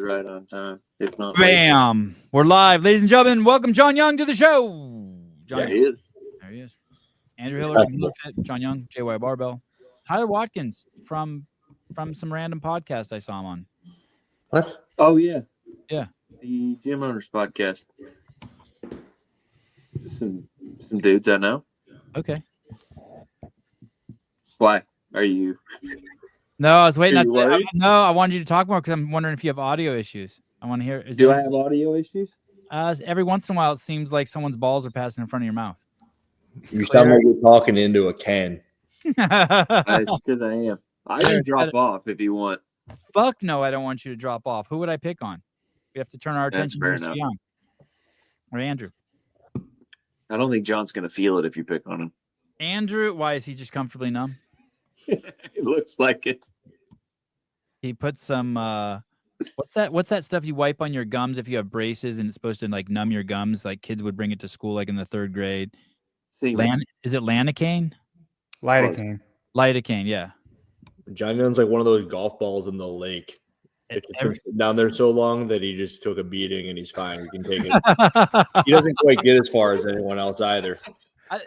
right on time, if not. Bam! Late. We're live, ladies and gentlemen. Welcome John Young to the show. John, there he is. There he is. Andrew Hiller, BIRTHFIT, John Young, JY Barbell, Tyler Watkins from some random podcast I saw him on. What? Oh yeah, yeah. The Gym Owners podcast. Just some dudes I know. Okay. Why are you? No, I was waiting. I wanted you to talk more because I'm wondering if you have audio issues. I want to hear. Do I have audio issues? Every once in a while, it seems like someone's balls are passing in front of your mouth. You sound like you're talking into a can. That's because I am. I can drop off if you want. Fuck no, I don't want you to drop off. Who would I pick on? We have to turn our attention to Young or Andrew. I don't think John's going to feel it if you pick on him. Andrew, why is he just comfortably numb? It looks like it. He put some what's that stuff you wipe on your gums if you have braces and it's supposed to like numb your gums, like kids would bring it to school like in the 3rd grade. Is it Lanacane? Lidocaine, yeah. John Young's like one of those golf balls in the lake. It's been sitting down there so long that he just took a beating and he's fine. He can take it. He doesn't quite get as far as anyone else either.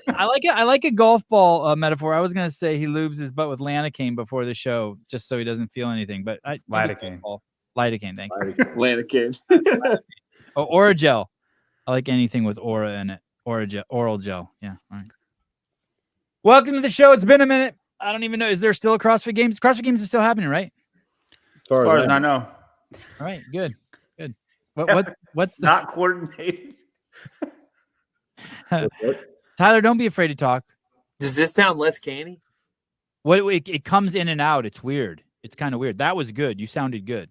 I like a golf ball metaphor. I was gonna say he lubes his butt with Lanacane before the show, just so he doesn't feel anything. But Lidocaine, thank you. Lanacane. Oh, Oragel. I like anything with aura in it. Oral gel. Yeah. All right. Welcome to the show. It's been a minute. I don't even know. Is there still a CrossFit Games? CrossFit Games is still happening, right? As far as I know. All right. Good. What's not coordinated? Tyler, don't be afraid to talk. Does this sound less canny? It comes in and out. It's weird. It's kind of weird. That was good. You sounded good.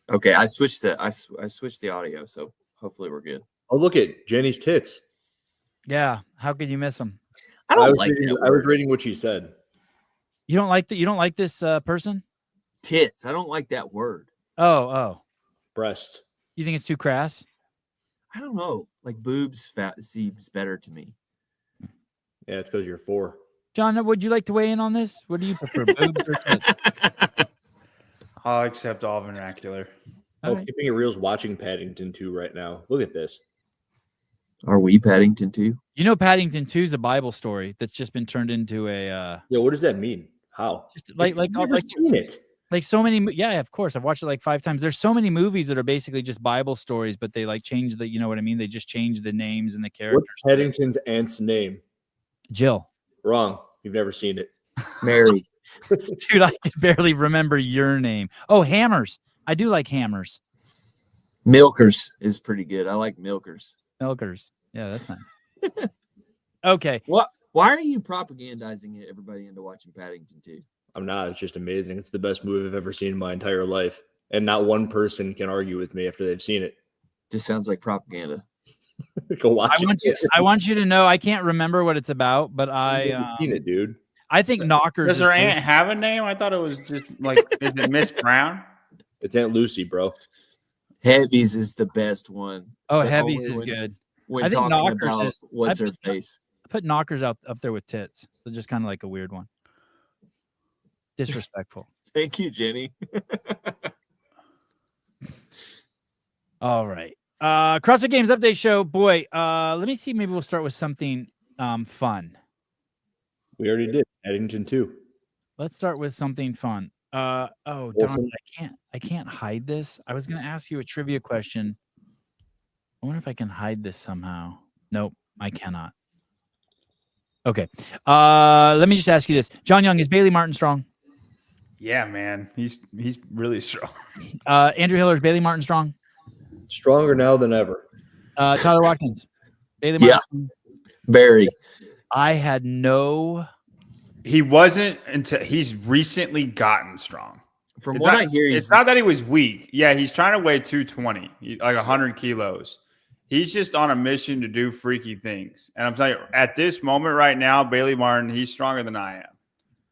Okay, I switched the audio, so hopefully we're good. Oh, look at Jenny's tits. Yeah. How could you miss them? I was reading what she said. You don't like that? You don't like this person? Tits. I don't like that word. Oh. Breasts. You think it's too crass? I don't know. Like boobs seems better to me. Yeah, it's because you're 4. John, would you like to weigh in on this? What do you prefer, boobs or tits? I'll accept all vernacular. Right. Keeping It Real's watching Paddington 2 right now. Look at this. Are we Paddington 2? You know, Paddington 2 is a Bible story that's just been turned into a. Yeah, what does that mean? How? Just like seen it. Like so many. Yeah, of course. I've watched it like 5 times. There's so many movies that are basically just Bible stories, but they like change the. You know what I mean? They just change the names and the characters. What's Paddington's aunt's name? Jill. Wrong. You've never seen it. Mary. Dude, I can barely remember your name. Oh, Hammers. I do like Hammers. Milkers is pretty good. I like Milkers. Milkers. Yeah, that's nice. Okay. What? Why are you propagandizing everybody into watching Paddington 2? I'm not. It's just amazing. It's the best movie I've ever seen in my entire life. And not one person can argue with me after they've seen it. This sounds like propaganda. Go watch it. I want you to know I can't remember what it's about, but I've seen it, dude. I think Knockers. Does her aunt have a name? I thought it was just like, is it Miss Brown? It's Aunt Lucy, bro. Heavies is the best one. Oh, Heavies is good. When I think Knockers is what's her face. I put Knockers up there with tits. So just kind of like a weird one. Disrespectful. Thank you, Jenny. All right. CrossFit Games update show. Boy, let me see. Maybe we'll start with something fun. We already did. Paddington 2. Let's start with something fun. Darn, I can't hide this. I was gonna ask you a trivia question. I wonder if I can hide this somehow. Nope, I cannot. Okay. Let me just ask you this. John Young, is Bailey Martin strong? Yeah, man. He's really strong. Andrew Hiller, is Bailey Martin strong? Stronger now than ever. Tyler Watkins. Bailey Martin. Yeah. Barry. I had no. He wasn't until he's recently gotten strong. From what I hear, it's not that he was weak. Yeah, he's trying to weigh 220, like 100 kilos. He's just on a mission to do freaky things. And I'm telling you, at this moment right now, Bailey Martin, he's stronger than I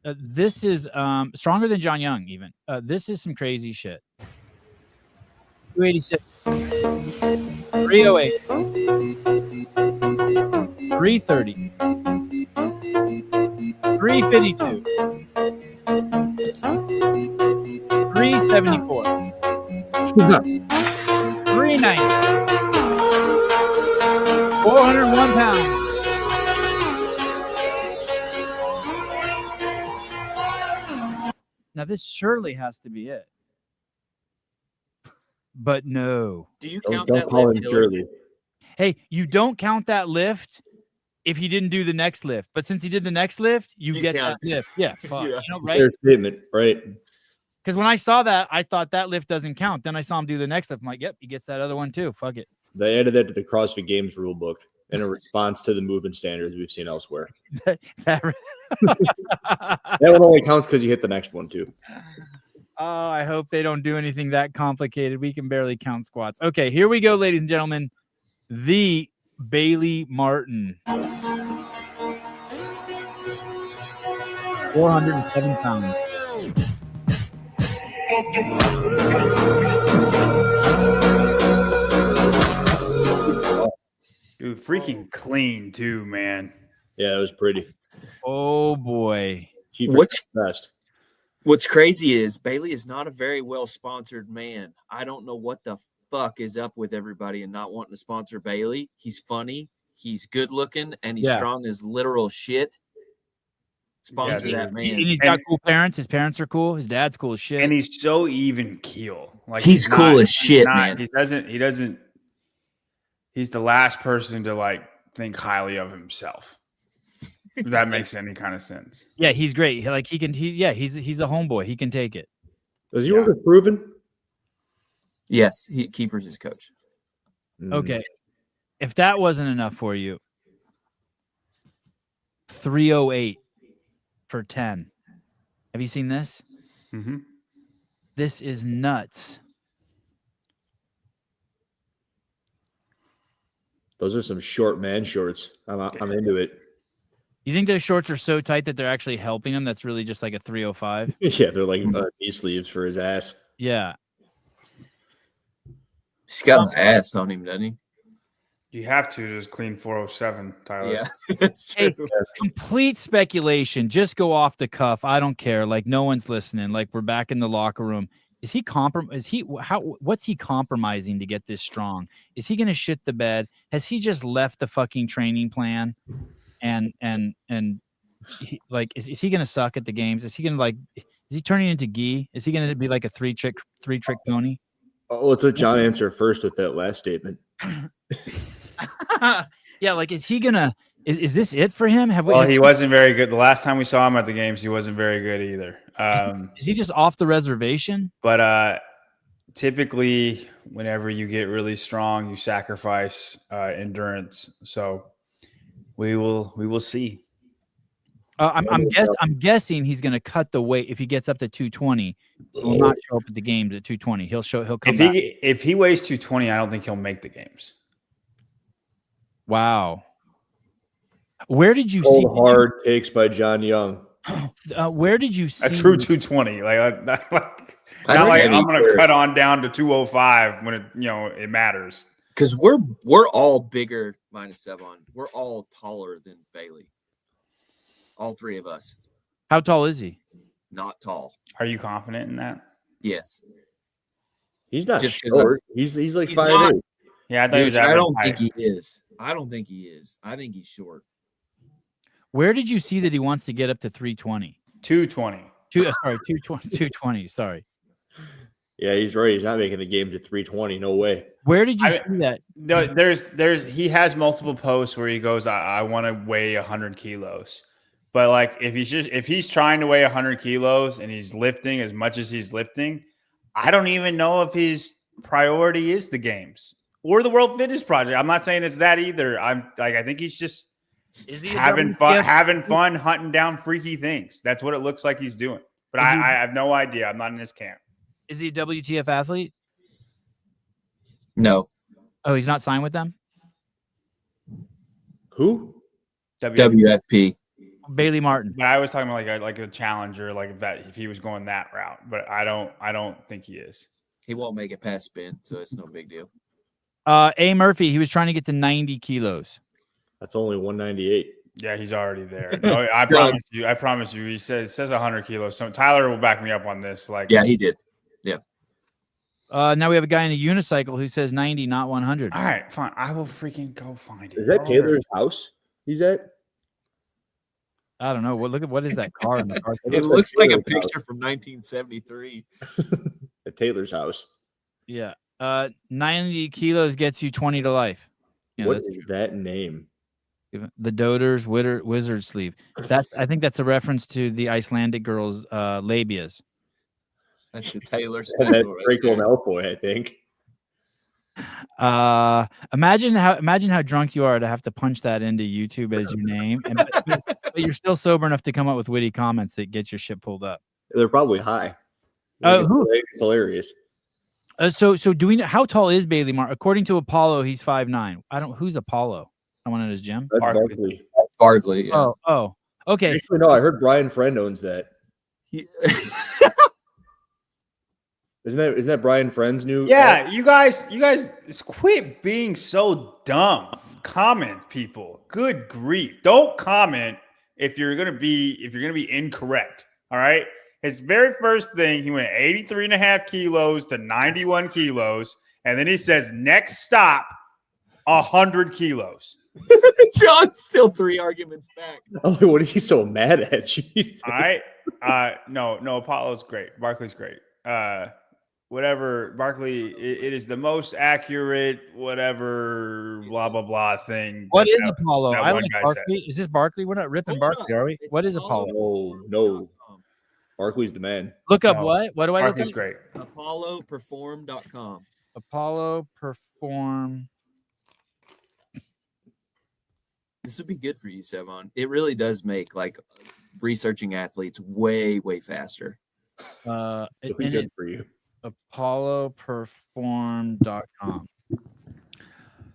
am. This is stronger than John Young, even. This is some crazy shit. 286. 308. 330. 352. 374. 390. 401 pounds. Now this surely has to be it. But no. Do you Don't, count don't that call lift, him Hillary? Shirley. Hey, you don't count that lift if he didn't do the next lift. But since he did the next lift, you get that count it. lift. Yeah, fuck. Yeah. You know, right? Fair statement, right? Because when I saw that, I thought that lift doesn't count. Then I saw him do the next lift. I'm like, yep, he gets that other one too. Fuck it. They added that to the CrossFit Games rule book in a response to the movement standards we've seen elsewhere. That one only counts because you hit the next one too. Oh, I hope they don't do anything that complicated. We can barely count squats. Okay, here we go, ladies and gentlemen. The Bailey Martin. 407 pounds. Dude, freaking clean too, man. Yeah, it was pretty. Oh boy. What's crazy is Bailey is not a very well sponsored man. I don't know what the fuck is up with everybody and not wanting to sponsor Bailey. He's funny, he's good looking, and he's strong as literal shit. Sponsor that man. And he's got cool parents. His parents are cool. His dad's cool as shit. And he's so even keel. Like he's cool as shit, man. He doesn't. He's the last person to like think highly of himself. If that makes any kind of sense. Yeah, he's great. Like he's a homeboy. He can take it. Does he work with Proven? Yes, Kiefer's his coach. Okay. If that wasn't enough for you, 308 for 10. Have you seen this? Mm-hmm. This is nuts. Those are some short man shorts. I'm into it. You think those shorts are so tight that they're actually helping him? That's really just like a 305. Yeah, they're like knee sleeves for his ass. Yeah. He's got an ass on him, doesn't he? You have to just clean 407, Tyler. Yeah, that's true. Hey, complete speculation. Just go off the cuff. I don't care. Like no one's listening. Like we're back in the locker room. Is he what's he compromising to get this strong? Is he going to shit the bed? Has he just left the fucking training plan? And is he going to suck at the games? Is he going to is he turning into Gee? Is he going to be like a three trick pony? Oh, let's let John answer first with that last statement. Yeah, like is he gonna? Is this it for him? He wasn't very good. The last time we saw him at the games, he wasn't very good either. Is he just off the reservation? But typically, whenever you get really strong, you sacrifice endurance. So we will see. I'm guessing he's going to cut the weight if he gets up to 220. He will not show up at the games at 220. He'll come back. If he weighs 220, I don't think he'll make the games. Wow. Where did you see hard takes by John Young? Where did you see a true 220? I'm going to cut on down to 205 when it matters. Because we're all bigger minus Sevon. We're all taller than Bailey. All three of us. How tall is he? Not tall. Are you confident in that? Yes. He's not short. He's like 5'8". Yeah, I don't think he is. I don't think he is. I think he's short. Where did you see that he wants to get up to 320? 220. 220. Sorry. Yeah, he's right. He's not making the game to 320. No way. Where did you see that? No, he has multiple posts where he goes, I want to weigh 100 kilos. But like if he's trying to weigh 100 kilos and he's lifting as much as he's lifting, I don't even know if his priority is the games or the World Fitness Project. I'm not saying it's that either. I think he's just having fun hunting down freaky things. That's what it looks like he's doing. But I have no idea. I'm not in his camp. Is he a WTF athlete? No. Oh, he's not signed with them? Who? WFP. Bailey Martin. But I was talking about like a challenger, like if he was going that route. But I don't think he is. He won't make it past spin, so it's no big deal. A. Murphy, he was trying to get to 90 kilos. That's only 198. Yeah, he's already there. No, I promise you. It says 100 kilos. So Tyler will back me up on this. Yeah, he did. Yeah. Now we have a guy in a unicycle who says 90, not 100. All right, fine. I will freaking go find it. Is that Taylor's house he's at? I don't know. Look at what is that car in the car? It looks like a picture from 1973. At Taylor's house. Yeah. 90 kilos gets you 20 to life. Yeah, What is that name? The Doders wizard sleeve. I think that's a reference to the Icelandic girls' labias. That's the Taylor And special. that's Right Draco there. Malfoy, I think. Imagine how drunk you are to have to punch that into YouTube as your name, but you're still sober enough to come up with witty comments that get your shit pulled up. They're probably high. Who? It's hilarious. So do we know how tall is Bailey Martin? According to Apollo, he's 5'9". Who's Apollo? Someone at his gym? That's Barkley. Barkley. That's Barkley. Yeah. Oh. Okay. Actually, no, I heard Brian Friend owns that. Isn't that Brian Friend's new? Yeah, you guys, just quit being so dumb. Comment, people. Good grief! Don't comment if you're gonna be incorrect. All right. His very first thing, he went 83.5 kilos to 91 kilos, and then he says next stop 100 kilos. John's still 3 arguments back. Oh, what is he so mad at? Jeez. All right. No, Apollo's great. Barkley's great. Whatever, Barkley, it is the most accurate, whatever, blah, blah, blah thing. What is Apollo? that I one like guy Barkley. Is this Barkley? We're not ripping Barkley, are we? What is Apollo? No. Barkley's the man. Look up No. what? What do I look Barkley's up? great. ApolloPerform.com. Apollo Perform. This would be good for you, Sevon. It really does make like researching athletes way, way faster. It'll be good for you. ApolloPerform.com.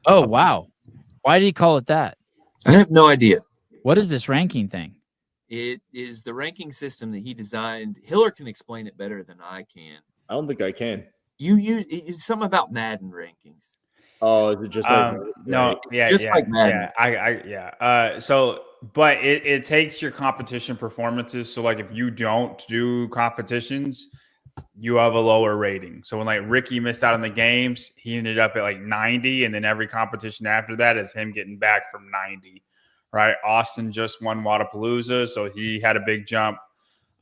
Oh, wow. Why did he call it that? I have no idea. What is this ranking thing? It is the ranking system that he designed. Hiller can explain it better than I can. I don't think I can. It's something about Madden rankings. Oh, is it just like no? Yeah, Just yeah, like Madden. yeah. But it takes your competition performances. So like if you don't do competitions, you have a lower rating. So when like Ricky missed out on the games, he ended up at like 90, and then every competition after that is him getting back from 90. Right? Austin just won Wadapalooza, so he had a big jump.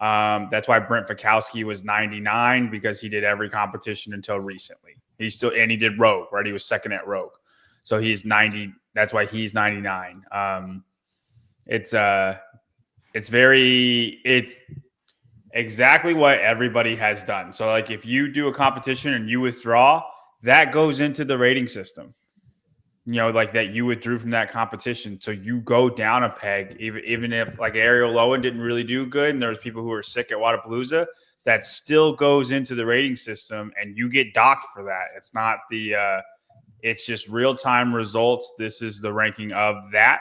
That's why Brent Fikowski was 99, because he did every competition until recently. He did Rogue, right? He was second at Rogue. So he's 90. That's why he's 99. It's exactly what everybody has done. So like if you do a competition and you withdraw, that goes into the rating system. You know, like that you withdrew from that competition. So you go down a peg, even if like Ariel Lowen didn't really do good and there's people who are sick at Wadapalooza, that still goes into the rating system and you get docked for that. It's not it's just real-time results. This is the ranking of that.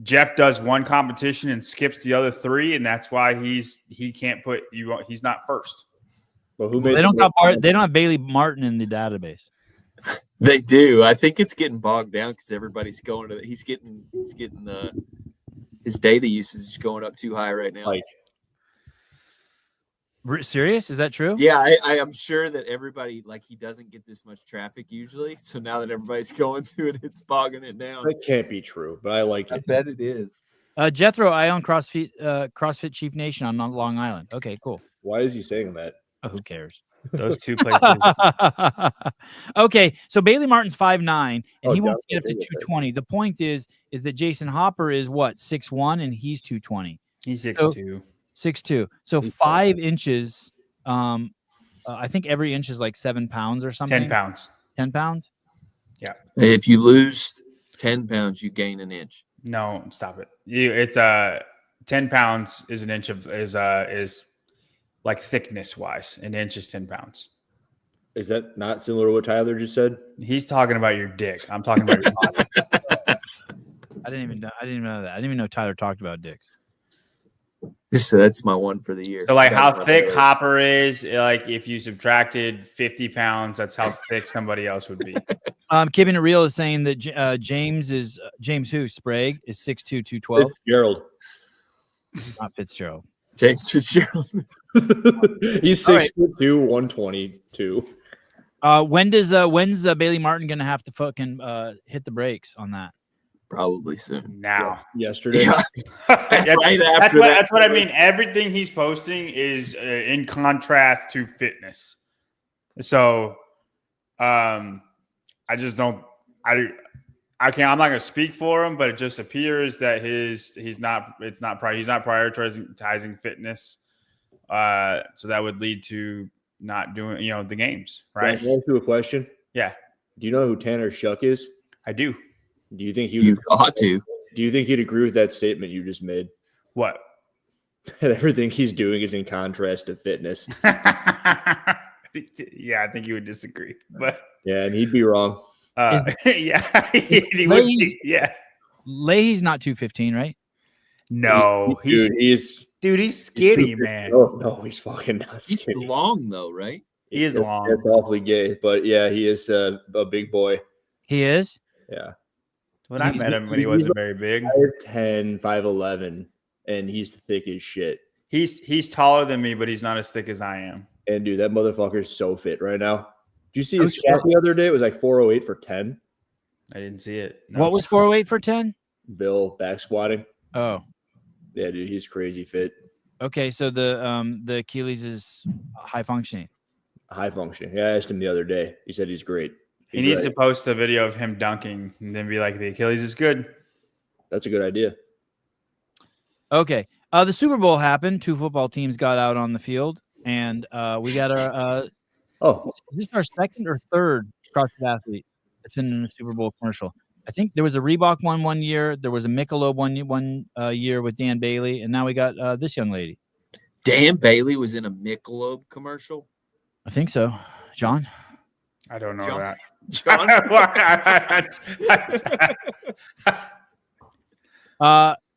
Jeff does one competition and skips the other 3, and that's why he can't put you. He's not first. Well, who made They don't have Bailey Martin in the database. They do. I think it's getting bogged down because everybody's going to. He's getting his data usage is going up too high right now. Like, Serious? Is that true? Yeah, I am sure that everybody, like, he doesn't get this much traffic usually. So now that everybody's going to it, it's bogging it down. that can't be true, but I like I it. bet it is. Jethro, I own CrossFit Chief Nation on Long Island. Okay, cool. Why is he saying that? Oh, who cares? Those two places. Okay, so Bailey Martin's 5'9", and he wants to get up to Johnson, 220. The point is that Jason Hopper is what, 6'1", and he's 220. He's 6'2". 6'2". So 5 inches. I think every inch is like 7 pounds or something. 10 pounds. 10 pounds. Yeah. If you lose 10 pounds, you gain an inch. No, stop it. It's 10 pounds is an inch of is like thickness wise. An inch is 10 pounds. Is that not similar to what Tyler just said? He's talking about your dick. I'm talking about your body. I didn't even know that. I didn't even know Tyler talked about dicks. So that's my one for the year. So like how thick Hopper is, like if you subtracted 50 pounds, that's how thick somebody else would be. Keeping it real is saying that James who? Sprague is 6'2", 212. Gerald. Not Fitzgerald. James Fitzgerald. He's 6'2", 122. When's Bailey Martin gonna have to fucking hit the brakes on that? Probably soon. Now. Yesterday. Yeah. That's what I mean. Everything he's posting is in contrast to fitness. So, I just don't. I'm not going to speak for him, but it just appears that he's not prioritizing fitness. So that would lead to not doing the games, right? Can I ask you a question? Yeah. Do you know who Tanner Shuck is? I do. Do you think You ought to. Do you think he'd agree with that statement you just made? What? That everything he's doing is in contrast to fitness. Yeah, I think you would disagree, but yeah, and he'd be wrong. Yeah, he would be, yeah. Leahy's not 215, right? No, he's skinny, man. No, he's fucking not skinny. He's long though, right? He is long. That's awfully gay, but yeah, he is a big boy. He is. Yeah. When I met him, when he wasn't very big, 5'10", 5'11", and he's thick as shit. He's taller than me, but he's not as thick as I am. And dude, that motherfucker's so fit right now. Did you see his squat the other day? It was like 408 for 10. I didn't see it. No. What was 408 for 10? Bill back squatting. Oh, yeah, dude, he's crazy fit. Okay, so the Achilles is high functioning. High functioning. Yeah, I asked him the other day. He said he's great. He needs to post a video of him dunking and then be like, the Achilles is good. That's a good idea. Okay. The Super Bowl happened. 2 football teams got out on the field, and we got our is this our second or third CrossFit athlete that's been in a Super Bowl commercial? I think there was a Reebok one year. There was a Michelob one year with Dan Bailey, and now we got this young lady. Dan Bailey was in a Michelob commercial? I think so. John? I don't know John? that.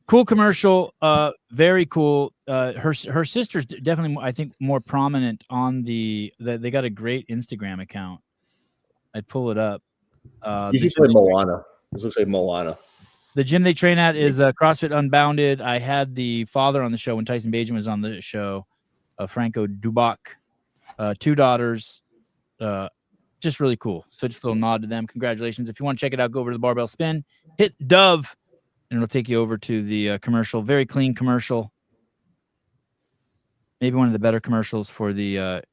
Cool commercial. Very cool. Her sister's definitely, I think, more prominent on they got a great Instagram account. I'd pull it up. You should play Moana. This looks like Moana. The gym they train at is CrossFit Unbounded. I had the father on the show when Tyson Bajan was on the show, Franco Dubac. 2 daughters. Just really cool. So just a little nod to them. Congratulations. If you want to check it out, go over to the Barbell Spin, hit Dove, and it'll take you over to the commercial. Very clean commercial. Maybe one of the better commercials for the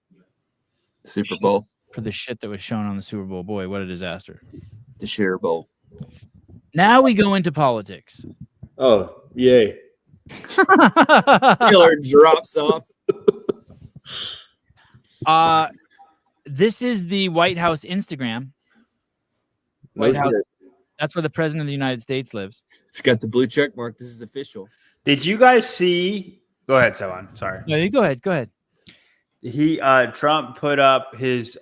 Super Bowl. For the shit that was shown on the Super Bowl. Boy, what a disaster. The Sugar Bowl. Now we go into politics. Oh, yay. Miller drops off. This is the White House Instagram. White House. That's where the president of the United States lives. It's got the blue check mark. This is official. Did you guys see? Go ahead, Sevan. Sorry. No, you go ahead. Go ahead. Trump put up his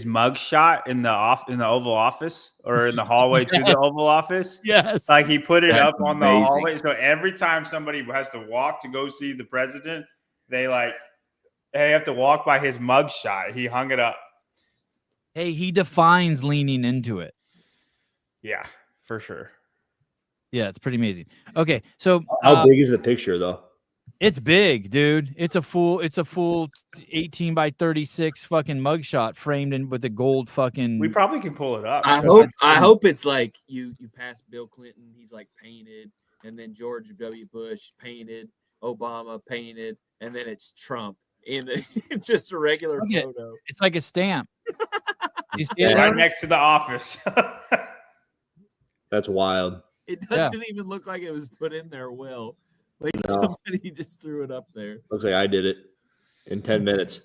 mug shot in the Oval Office or in the hallway to the Oval Office. Yes. Like he put it That's up on amazing. the hallway. So every time somebody has to walk to go see the president, they have to walk by his mug shot. He hung it up. Hey, he defines leaning into it. Yeah, for sure. Yeah, it's pretty amazing. Okay, so how big is the picture though? It's big, dude. It's a full 18 by 36 fucking mugshot framed in with the gold fucking. We probably can pull it up. I hope it's like you pass Bill Clinton, he's like painted, and then George W. Bush painted, Obama painted, and then it's Trump in just a regular photo. It's like a stamp. You see Yeah, it? right next to the office. That's wild. It doesn't even look like it was put in there well. Like somebody just threw it up there. Looks like I did it in 10 minutes.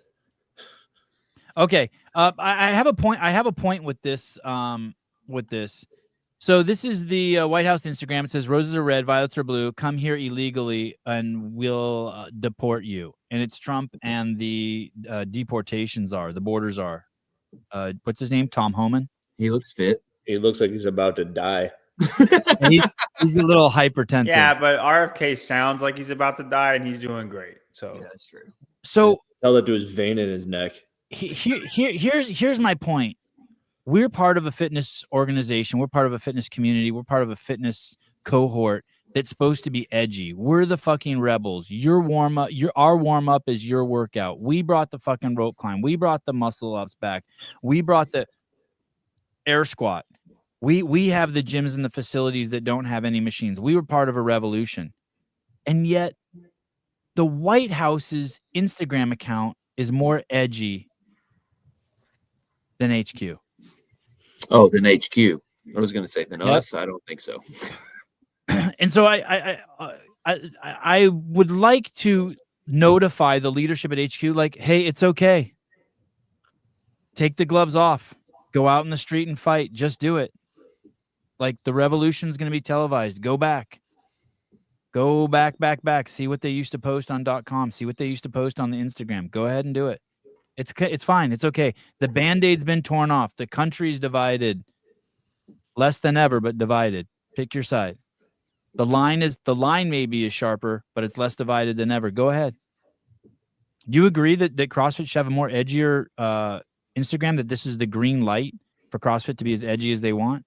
Okay. I have a point. I have a point with this. So this is the White House Instagram. It says roses are red, violets are blue. Come here illegally, and we'll deport you. And it's Trump, and the deportations are the borders are. What's his name? Tom Homan. He looks fit. He looks like he's about to die. He's a little hypertensive. Yeah, but RFK sounds like he's about to die, and he's doing great. So Yeah, that's true. So Tell that to his vein in his neck. here's my point. We're part of a fitness organization. We're part of a fitness community. We're part of a fitness cohort that's supposed to be edgy. We're the fucking rebels. Your warm up, our warm up is your workout. We brought the fucking rope climb. We brought the muscle ups back. We brought the air squat. We have the gyms and the facilities that don't have any machines. We were part of a revolution. And yet the White House's Instagram account is more edgy than HQ. Oh, than HQ. I was going to say than us. I don't think so. And so I would like to notify the leadership at HQ, like, hey, it's okay. Take the gloves off. Go out in the street and fight. Just do it. Like, the revolution is going to be televised. Go back. Go back. See what they used to post on .com. See what they used to post on the Instagram. Go ahead and do it. It's fine. It's okay. The Band-Aid's been torn off. The country's divided. Less than ever, but divided. Pick your side. The line maybe is sharper, but it's less divided than ever. Go ahead. Do you agree that CrossFit should have a more edgier Instagram, that this is the green light for CrossFit to be as edgy as they want?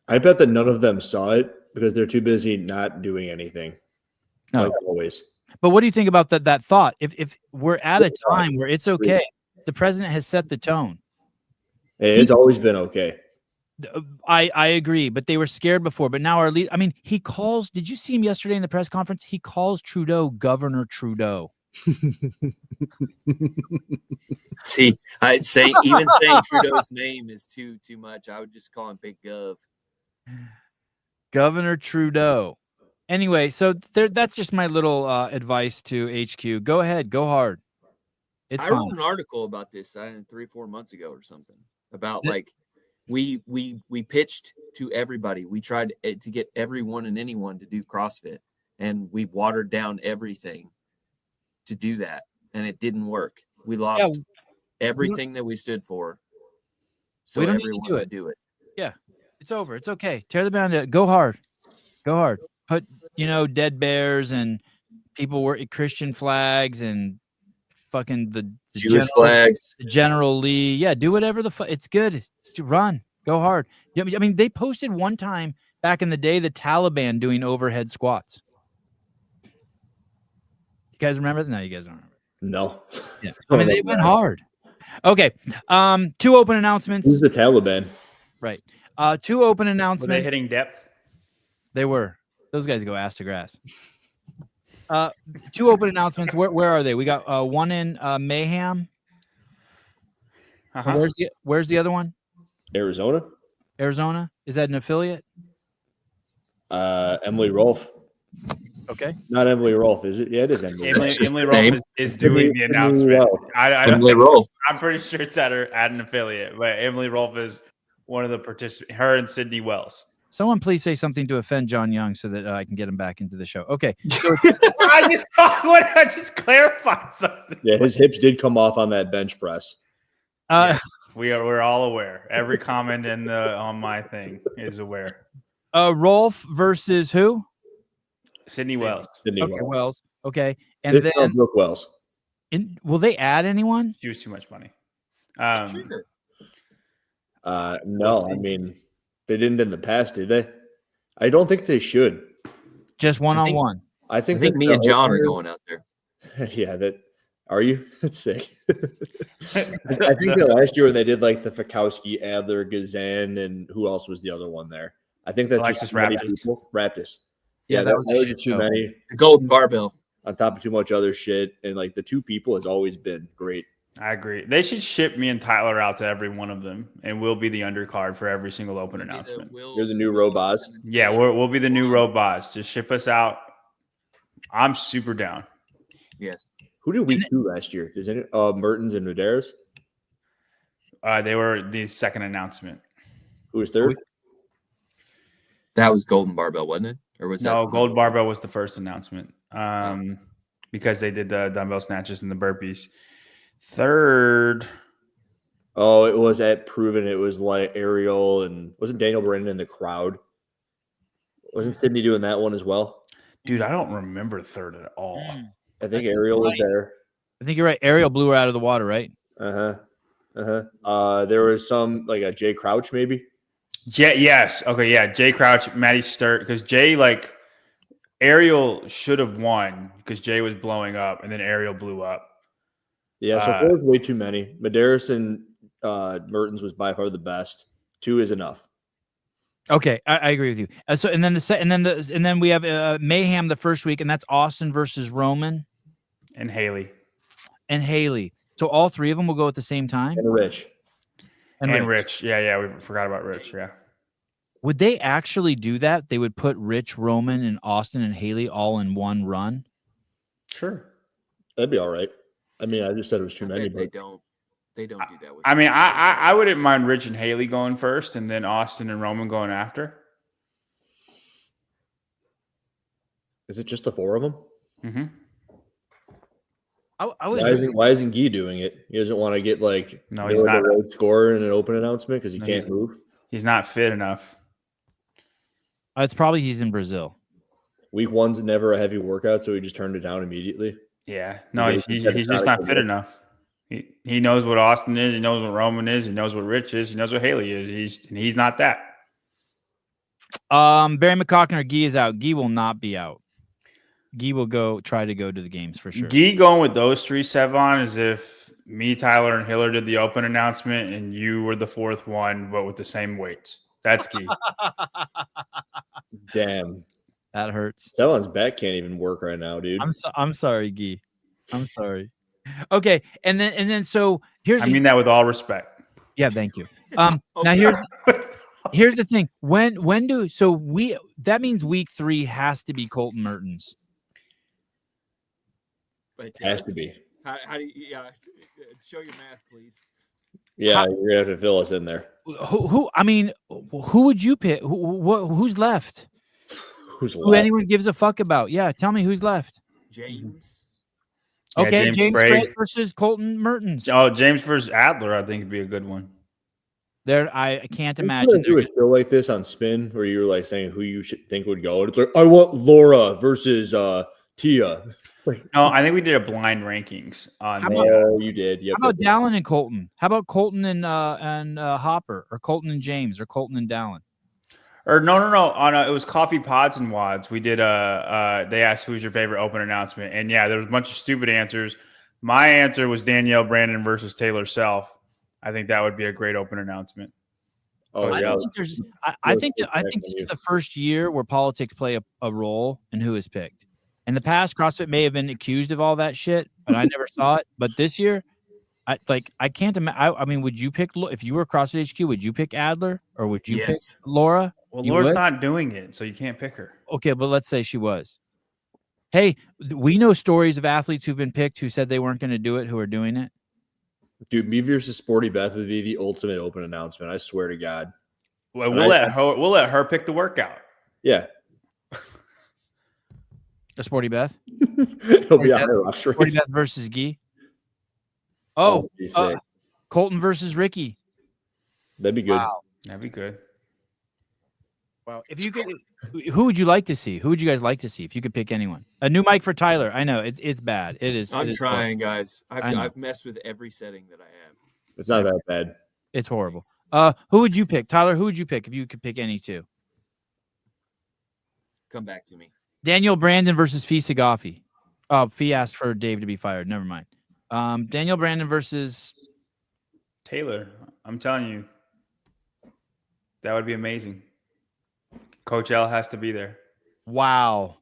I bet that none of them saw it because they're too busy not doing anything. No. Like always. But what do you think about that thought? If we're at a time where it's okay, the president has set the tone. It's always been okay. I agree, but they were scared before. But now our lead, I mean, he calls. Did you see him yesterday in the press conference? He calls Trudeau Governor Trudeau. See, I'd say even saying Trudeau's name is too much. I would just call him Big Gov. Governor Trudeau. Anyway, so that's just my little advice to HQ. Go ahead, go hard. I wrote an article about this 3-4 months ago or something about like we pitched to everybody. We tried to get everyone and anyone to do CrossFit, and we watered down everything to do that, and it didn't work. We lost everything that we stood for. So we don't everyone need to would do it. Yeah, it's over. It's okay. Tear the band down. Go hard. Go hard. Put dead bears and people were Christian flags and fucking the Jewish flags. The General Lee. Yeah, do whatever it's good. Run. Go hard. I mean, they posted one time back in the day the Taliban doing overhead squats. You guys remember? No, you guys don't remember. No. Yeah. I mean, they went hard. Okay. 2 open announcements. Who's the Taliban? Right. 2 open announcements. Were they hitting depth? They were. Those guys go ass to grass. 2 open announcements. Where are they? We got one in Mayhem. Uh-huh. Where's the other one? Arizona. Arizona. Is that an affiliate? Emily Rolfe. Okay. Not Emily Rolfe, is it? Yeah, it is Emily Rolfe is doing the announcement. Emily Rolfe. I'm pretty sure it's at an affiliate, but Emily Rolfe is one of the participants. Her and Sydney Wells. Someone please say something to offend John Young so that I can get him back into the show. Okay. So I just clarified something. Yeah, his hips did come off on that bench press. Yes, we're all aware. Every comment on my thing is aware. Rolfe versus who? Sydney Wells. Okay, Wells. Okay. And then Brooke Wells. Will they add anyone? She was too much money. No, I mean, they didn't in the past, did they? I don't think they should. Just one-on-one. I think me and John are going out there. Yeah, are you? That's sick. I think that last year when they did like the Fikowski, Adler, Gazan, and who else was the other one there? I think that's Alexis just too many people. Raptus. Yeah, that was a shit too show. many. The Golden Barbell. On top of too much other shit. And like the 2 people has always been great. I agree. They should ship me and Tyler out to every one of them, and we'll be the undercard for every single open announcement. You're the new Robaz. Yeah, we'll be the new Robaz. Just ship us out. I'm super down. Yes. Who did week 2 last year? Is it Mertens and Medeiros? They were the second announcement. Who was third? That was Golden Barbell, wasn't it? Or was No, that Gold Barbell was the first announcement. Because they did the dumbbell snatches and the burpees. Third. Oh, it was at Proven. It was like Ariel and wasn't Daniel Brandon in the crowd? Wasn't Sydney doing that one as well? Dude, I don't remember third at all. I think Ariel was there. I think you're right. Ariel blew her out of the water, right? There was some like a Jay Crouch maybe. Yes. Okay. Yeah. Jay Crouch, Matty Sturt, because Jay Ariel should have won because Jay was blowing up, and then Ariel blew up. Yeah, so 4 is way too many. Medeiros and Mertens was by far the best. 2 is enough. Okay, I agree with you. And then we have Mayhem the first week, and that's Austin versus Roman and Haley. So all 3 of them will go at the same time. And Rich. And Rich. Yeah. We forgot about Rich. Yeah. Would they actually do that? They would put Rich, Roman, and Austin and Haley all in one run. Sure, that'd be all right. I mean, I just said it was too many. They don't do that. I mean, I wouldn't mind Rich and Haley going first, and then Austin and Roman going after. Is it just the 4 of them? Mm-hmm. Why isn't Guy doing it? He doesn't want to get no, he's not a score in an open announcement because he can't move. He's not fit enough. It's probably he's in Brazil. Week 1's never a heavy workout, so he just turned it down immediately. Yeah, no, he's just not fit enough. He knows what Austin is. He knows what Roman is. He knows what Rich is. He knows what Haley is. He's not that. Barry McCocken or Guy is out. Guy will not be out. Guy will try to go to the games for sure. Guy going with those 3, Sevon, as if me, Tyler, and Hiller did the open announcement, and you were the 4th one, but with the same weights. That's Guy. Damn, that hurts. Sevon's back can't even work right now, dude. I'm sorry, Guy. I'm sorry. Okay, and then so here's. I mean that with all respect. Yeah, thank you. Now here's the thing. That means week 3 has to be Colton Mertens. It has to be. How do you? Yeah, show your math, please. Yeah, you're gonna have to fill us in there. Who? I mean, who would you pick? Who's left? Who anyone gives a fuck about? Yeah, tell me who's left. James. Okay, James Craig versus Colton Mertens. Oh, James versus Adler, I think would be a good one. I can't imagine. Do a show like this on Spin where you're saying who you should think would go. It's I want Laura versus Tia. No, I think we did a blind rankings on. You did. Yep, how about Dallin and Colton? How about Colton and Hopper, or Colton and James, or Colton and Dallin? Or no. On it was Coffee Pods and Wads. We did they asked who's your favorite open announcement, and yeah, there was a bunch of stupid answers. My answer was Danielle Brandon versus Taylor Self. I think that would be a great open announcement. Oh, I yeah. think this is the first year where politics play a role in who is picked. In the past, CrossFit may have been accused of all that shit, but I never saw it. But this year, I can't imagine. I mean, would you pick if you were CrossFit HQ? Would you pick Adler or would you pick Laura? Well, Laura's not doing it, so you can't pick her. Okay, but let's say she was. Hey, we know stories of athletes who've been picked who said they weren't going to do it, who are doing it. Dude, me versus Sporty Beth would be the ultimate open announcement. I swear to God. Well, we'll let her pick the workout. Yeah. A Sporty Beth. It'll be a High Rocks race. Sporty Beth versus Guy. Colton versus Ricky. That'd be good. Wow. That'd be good. Wow. If you could, who would you like to see? Who would you guys like to see if you could pick anyone? A new mic for Tyler. I know it's bad. It is. I'm trying, guys. I've messed with every setting that I have. It's not that bad. It's horrible. Who would you pick, Tyler? Who would you pick if you could pick any two? Come back to me. Daniel Brandon versus Fee Sagafi. Oh, Fee asked for Dave to be fired. Never mind. Daniel Brandon versus Taylor. I'm telling you, that would be amazing. Coach L has to be there. Wow.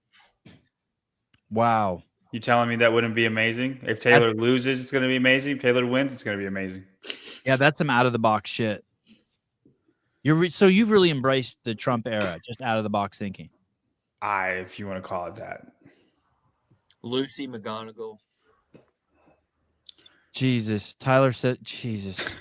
You telling me that wouldn't be amazing? If Taylor loses, it's going to be amazing. If Taylor wins, it's going to be amazing. Yeah, that's some out of the box shit. So you've really embraced the Trump era, just out of the box thinking. If you want to call it that. Lucy McGonigal. Jesus. Tyler said, Jesus.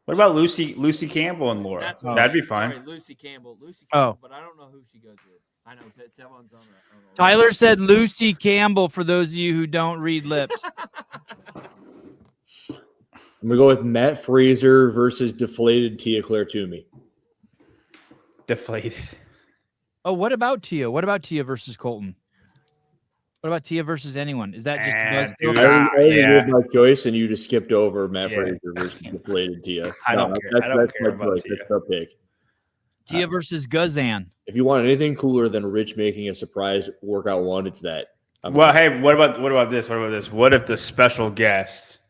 What about Lucy Campbell and Laura? That'd be fine. Sorry, Lucy Campbell, but I don't know who she goes with. I know someone's on that. Tyler said Lucy Campbell for those of you who don't read lips. I'm going to go with Matt Fraser versus deflated Tia Claire Toomey. Deflated. Oh, what about Tia? What about Tia versus Colton? What about Tia versus anyone? Is that just I gave my choice, and you just skipped over Matt Fraser versus deflated Tia. I don't care. I don't care about Tia. That's the pick. Tia versus Guzan. If you want anything cooler than Rich making a surprise workout one, it's that. Well, hey, what about this? What about this? What if the special guest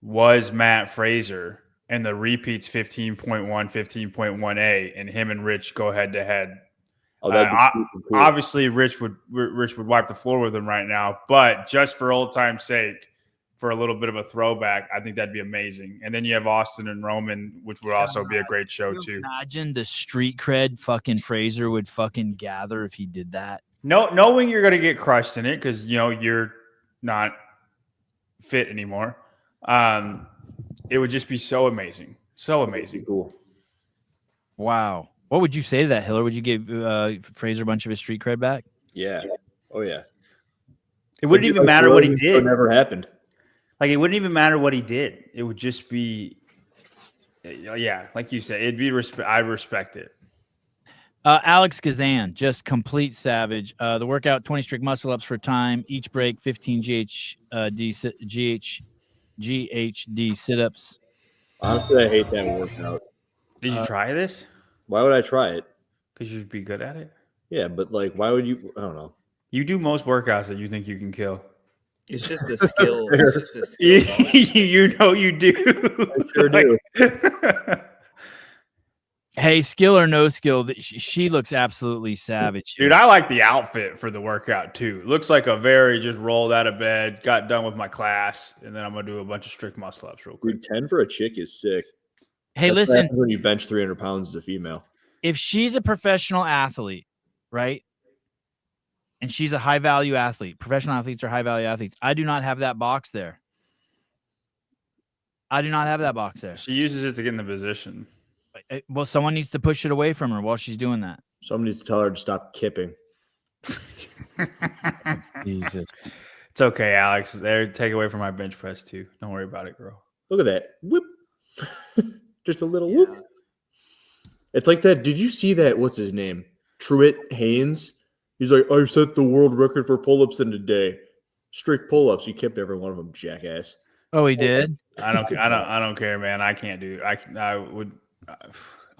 was Matt Fraser and the repeats 15.1, 15.1A, and him and Rich go head to head? Oh, that'd be super cool. Obviously, Rich would wipe the floor with him right now, but just for old time's sake, for a little bit of a throwback, I think that'd be amazing. And then you have Austin and Roman, which would also be a great show too. Imagine the street cred fucking Fraser would fucking gather if he did that. No, knowing you're gonna get crushed in it because you're not fit anymore. It would just be so amazing, so amazing. Cool. Wow. What would you say to that, Hiller? Would you give Fraser a bunch of his street cred back? Yeah. Oh yeah. It wouldn't even matter what he did. It never happened. Like, it wouldn't even matter what he did. It would just be, yeah, like you said, it'd be respect. I respect it. Alex Kazan, just complete savage. The workout: 20 strict muscle ups for time, each break 15 GHD sit ups. Honestly, I hate that workout. Did you try this? Why would I try it? Because you'd be good at it. Yeah, but like, why would you? I don't know. You do most workouts that you think you can kill. It's just a skill. It's just a skill. You do. I sure do. Hey, skill or no skill, she looks absolutely savage. Dude, I like the outfit for the workout too. It looks like a very just rolled out of bed, got done with my class, and then I'm gonna do a bunch of strict muscle ups real quick. Dude, 10 for a chick is sick. Hey, That's listen, when you bench 300 pounds as a female. if she's a professional athlete, right? And she's a high value athlete. Professional athletes are high value athletes. I do not have that box there. She uses it to get in the position. Well, someone needs to push it away from her while she's doing that. Someone needs to tell her to stop kipping. Jesus. It's okay, Alex. There, take away from my bench press too. Don't worry about it, girl. Look at that. Whoop. Just a little whoop. It's like that. Did you see that? What's his name? Truett Haynes. He's like, I set the world record for pull-ups in a day. Strict pull-ups. He kept every one of them, jackass. Oh, he did? I don't care, man. I can't do. I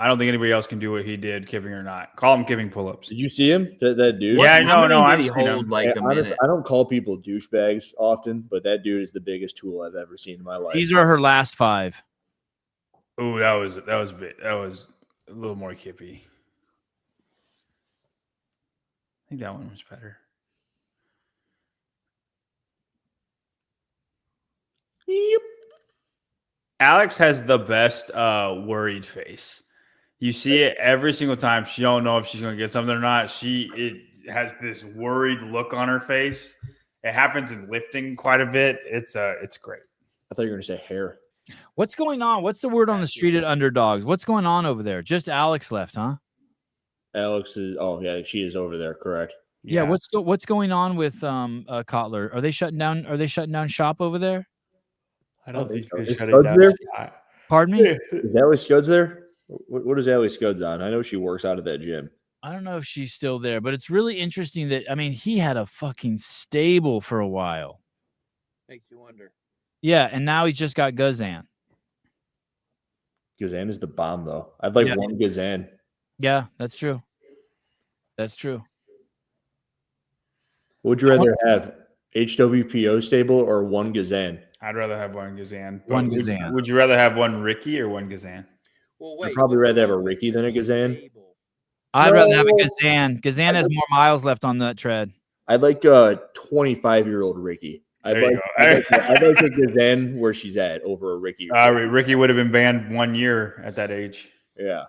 don't think anybody else can do what he did, kipping or not. Call him kipping pull-ups. Did you see him? That dude? Yeah, no. I've seen him. Like a minute. I don't call people douchebags often, but that dude is the biggest tool I've ever seen in my life. These are her last 5. Ooh, that was a bit. That was a little more kippy. I think that one was better. Yep. Alex has the best worried face. You see it every single time. She don't know if she's going to get something or not. It has this worried look on her face. It happens in lifting quite a bit. It's great. I thought you were going to say hair. What's going on? What's the word on the street at Underdogs? What's going on over there? Just Alex left, huh? Alex is. Oh yeah, she is over there. Correct. Yeah. What's going on with Kotler? Are they shutting down shop over there? I don't think so. they're Is shutting Scud's down. there? Pardon me? Is Allie Scuds there? What is Allie Scuds on? I know she works out at that gym. I don't know if she's still there, but it's really interesting that, I mean, he had a fucking stable for a while. Makes you wonder. Yeah, and now he's just got Guzan. Gazan is the bomb, though. I'd like one Gazan. Yeah, that's true. That's true. What would you rather have? HWPO stable or one Gazan? I'd rather have one Gazan. One Gazan. Would you rather have one Ricky or one Gazan? Well, wait. I'd probably rather have a Ricky than a Gazan. I'd rather have a Gazan. Gazan has more miles left on that tread. I'd like a 25-year-old Ricky. I'd like a Gazan where she's at over a Ricky. Ricky would have been banned 1 year at that age. Yeah.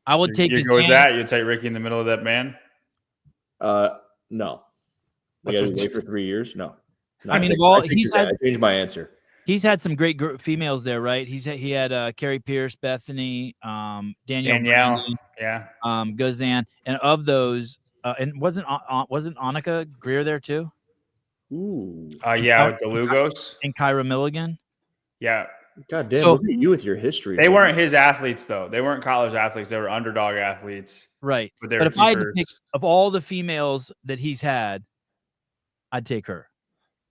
I would take you Gazan. go with that. You'd take Ricky in the middle of that ban? No. I got to wait for 3 years? No. I mean, I changed my answer. He's had some great females there, right? He had Carrie Pierce, Bethany, Danielle, Brandon, yeah, Guzan, and of those, and wasn't Annika Greer there too? Ooh. Yeah, with the Lugos and Kyra Milligan. Yeah. God damn, look at you with your history. They weren't his athletes though. They weren't college athletes. They were underdog athletes. Right. But if I had to pick of all the females that he's had, I'd take her.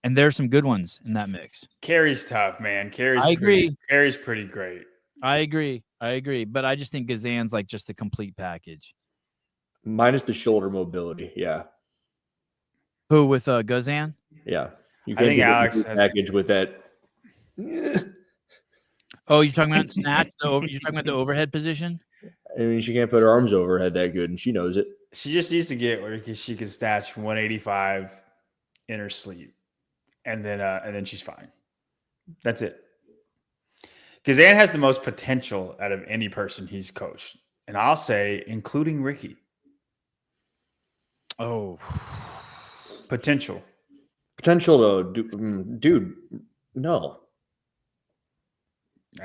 And there's some good ones in that mix. Carrie's tough, man. I agree. Carrie's pretty great. I agree. I agree, but I just think Gazan's like just the complete package. Minus the shoulder mobility. Yeah. Who with Gazan? Yeah. You I can't think get Alex a has- package with that. Oh, you're talking about snatch? You're talking about the overhead position? I mean, she can't put her arms over her head that good, and she knows it. She just needs to get where she can snatch 185 in her sleep, and then she's fine. That's it. Kazan has the most potential out of any person he's coached, and I'll say, including Ricky. Oh, Potential. Potential to do, dude. No,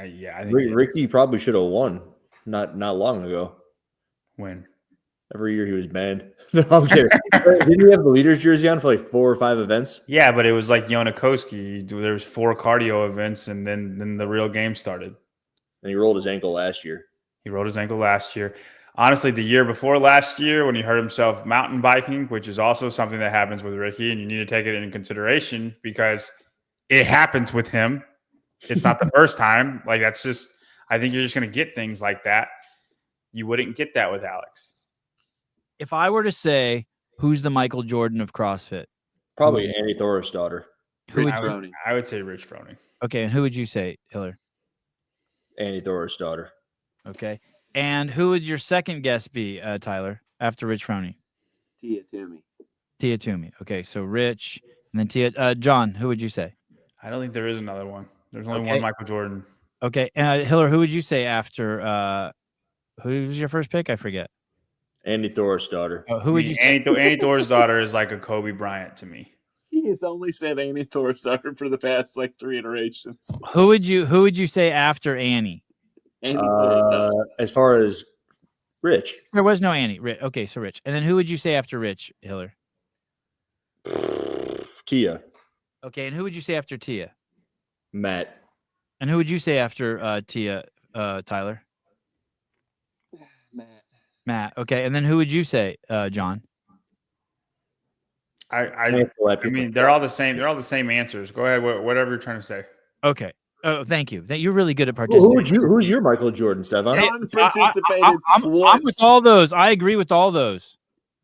Yeah, I think Ricky probably should have won not long ago. when. Every year he was banned. No, I'm kidding. Didn't he have the leaders jersey on for like 4 or 5 events? Yeah, but it was like Yonakoski. There was 4 cardio events, and then the real game started. And he rolled his ankle last year. He rolled his ankle last year. Honestly, the year before last year, when he hurt himself mountain biking, which is also something that happens with Ricky, and you need to take it into consideration because it happens with him. It's not the first time. Like, that's just, I think you're just going to get things like that. You wouldn't get that with Alex. if I were to say who's the Michael Jordan of CrossFit, Probably Annie Thor's daughter. who would Rich you, Froning. I would say Rich Froning. okay, and who would you say, Hiller? Annie Thor's daughter. Okay, and who would your second guest be, Tyler, after Rich Froning? Tia Toomey. Tia Toomey. Okay, so Rich, and then Tia. John, who would you say? I don't think there is another one. There's only Okay. one Michael Jordan. Okay, Hiller, who would you say after? Who was your first pick? I forget. Annie Thor's daughter. Who would you say? Annie Thor's daughter is like a Kobe Bryant to me. He has only said Annie Thorsucker for the past like 3 iterations. Who would you say after Annie? Annie Thorsucker. As far as Rich, There was no Annie. Okay, so Rich, and then who would you say after Rich, Hiller? Tia, Okay, and who would you say after Tia? Matt, And who would you say after Tia, Tyler? Matt. Okay, and then who would you say, John? I mean, they're all the same. They're all the same answers. Go ahead, whatever you're trying to say. Okay. Oh, thank you. You're really good at Well, participating. who's your Michael Jordan, Stefan? John participated I'm once. with all those. I agree with all those.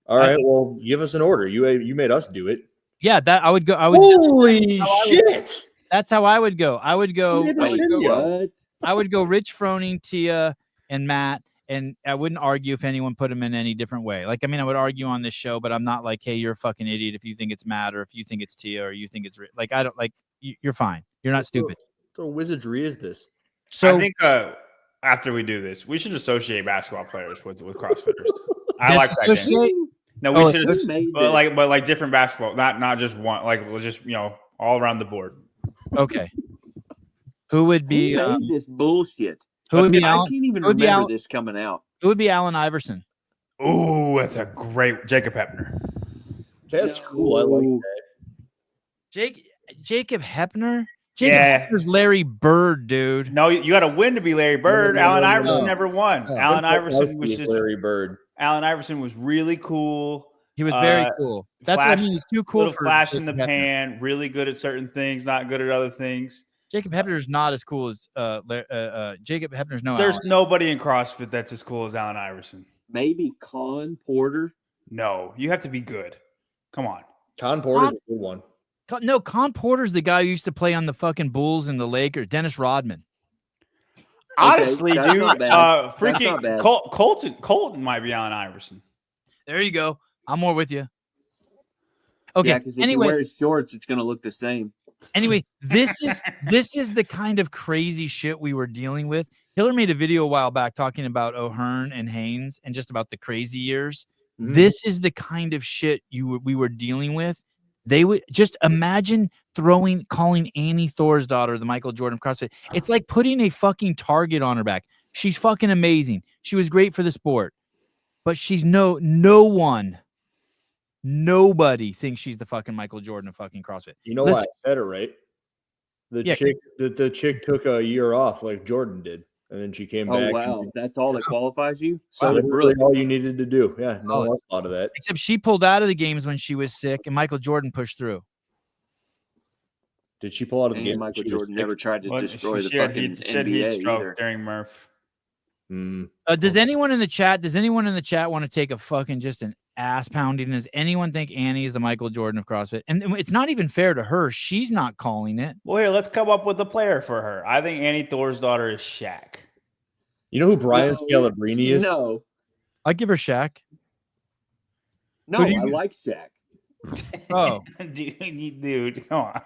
All right, well, give us an order. You made us do it. Yeah, that I would go. I would. Holy shit! That's how I would go. I would go. You did I this would go, video. What? I would go Rich Froning, Tia, and Matt. And I wouldn't argue if anyone put them in any different way. Like, I mean, I would argue on this show, but I'm not like, hey, you're a fucking idiot if you think it's Matt or if you think it's Tia or you think it's like, I don't like, you're fine. You're not stupid. What sort of wizardry is this? So I think after we do this, we should associate basketball players with CrossFitters. I like that game. disassociate? No, Oh, we should, Who made but this? like different basketball, not just one. Like we'll just all around the board. Okay. Who would be? Who made this bullshit? Who would be I Allen? can't even who would be remember Allen- this coming out. Who would be Allen Iverson? Ooh, that's a great Jacob Hepner. That's cool. I like that. Jacob Hepner. Jacob Yeah. Hepner's Larry Bird, dude. No, you got to win to be Larry Bird. No, Allen no, Iverson no. never won. Oh. Allen Iverson was He's just Larry Bird. Allen Iverson was really cool. He was very Uh, cool. That's what I flash- mean. He's too cool Little for flash in the Jacob Hepner. pan, really good at certain things, not good at other things. Jacob Hepner's not as cool as Jacob Hepner's no. There's Allen. nobody in CrossFit that's as cool as Allen Iverson. Maybe Con Porter. No, you have to be good. Come on. Con Porter's a good one. No, Con Porter's the guy who used to play on the fucking Bulls and the Lakers. Dennis Rodman. Honestly, that's dude, not bad. That's freaking not bad. Colton might be Allen Iverson. There you go. I'm more with you. Okay. Yeah, because if anyway, he wears shorts, it's going to look the same. Anyway, this is the kind of crazy shit we were dealing with. Hiller made a video a while back talking about O'Hearn and Haynes and just about the crazy years. Mhm. This is the kind of shit we were dealing with. They would just imagine calling Annie Thor's daughter the Michael Jordan of CrossFit. It's like putting a fucking target on her back. She's fucking amazing. She was great for the sport, but she's nobody thinks she's the fucking Michael Jordan of fucking CrossFit. You know Listen- why I said it right? The Yeah, chick took a year off like Jordan did, and then she came Oh, back. wow. and That's all that qualifies you? So That's did really Brooke. all you needed to do. Yeah, no Solid. one else thought of that. Except she pulled out of the games when she was sick, and Michael Jordan pushed through. Did she pull out of the And game? Michael She was Jordan sick? never tried to Well, destroy the she had fucking heat NBA stroke either. during Murph. Does anyone in the chat want to take a fucking just an ass pounding? Does anyone think Annie is the Michael Jordan of CrossFit? And it's not even fair to her. She's not calling it. Well, here, let's come up with a player for her. I think Annie Thor's daughter is Shaq. You know who Brian Scalabrine is? No. I'd give her Shaq. No, I like Shaq. Oh. dude, come on.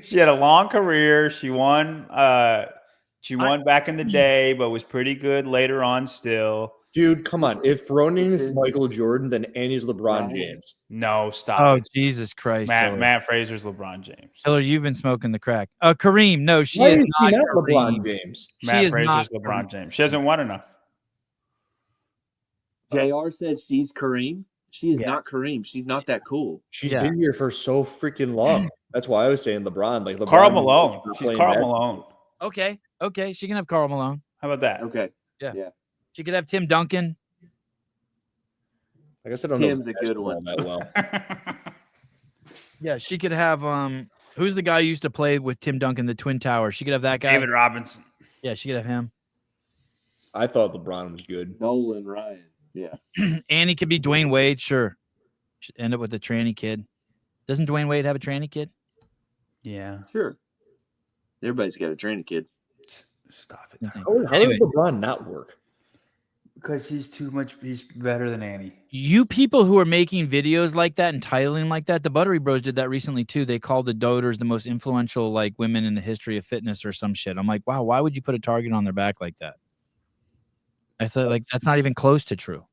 She had a long career. She won back in the day, but was pretty good later on still. Dude, come on. If Ronin is Michael Jordan, then Annie's LeBron James. No, stop. Oh, Jesus Christ. Matt Fraser's LeBron James. Hiller, you've been smoking the crack. Kareem. No, she Why is is not he not Kareem. LeBron James. Matt Fraser's LeBron James. She hasn't won enough. JR says she's Kareem. She is not Kareem. She's not that cool. She's been here for so freaking long. That's why I was saying LeBron. Like LeBron. Karl Malone. She's Karl Malone. Okay. She can have Karl Malone. How about that? Okay. Yeah. She could have Tim Duncan. I guess I don't Tim's know a good one. that well. Yeah, she could have who's the guy who used to play with Tim Duncan, the Twin Towers? She could have that guy. David Robinson. Yeah, she could have him. I thought LeBron was good. Nolan Ryan. Yeah. Annie could be Dwayne Wade, sure. Should end up with a tranny kid. Doesn't Dwayne Wade have a tranny kid? Yeah. Sure. Everybody's got a tranny kid. Stop it. How Anyway. does LeBron not work? Because he's better than Annie. You people who are making videos like that and titling them like that, the Buttery Bros did that recently too. They called the Doters the most influential like women in the history of fitness or some shit. I'm like, wow, why would you put a target on their back like that? I thought like that's not even close to true.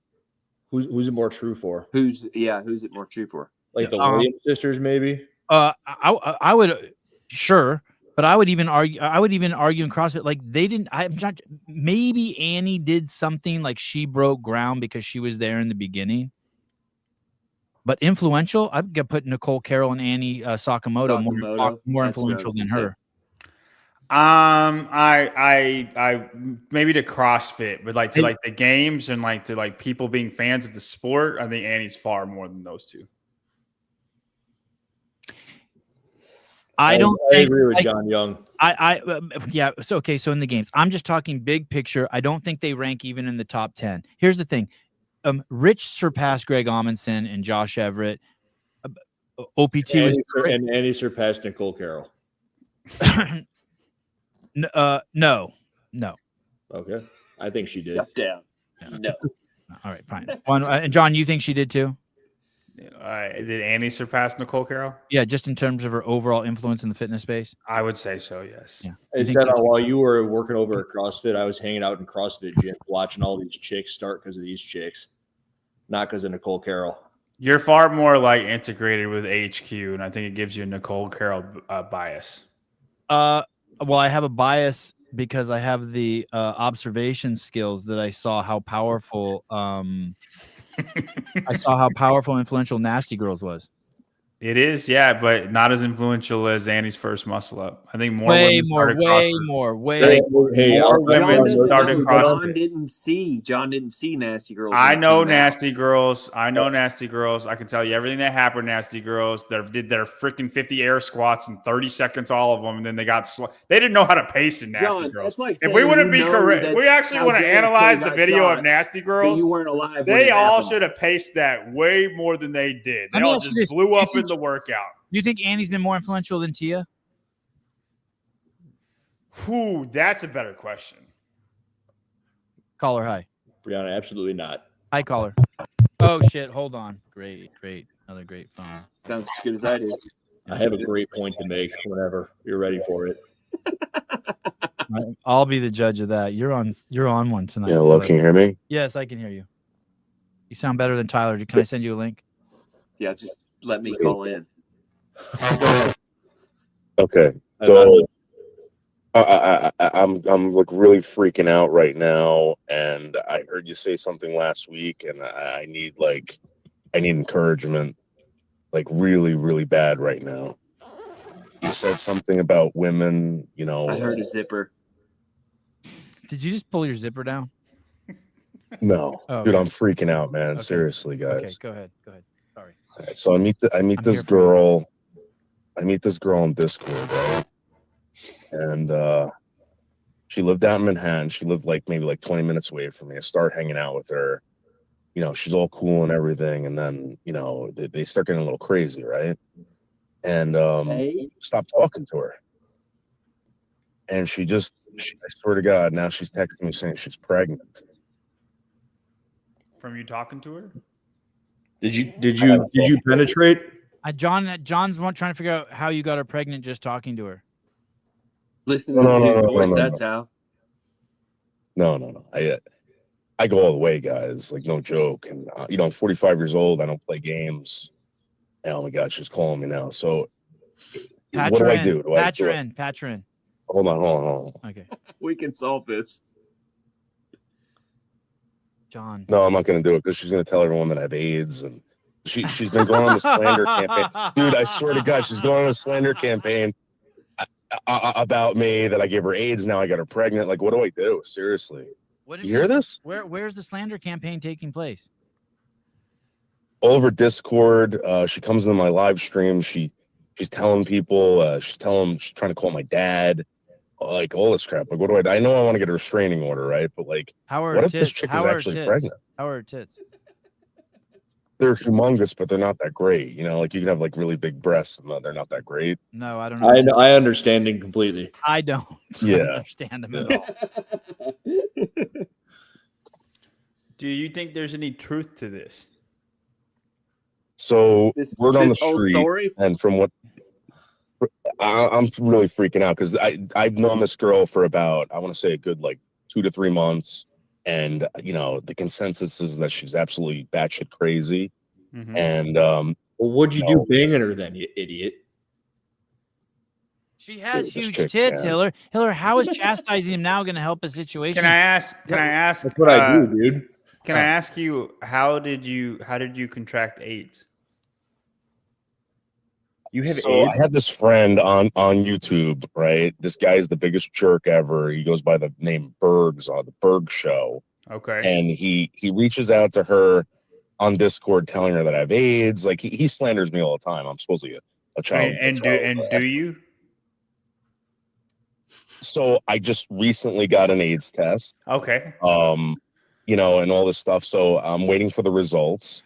Who's it more true for? Who's it more true for? Like the Williams sisters, maybe? I would sure, but I would even argue in CrossFit like they didn't. I'm not. Maybe Annie did something like she broke ground because she was there in the beginning. But influential, I'd put Nicole Carroll and Annie Sakamoto more influential than her. I maybe to CrossFit, but like to like the games and like to like people being fans of the sport, I think Annie's far more than those two. I agree with John Young. Yeah. So okay. So in the games, I'm just talking big picture. I don't think they rank even in the top 10. Here's the thing: Rich surpassed Greg Amundsen and Josh Everett. OPT and Annie surpassed Nicole Carroll. No. Okay, I think she did. Step down. No. All right, fine. And John, you think she did too? Did Annie surpass Nicole Carroll? Yeah, just in terms of her overall influence in the fitness space. I would say so. Yes. Yeah. I said while you were working over at CrossFit, I was hanging out in CrossFit gym, watching all these chicks start because of these chicks, not because of Nicole Carroll. You're far more like integrated with HQ, and I think it gives you a Nicole Carroll bias. Well, I have a bias because I have the observation skills that I saw how powerful. I saw how powerful, influential Nasty Girls was. It is, yeah, but not as influential as Annie's first muscle up. I think more way women more. More women started CrossFit. John didn't see Nasty Girls. I know Nasty Girls. I can tell you everything that happened. Nasty Girls. They did their freaking 50 air squats in 30 seconds, all of them, and then they got they didn't know how to pace in Nasty Girls. Like if we want to be correct, we actually want to analyze the video of Nasty Girls. You weren't alive. They all should have paced that way more than they did. They all just blew up in the workout. Do you think Annie's been more influential than Tia? Whew, that's a better question. Call her hi. Brianna, absolutely not. Hi, call her. Oh shit! Hold on. Great. Another great phone. Sounds as good as I do. I have a great point to make whenever you're ready for it. I'll be the judge of that. You're on one tonight. Yeah, hello, can you hear me? Yes, I can hear you. You sound better than Tyler. Can I send you a link? Yeah, just let me call in. Okay, so I'm like really freaking out right now, and I heard you say something last week, and I need encouragement, like really, really bad right now. You said something about women, you know. I heard a zipper. Did you just pull your zipper down? No, oh, dude, okay. I'm freaking out, man. Okay. Seriously, guys. Okay, go ahead. Sorry. Right, so I meet this girl. I meet this girl on Discord, right? And She lived out in Manhattan. She lived like maybe like 20 minutes away from me. I start hanging out with her. You know, she's all cool and everything. And then, you know, they start getting a little crazy, right? And stopped talking to her. And I swear to God, now she's texting me saying she's pregnant. From you talking to her? Did you penetrate? John's trying to figure out how you got her pregnant just talking to her. Listen to the dude's voice. That's how. No. I go all the way, guys. Like, no joke. And you know, I'm 45 years old. I don't play games. And, oh my God, she's calling me now. So, what do I do? Patch her in. Hold on. Okay. We can solve this. John. No, I'm not going to do it because she's going to tell everyone that I have AIDS, and she's been going on the slander campaign. Dude, I swear to God, she's going on a slander campaign about me that I gave her AIDS. Now I got her pregnant. Like, what do I do? Seriously. You hear this? Where's the slander campaign taking place? All over Discord. She comes into my live stream. She's telling people. She's trying to call my dad. Like all this crap. Like, what do I know I want to get a restraining order, right? But like, what if this chick is actually pregnant? How are her tits? They're humongous, but they're not that great. You know, like you can have like really big breasts, and they're not that great. No, I don't know. I understand him completely. I don't understand him at all. Do you think there's any truth to this? So word on the street, and from what I'm really freaking out because I've known this girl for about, I want to say a good like 2 to 3 months, and you know the consensus is that she's absolutely batshit crazy. Mm-hmm. And well, what'd you do banging her then, you idiot? She has huge tits, Hiller. Hiller, how is chastising him now going to help the situation? Can I ask? That's what I do, dude. Can I ask you how did you contract AIDS? You have so AIDS? I had this friend on YouTube, right? This guy is the biggest jerk ever. He goes by the name Bergs on the Berg Show. Okay. And he reaches out to her on Discord telling her that I have AIDS. Like he slanders me all the time. I'm supposedly a child. Do you? So I just recently got an AIDS test. Okay. You know, and all this stuff. So I'm waiting for the results.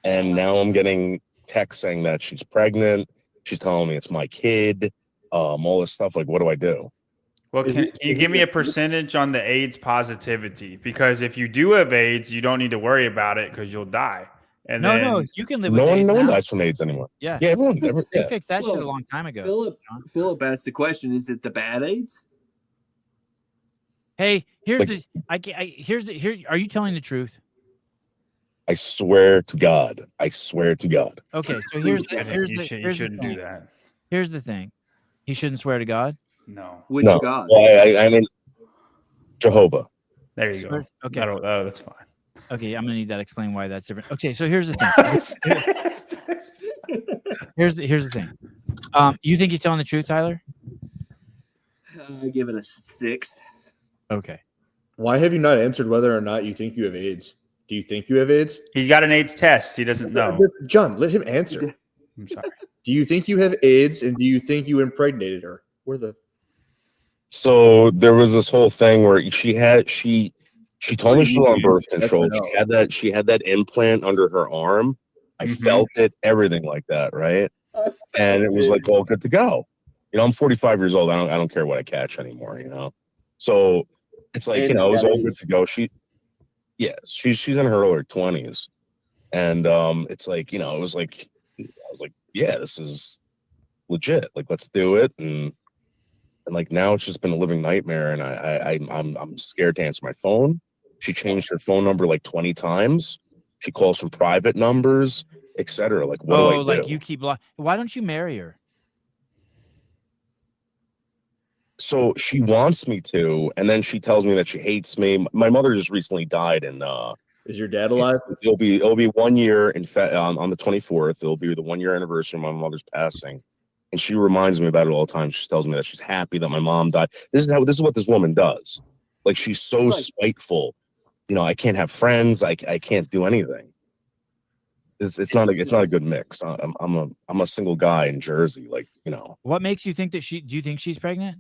And now I'm getting texts saying that she's pregnant. She's telling me it's my kid. All this stuff. Like, what do I do? Well, can you give me a percentage on the AIDS positivity? Because if you do have AIDS, you don't need to worry about it because you'll die. And no, you can live with AIDS. No one dies from AIDS anymore. Yeah, everyone. They fixed that shit a long time ago. Philip asked the question: is it the bad AIDS? Hey, here's are you telling the truth? I swear to God. I swear to God. Okay, so you shouldn't do that. Here's the thing. He shouldn't swear to God? No. Which God? Well, I mean Jehovah. There you go. Okay. That's fine. Okay, I'm gonna need that to explain why that's different. Okay, so here's the thing. here's the thing. You think he's telling the truth, Tyler? I give it a 6. Okay. Why have you not answered whether or not you think you have AIDS? Do you think you have AIDS? He's got an AIDS test. He doesn't know. John, let him answer. I'm sorry. Do you think you have AIDS, and do you think you impregnated her? So there was this whole thing where she told me she was on birth control. She had that implant under her arm. I felt it, everything like that, right? And it was like all good to go. You know, I'm 45 years old. I don't care what I catch anymore, you know. So it's like, you know, it was all good to go. She's in her early 20s. And it's like, you know, I was like, yeah, this is legit. Like, let's do it. And like now it's just been a living nightmare, and I'm scared to answer my phone. She changed her phone number like 20 times. She calls from private numbers, etc. Like, what do I do? Like you keep why don't you marry her? So she wants me to, and then she tells me that she hates me. My mother just recently died, and is your dad alive? It'll be 1 year on the 24th. It'll be the 1 year anniversary of my mother's passing. And she reminds me about it all the time. She tells me that she's happy that my mom died. This is what this woman does. Like, she's so spiteful. You know, I can't have friends. I can't do anything. It's not a good mix. I'm a single guy in Jersey. Like, you know. What makes you think that do you think she's pregnant?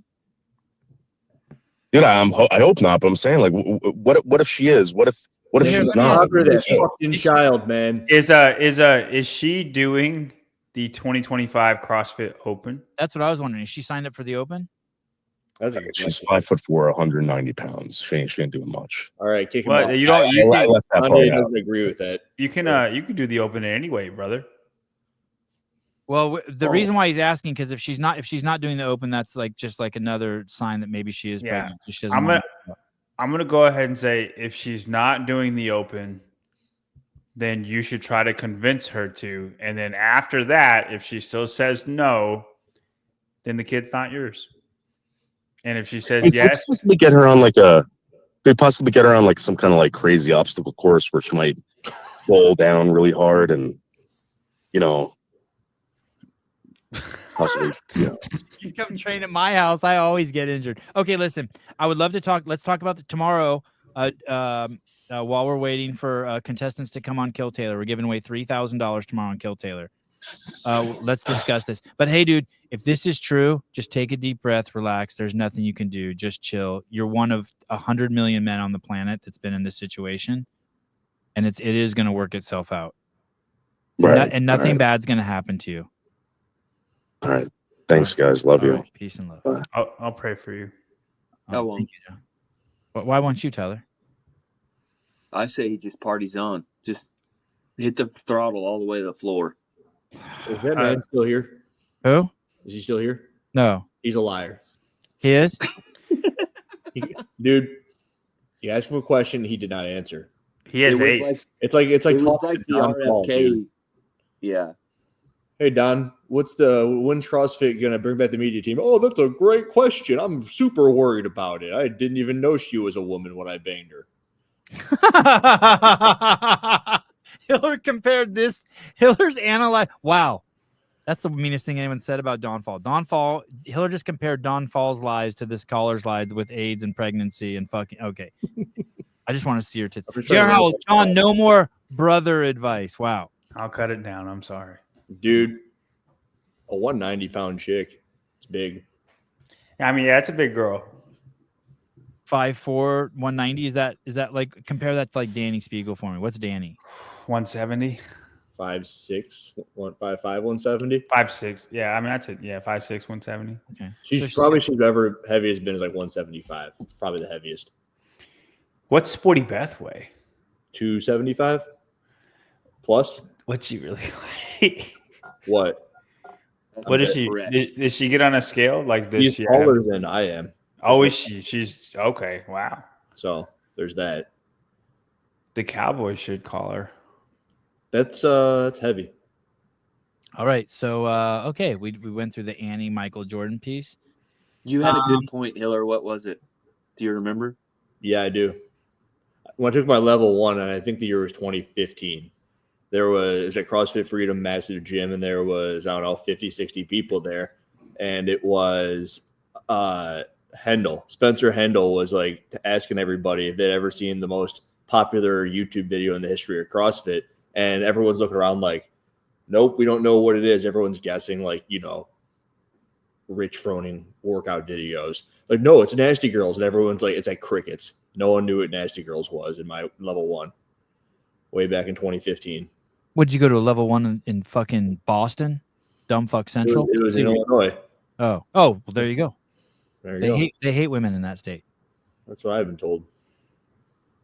Dude, I hope not, but I'm saying, like, what if she is? What if Here, she's let me not? ask you, That fucking child, man. Is she doing the 2025 CrossFit Open? That's what I was wondering. Is she signed up for the Open? That's a good She's question. 5'4", 190 pounds. She ain't doing much. All right, kick him What off. you don't? You I can left that part Kanye out. doesn't agree with that. you can do the Open anyway, brother. Well, the reason why he's asking, because if she's not doing the Open, that's like just like another sign that maybe she is Yeah. pregnant. She doesn't I'm gonna go ahead and say if she's not doing the Open, then you should try to convince her to. And then after that, if she still says no, then the kid's not yours. And if she says yes, Possibly get her on like possibly get her on like some kind of like crazy obstacle course where she might roll down really hard and, you know, possibly. Yeah. You come train at my house, I always get injured. Okay, listen, I would love to talk. Let's talk about tomorrow. While we're waiting for contestants to come on Kill Taylor, we're giving away $3,000 tomorrow on Kill Taylor. Let's discuss this. But hey, dude, if this is true, just take a deep breath, relax. There's nothing you can do. Just chill. You're one of 100 million men on the planet that's been in this situation, and it is going to work itself out. Right. And nothing bad's going to happen to you. All right. Thanks, guys. Love you. Right. Peace and love. I'll pray for you. Thank you, John. Why won't you, Tyler? I say he just parties on. Just hit the throttle all the way to the floor. Is that man still here? Who? Is he still here? No. He's a liar. He is? Dude, you asked him a question, he did not answer. He has It was eight. It's like It was talking like to the Don Paul, RFK. dude. Yeah. Hey Don, when's CrossFit gonna bring back the media team? Oh, that's a great question. I'm super worried about it. I didn't even know she was a woman when I banged her. Hiller compared this. Hiller's analyzed. Wow. That's the meanest thing anyone said about Don Fall. Hiller just compared Don Fall's lies to this caller's lies with AIDS and pregnancy and fucking. Okay. I just want to see your tits. John, no more brother advice. Wow. I'll cut it down. I'm sorry. Dude, a 190-pound chick. It's big. I mean, yeah, it's a big girl. 5'4", 190. Is that like, compare that to like Danny Spiegel for me? What's Danny? 170. 5'6", 155, 170. 5'6". Yeah, I mean that's it. Yeah, 5'6", 170. Okay. She's probably she's ever heaviest been is like 175. Probably the heaviest. What's Sporty Beth weigh? 275 plus. What's she really like? What? What is she? Did she get on a scale? Like this? She's taller than I am. Oh, is she? She's okay. Wow. So there's that. The Cowboys should call her. That's heavy. All right. So okay, we went through the Annie Michael Jordan piece. You had a good point, Hiller. What was it? Do you remember? Yeah, I do. When I took my level 1, and I think the year was 2015, there was at CrossFit Freedom, massive gym, and there was, I don't know, 50, 60 people there. And it was Hendel. Spencer Hendel was like asking everybody if they'd ever seen the most popular YouTube video in the history of CrossFit. And everyone's looking around like, nope, we don't know what it is. Everyone's guessing, like, you know, Rich Froning workout videos. Like, no, it's Nasty Girls. And everyone's like, it's like crickets. No one knew what Nasty Girls was in my level 1 way back in 2015. Would you go to a level 1 in fucking Boston? Dumbfuck Central? It was in Illinois. Oh, well, there you go. There you go. They hate women in that state. That's what I've been told.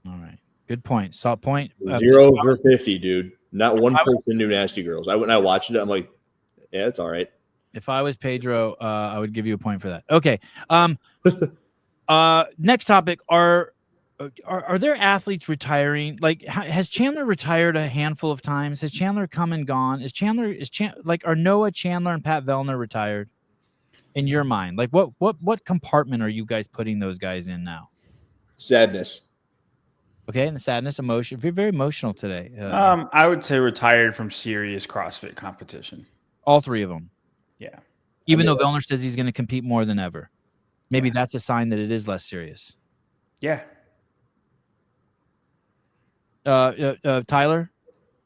All right. Good point. Salt point. 0 for 50, dude. Not one person knew Nasty Girls. When I watched it, I'm like, yeah, it's all right. If I was Pedro, I would give you a point for that. Okay. Next topic. Are there athletes retiring? Like, has Chandler retired a handful of times? Has Chandler come and gone? Are Noah, Chandler, and Pat Vellner retired? In your mind, like what compartment are you guys putting those guys in now? Sadness. Okay, and the sadness, emotion. You're very emotional today. I would say retired from serious CrossFit competition. All three of them. Yeah. Even though Vellner says he's going to compete more than ever, maybe that's a sign that it is less serious. Yeah. Tyler,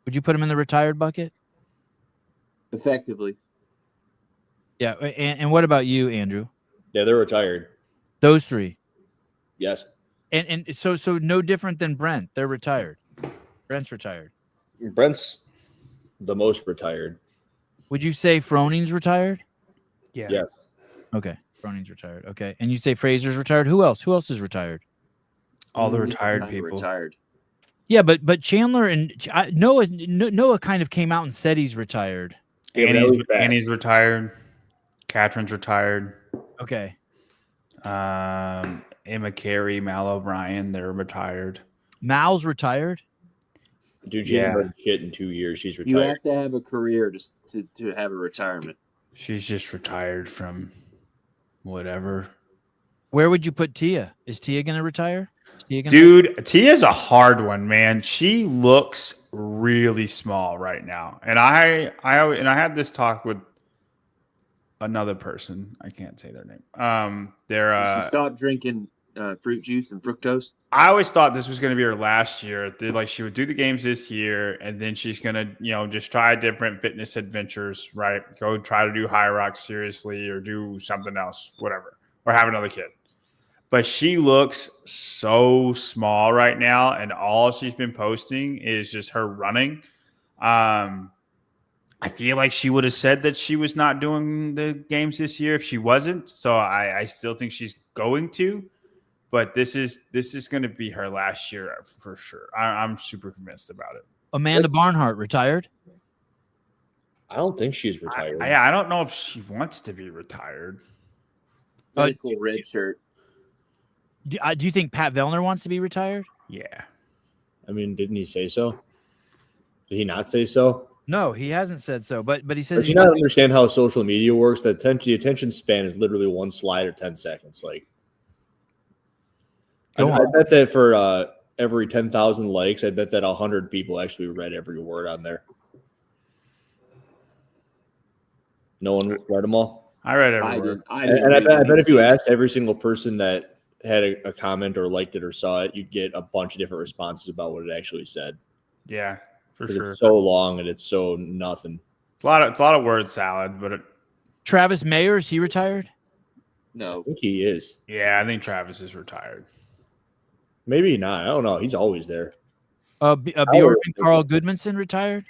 would you put him in the retired bucket? Effectively. Yeah, and what about you, Andrew? Yeah, they're retired. Those three. Yes. And so no different than Brent. They're retired. Brent's retired. Brent's the most retired. Would you say Froning's retired? Yeah. Yes. Okay. Froning's retired. Okay. And you'd say Fraser's retired. Who else? Who else is retired? All the He's retired kinda people. Retired. Yeah, but Chandler and Noah kind of came out and said he's retired. Yeah, but that was back. Annie's retired. Catherine's retired. Okay. Emma Carey, Mal O'Brien, they're retired. Mal's retired. Dude, she Yeah. hasn't heard shit in 2 years. She's You retired. have to have a career to have a retirement. She's just retired from whatever. Where would you put Tia? Is Tia going to retire? Is Tia gonna Dude, Tia's a hard one, man. She looks really small right now. And I had this talk with another person. I can't say their name. She stopped drinking fruit juice and fructose. I always thought this was going to be her last year. Like she would do the games this year, and then she's going to, just try different fitness adventures, right? Go try to do high rocks seriously or do something else, whatever, or have another kid. But she looks so small right now, and all she's been posting is just her running. I feel like she would have said that she was not doing the games this year if she wasn't. So I still think she's going to. But this is going to be her last year for sure. I'm super convinced about it. Amanda Barnhart retired. I don't think she's retired. I don't know if she wants to be retired. Medical red shirt. Do you think Pat Vellner wants to be retired? Yeah. I mean, didn't he say so? Did he not say so? No, he hasn't said so. But he says Does he not understand how social media works? The attention span is literally one slide or 10 seconds. Like, I bet that for every 10,000 likes, I bet that 100 people actually read every word on there. No one read them all. I read every I word. did. And I bet if you asked every single person that had a comment or liked it or saw it, you'd get a bunch of different responses about what it actually said. Yeah, for 'Cause sure. It's so long and it's so nothing. It's a lot of word salad, but Travis Mayer, is he retired? I No. think he is. yeah, I think Travis is retired. Maybe not. I don't know. He's always there. Bjork and Carl Goodmanson retired?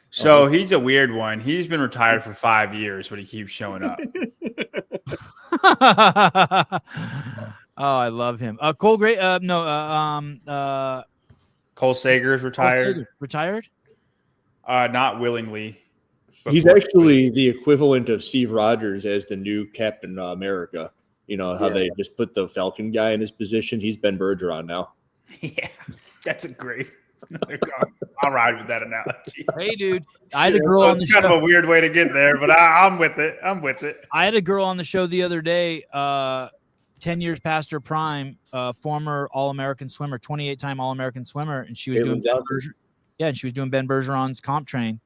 So he's a weird one. He's been retired for 5 years, but he keeps showing up. Oh, I love him. Cole Gray. Cole Sager is retired. Retired? Not willingly. He's actually the equivalent of Steve Rogers as the new Captain America. You know how they just put the Falcon guy in his position? He's Ben Bergeron now. Yeah, that's a great. I'll ride with that analogy. Hey, dude. I had a girl on the It's kind of show. a weird way to get there, but I'm with it. I had a girl on the show the other day, 10 years past her prime, former All-American swimmer, 28-time All-American swimmer, and she was doing and she was doing Ben Bergeron's comp train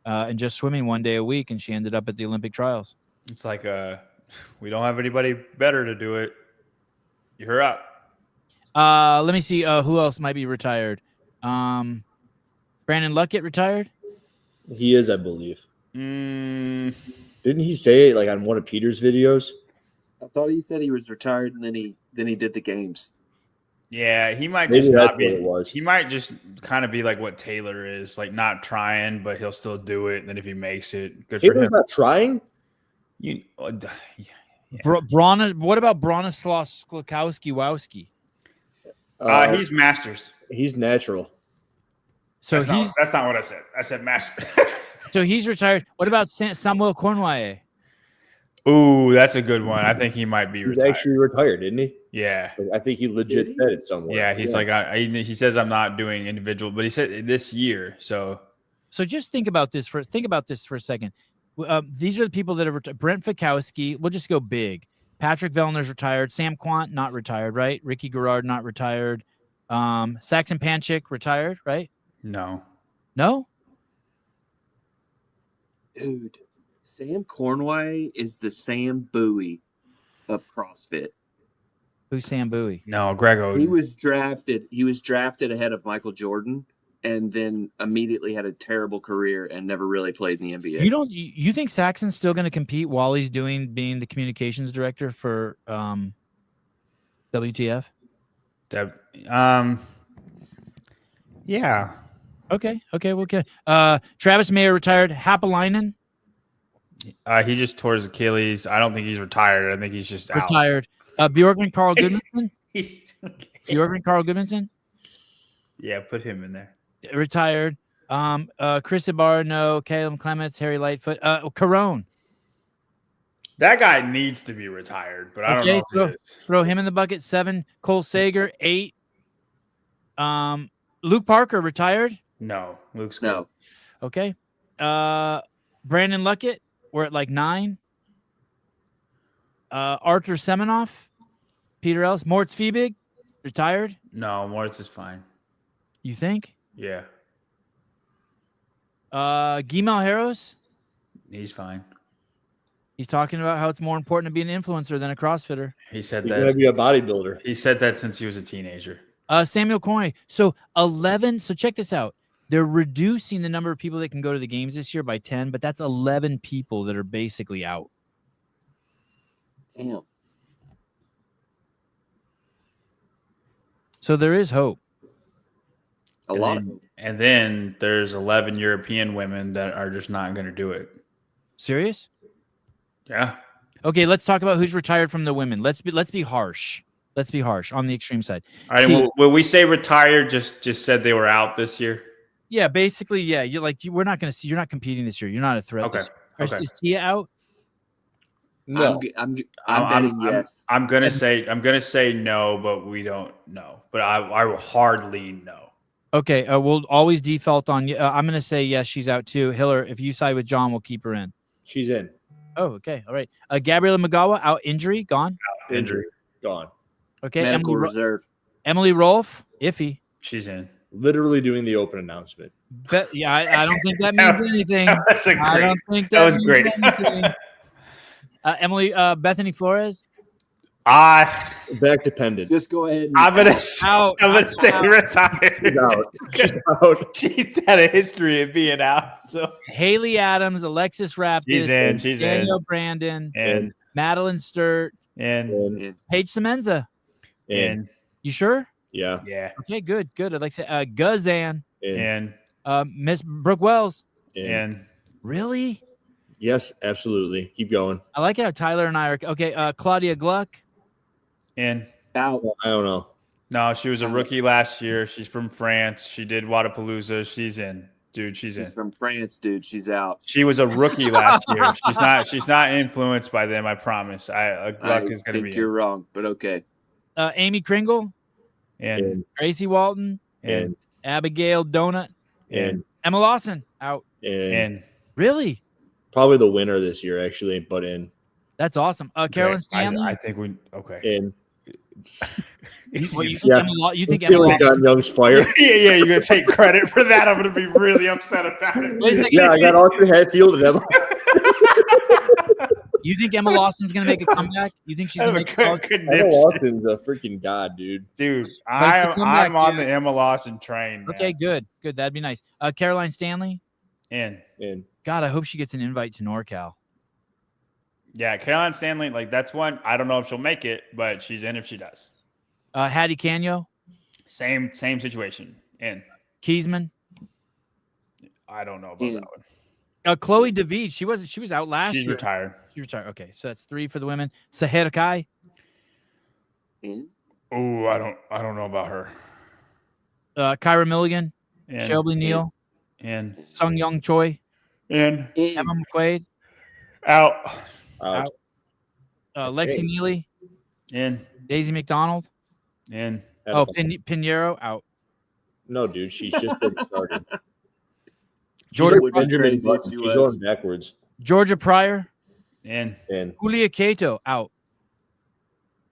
and just swimming one day a week, and she ended up at the Olympic trials. It's like we don't have anybody better to do it. You're up. Let me see who else might be retired. Brandon Luckett retired? He is, I believe. Mm, Didn't he say it like on one of Peter's videos? I thought he said he was retired, and then he did the games. yeah, he might Maybe just that's not be. what it was. He might just kind of be like what Taylor is, like not trying, but he'll still do it. And then if he makes it, good for Taylor's him. not trying? What about Bronislaw Sklakowski? He's Masters. He's natural. So That's not what I said. I said Masters. so he's retired. What about Samuel Cornwall? Ooh, that's a good one. I think he might be He's retired. actually retired, didn't he? Yeah. I think he legit said it somewhere. Yeah, he's like, he says I'm not doing individual, but he said this year. So just think about this for a second. These are the people that are retired. Brent Fikowski. We'll just go big. Patrick Vellner's retired. Sam Quant, not retired, right? Ricky Garrard, not retired. Saxon Panchik, retired, right? no. No? Dude, Sam Cornway is the Sam Bowie of CrossFit. Who's Sam Bowie? No, Greg Oden. He was drafted ahead of Michael Jordan, and then immediately had a terrible career and never really played in the NBA. You think Saxon's still going to compete while he's being the communications director for WTF? Yeah. Okay. Well, okay. Travis Mayer retired. Happalainen He just tore his Achilles. I don't think he's retired. I think he's just out. retired. Bjorkman Carl Goodmanson. He's okay. Bjorkman Carl Goodmanson Yeah, put him in there. retired. Chris Ibarra, no. Caleb Clements, Harry Lightfoot. Carone. That guy needs to be retired, but I don't know if he is. Throw him in the bucket. 7. Cole Sager. 8. Luke Parker retired. No, Luke's good. No. Okay. Brandon Luckett. We're at like 9. Arthur Semenoff. Peter Ellis. Moritz Fiebig. Retired. No, Moritz is fine. You think? Yeah, Guy Malheiros. he's fine. He's talking about how it's more important to be an influencer than a CrossFitter. He said He's gonna that. be a bodybuilder. He said that since he was a teenager. Samuel Coyne. So 11. So check this out. They're reducing the number of people that can go to the games this year by 10, but that's 11 people that are basically out. Damn. So there is hope. A lot of them. And then there's 11 European women that are just not going to do it. Serious? Yeah. Okay, let's talk about who's retired from the women. Let's be harsh. Let's be harsh on the extreme side. All right. See- Will we say retired? Just said they were out this year. Yeah, basically, yeah. We're not going to see. You're not competing this year. You're not a threat. Okay. This year. Okay. Is Tia out? No, I'm betting yes. I'm gonna say no, but we don't know. But I will hardly know. Okay, we'll always default on. I'm going to say yes. She's out too. Hiller, if you side with John, we'll keep her in. she's in. Oh, okay, all right. Gabriela Magawa out injury, gone. Injury. Gone. Okay, Medical reserve. Emily Rolfe, iffy. She's in. Literally doing the open announcement. Yeah, I don't think that means anything. That's a I great. don't think That was means great. anything. Emily, Bethany Flores. Back dependent. Just go ahead. I'm gonna Out. say retired. She's out. She's out. She's had a history of being out. So Haley Adams, Alexis Raptis, she's in. She's Danielle in. Brandon, And Madeline Sturt, and Paige Semenza. and You sure? Yeah. yeah. Okay, good. I'd like to say Guzan, And Miss Brooke Wells. And Really? yes, absolutely. Keep going. I like how Tyler and I are okay. Claudia Gluck. and Out. I don't know. no, she was a rookie last year. She's from France. She did Wadapalooza. She's in, dude. She's She's in. from France, dude. She's out. She was a rookie last year. She's not influenced by them. I promise. Gluck is going to think be you're wrong, but okay. Amy Kringle, in. Tracy Walton, And Abigail Donut, and Emma Lawson out. and Really? Probably the winner this year, actually, but in. That's awesome. Carolyn okay, Stanley. I think we okay. In. What, you think Yeah. you think Feeling Emma John Young's fire. yeah, you're gonna take credit for that. I'm gonna be really upset about it. Wait a second. Yeah, I got Arthur Hatfield and Emma. You think Emma Lawson's going to make a comeback? You think she's going to make a solid? Emma Lawson's a freaking god, dude. Dude, Makes a comeback, I'm on dude. the Emma Lawson train. Man. Okay, good. That'd be nice. Caroline Stanley. In. God, I hope she gets an invite to NorCal. Yeah, Caroline Stanley, like that's one. I don't know if she'll make it, but she's in if she does. Hattie Canyo, Same situation. In. Kiesman, I don't know about that one. Chloe DeVete. She was out last She's year. retired. She's retired. Okay, so that's 3 for the women. Sahir Kai, In. Oh, I don't know about her. Kyra Milligan, In. Shelby Neal, In. Sung Young Choi, In. Emma McQuaid, Out. Out. Lexi Hey. Neely, In. Daisy McDonald. In. Oh, Pinheiro out. No, dude, she's just getting started. Georgia, She's like Benjamin crazy Button. she She's was. going backwards. Georgia Pryor, In. And Julia Cato out.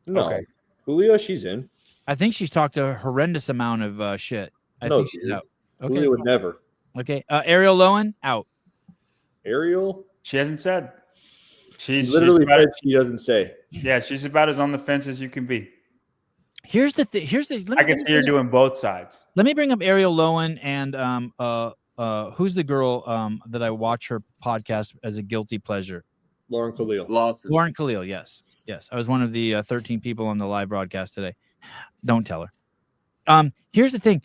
no, Okay. Julio, she's in. I think she's talked a horrendous amount of shit. I No, think she's dude. out. Okay. Julio would never. Okay. Ariel Lowen out. Ariel, She hasn't said. she She's literally about, said she doesn't say. yeah, she's about as on the fence as you can be. Here's the thing. I can see her doing both sides. Let me bring up Ariel Lowen and who's the girl that I watch her podcast as a guilty pleasure? Lauren Khalil. Lawson. Lauren Khalil, yes. I was one of the 13 people on the live broadcast today. Don't tell her. Here's the thing.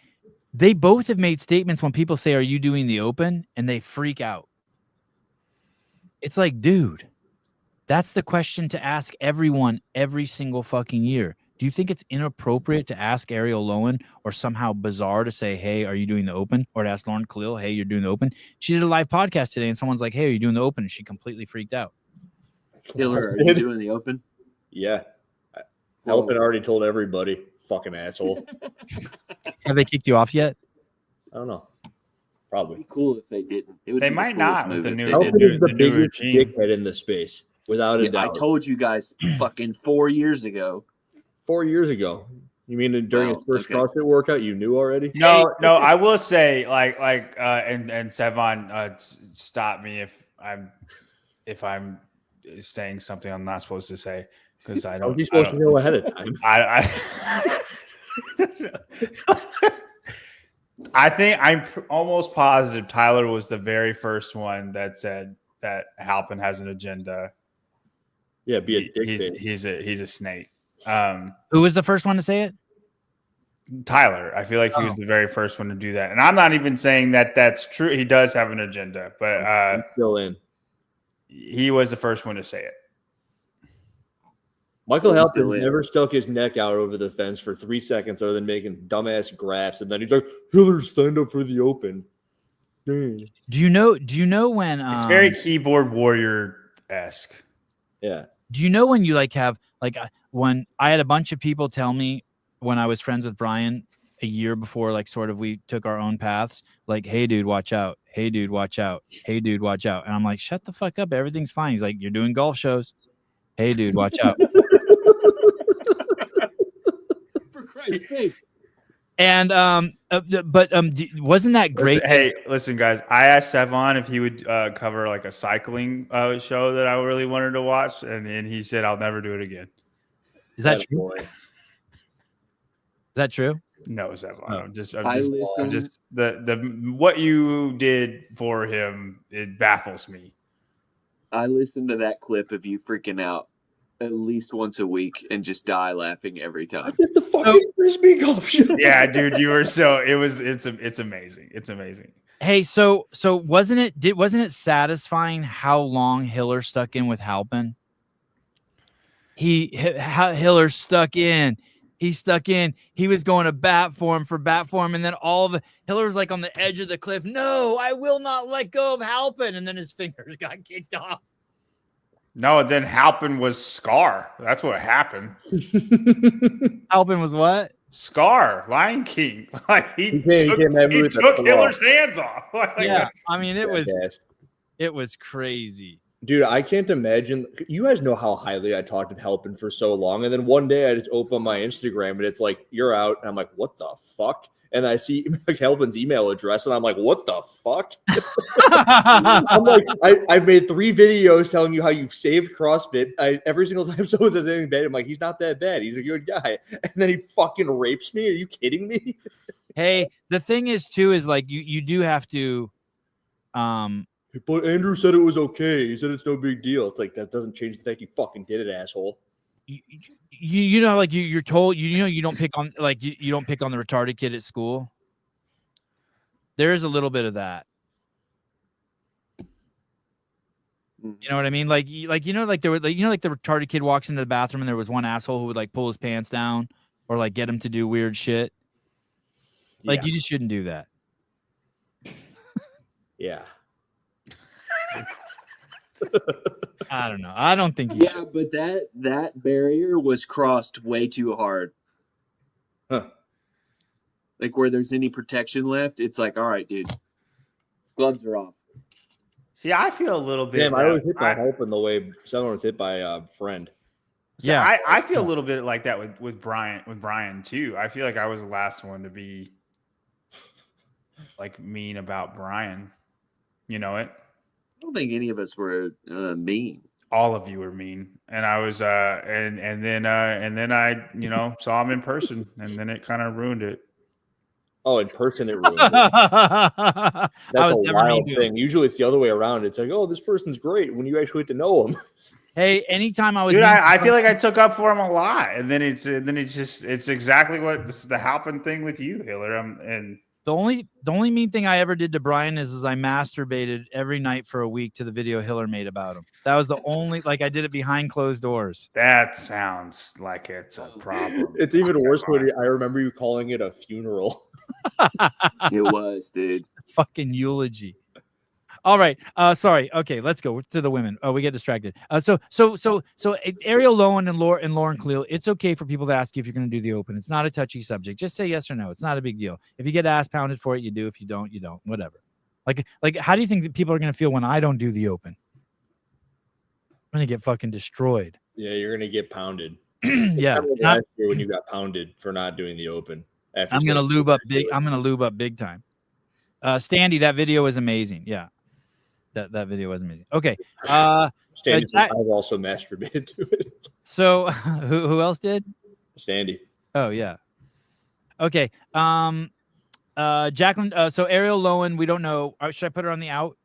They both have made statements when people say, "Are you doing the open?" and they freak out. It's like, dude, that's the question to ask everyone every single fucking year. Do you think it's inappropriate to ask Ariel Lowen or somehow bizarre to say, "Hey, are you doing the open?" or to ask Lauren Khalil, "Hey, you're doing the open?" She did a live podcast today and someone's like, "Hey, are you doing the open?" And she completely freaked out. Hiller, are you doing the open? Yeah. Helping already told everybody. Fucking asshole. Have they kicked you off yet? I don't know. It'd Probably. be cool if they didn't. It would They be might the coolest not with move the if new- they Helping did. is the the new biggest regime. dickhead in the space, without a Yeah, I doubt. told you guys fucking 4 years ago. 4 years ago. You mean during his Wow, first okay. CrossFit workout, you knew already? No, I will say and Sevon, stop me if I'm saying something I'm not supposed to say because I How don't. was he supposed to know ahead of time? I think I'm almost positive Tyler was the very first one that said that Halpin has an agenda. Yeah, be a dickhead. He's a snake. Who was the first one to say it? Tyler, I feel like he was the very first one to do that, and I'm not even saying that that's true. He does have an agenda, but I'm still in. he was the first one to say it. Michael Well, Halpin's still in. never stuck his neck out over the fence for 3 seconds other than making dumbass graphs, and then he's like, "Hiller, stand up for the open." Do you know when It's very keyboard warrior-esque. Yeah. do you know when you have when I had a bunch of people tell me when I was friends with Brian a year before, sort of we took our own paths, "Hey dude, watch out. Hey dude, watch out. Hey dude, watch out." And I'm like, "Shut the fuck up. Everything's fine." He's like, "You're doing golf shows. Hey dude, watch out." For Christ's sake. And wasn't that great? Listen, guys. I asked Sevon if he would cover a cycling show that I really wanted to watch, and he said, "I'll never do it again." Is that That true? boy. Is that true? No, Sevon. Oh. I'm just listened- what you did for him. It baffles me. I listened to that clip of you freaking out at least once a week and just die laughing every I time. did the fucking frisbee golf show. Yeah, dude, you were so. It's amazing. It's amazing. Hey, so wasn't it satisfying how long Hiller stuck in with Halpin? Hiller stuck in. He stuck in. He was going to bat for him, and then Hiller was on the edge of the cliff. "No, I will not let go of Halpin," and then his fingers got kicked off. No, and then Halpin was Scar. That's what happened. Halpin was what? Scar, Lion King. He took claw. Hiller's hands off. Yeah, I mean it Jackass. was crazy. Dude, I can't imagine. You guys know how highly I talked of Halpin for so long. And then one day I just open my Instagram and it's like, "You're out." And I'm like, "What the fuck?" And I see Halpin's email address and I'm like, "What the fuck?" I'm like, I've made 3 videos telling you how you've saved CrossFit. Every single time someone says anything bad, I'm like, "He's not that bad. He's a good guy." And then he fucking rapes me. Are you kidding me? Hey, the thing is too is you do have to But Andrew said it was okay. He said it's no big deal. It's like, that doesn't change the fact you fucking did it, asshole. you know you're told you don't pick on you don't pick on the retarded kid at school. There is a little bit of that. You know what I mean? There were the retarded kid walks into the bathroom and there was one asshole who would pull his pants down or get him to do weird shit. Yeah. You just shouldn't do that. Yeah. I don't know. I don't think you should. But that barrier was crossed way too hard. Huh. Where there's any protection left, it's all right, dude. Gloves are off. See, I feel a little bit. Damn, I was hit by Halpin the way someone was hit by a friend. So Yeah. I feel a little bit like that with Brian too. I feel like I was the last one to be mean about Brian. You know it? I don't think any of us were mean. All of you were mean. And I was and then I, saw him in person and then it kind of ruined it. Oh, in person it ruined it. I That's was a never mean wild to him. thing. Usually it's the other way around. It's like, oh, this person's great when you actually get to know them. Hey, anytime I was Dude, mean to I feel like someone- I took up for him a lot, and then it's exactly what this is the happen thing with you, Hiller. And the only mean thing I ever did to Brian is I masturbated every night for a week to the video Hiller made about him. That was the only I did it behind closed doors. that sounds like it's a problem. It's even worse when I remember you calling it a funeral. It was, dude. Fucking eulogy. All right. Sorry. Okay, let's go to the women. Oh, we get distracted. So Ariel Lowen and Lauren Cleo, it's okay for people to ask you if you're going to do the open. It's not a touchy subject. Just say yes or no. It's not a big deal. If you get ass pounded for it, you do. If you don't, you don't. Whatever. Like, how do you think that people are going to feel when I don't do the open? I'm going to get fucking destroyed. Yeah, you're gonna get pounded. Yeah. Kind of like last year when you got pounded for not doing the open. I'm going to lube up big. I'm going to lube up big time. Standy, that video is amazing. Yeah. That video was amazing. Okay. Standy, Jack- I've also masturbated to it. So who else did? Standy. Oh yeah. Okay. Jacqueline. So Ariel Lowen, we don't know. Should I put her on the out?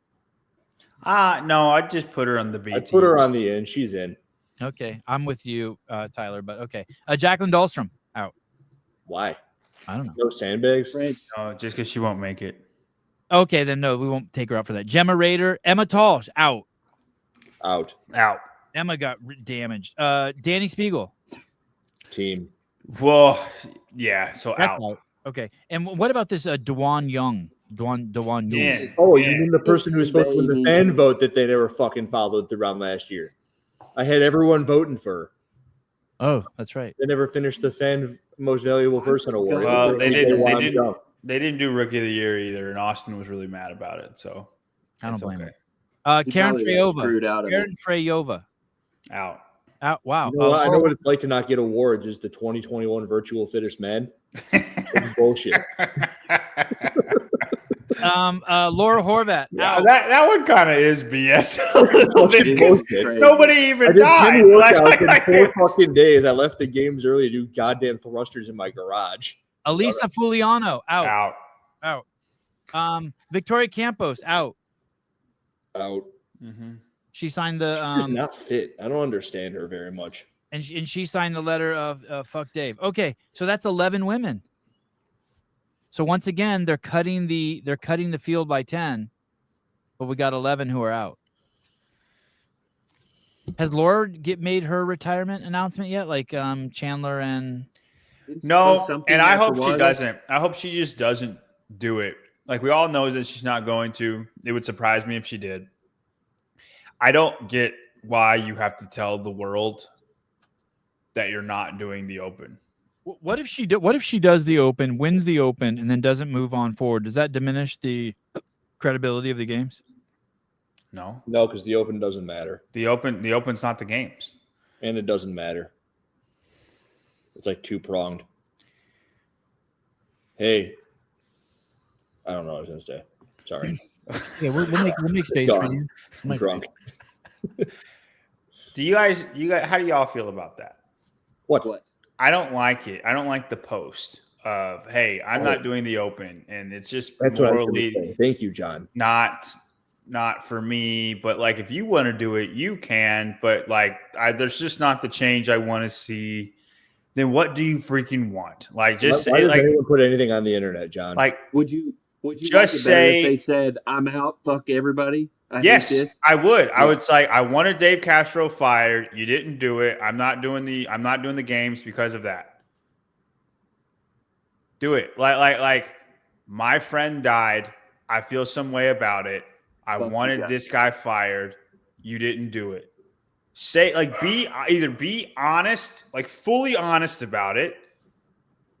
No, I'd just put her on the B. I put her on the in. She's in. Okay, I'm with you, Tyler. But okay. Jacqueline Dahlstrom out. Why? I don't know. No sandbags. No, just because she won't make it. Okay, then no, we won't take her out for that. Gemma Rader, Emma Tall out. Out. Emma got damaged. Danny Spiegel. Team. Well, yeah. So That's out. Okay, and what about this Dewan Young? Dewan Young. Yeah. Oh, you mean the person who was supposed to win the fan vote that they never fucking followed through on last year? I had everyone voting for her. Oh, that's right. They never finished the fan most valuable person award. Well, they didn't. Go. They didn't do Rookie of the Year either, and Austin was really mad about it. So I don't it's blame okay. her. He Karen probably got screwed Freyova. out of Karen Freyova. Out. Wow. You know what? I know what it's like to not get awards. Is the 2021 Virtual Fittest Man? It's bullshit. Laura Horvat. Yeah, out. that one kind of is BS. A little bit, It because is crazy. nobody I even did died. 10 workouts in 4 fucking days. I left the games early to do goddamn thrusters in my garage. Elisa Fuliano out. Out. Victoria Campos out. Out. Mm-hmm. She signed the She's not fit. I don't understand her very much. and she signed the letter of fuck Dave. Okay, so that's 11 women. So once again, they're cutting the field by 10, but we got 11 who are out. Has Laura made her retirement announcement yet? Like Chandler and No, and I hope she doesn't. I hope she just doesn't do it. Like, we all know that she's not going to. It would surprise me if she did. I don't get why you have to tell the world that you're not doing the open. what if she does the open, wins the open, and then doesn't move on forward? Does that diminish the credibility of the games? No, No, because the open doesn't matter. the open's not the games. And it doesn't matter. It's like two-pronged. Hey. I don't know what I was going to say. Sorry. Yeah, we'll make space for you. I'm drunk. Do you guys, how do y'all feel about that? What? I don't like it. I don't like the post of, hey, I'm not doing the open, and it's just That's what I was morally going to say. Thank you, John. not for me. But like, if you want to do it, you can. But like, there's just not the change I want to see. Then what do you freaking want? Like, just Why say, does like, anyone put anything on the internet, John? like, Would you Just like it better say- if they said I'm out, fuck everybody? I yes, hate this. I would. I Yeah. would say I wanted Dave Castro fired. You didn't do it. I'm not doing the games because of that. Do it. Like my friend died. I feel some way about it. I Fuck you wanted guys. this guy fired. You didn't do it. Say, like, either be honest, like fully honest about it,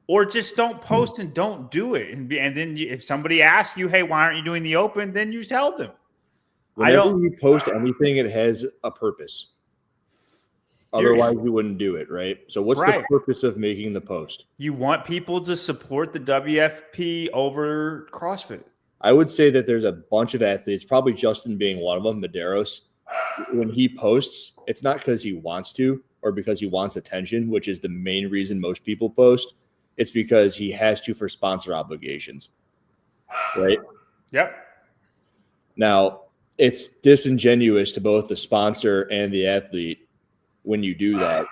or just don't post and don't do it. And then if somebody asks you, hey, why aren't you doing the open? Then you tell them. Whenever you post anything, it has a purpose. Otherwise, you wouldn't do it, right? So what's the Right. purpose of making the post? You want people to support the WFP over CrossFit. I would say that there's a bunch of athletes, probably Justin being one of them, Medeiros. When he posts, it's not because he wants to or because he wants attention, which is the main reason most people post. it's because he has to for sponsor obligations, right? Yep. Now, it's disingenuous to both the sponsor and the athlete when you do that.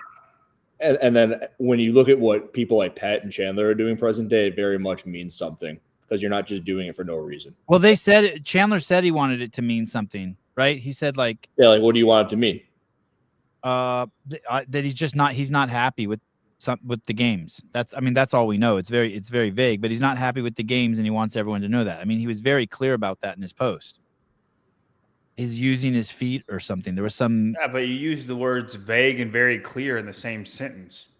And then when you look at what people like Pat and Chandler are doing present day, it very much means something because you're not just doing it for no reason. Well, Chandler said he wanted it to mean something, right? He said like, yeah, like what do you want it to mean? That he's not happy with the games. That's all we know. It's very vague, but he's not happy with the games and he wants everyone to know that. I mean, he was very clear about that in his post. He's using his feet or something. There was some. Yeah, but you use the words vague and very clear in the same sentence.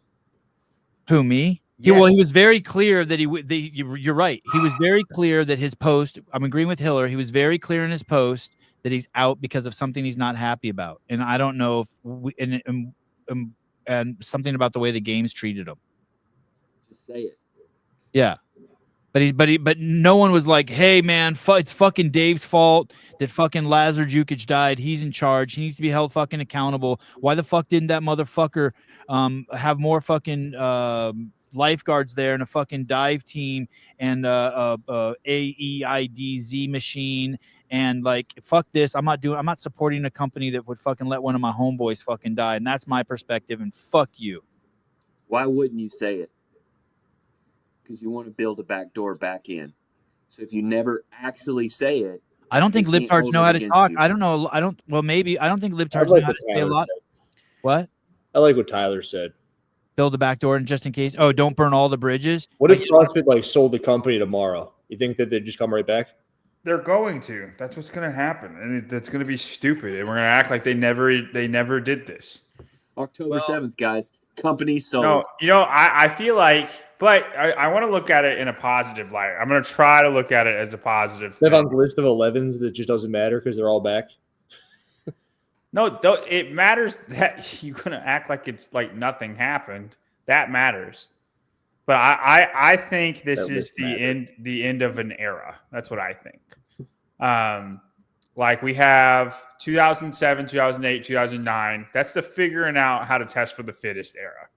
Who, me? Yes. Well, he was very clear that you're right. He was very clear that his post, I'm agreeing with Hiller. He was very clear in his post that he's out because of something he's not happy about. And I don't know if and something about the way the games treated him. Just say it. Yeah. But no one was like, hey man, it's fucking Dave's fault that fucking Lazar Jukic died. He's in charge. He needs to be held fucking accountable. Why the fuck didn't that motherfucker have more fucking lifeguards there and a fucking dive team and AEIDZ machine and like fuck this. I'm not supporting a company that would fucking let one of my homeboys fucking die. And that's my perspective. And fuck you. Why wouldn't you say it? Because you want to build a back door back in. So if you never actually say it, I don't think libtards know how to talk. I don't know. Maybe. I don't think libtards know how to say a lot. What? I like what Tyler said. Build a back door and just in case. Oh, don't burn all the bridges. What if CrossFit like sold the company tomorrow? You think that they'd just come right back? They're going to. That's what's going to happen, and that's going to be stupid. And we're going to act like they never did this. October 7th, guys. Company sold. No, I feel like, but I want to look at it in a positive light. I'm going to try to look at it as a positive thing. They have on the list of 11s that just doesn't matter because they're all back. No, it matters that you're going to act like it's like nothing happened. That matters. But I think this is the end of an era. That's what I think. Like we have 2007, 2008, 2009. That's the figuring out how to test for the fittest era,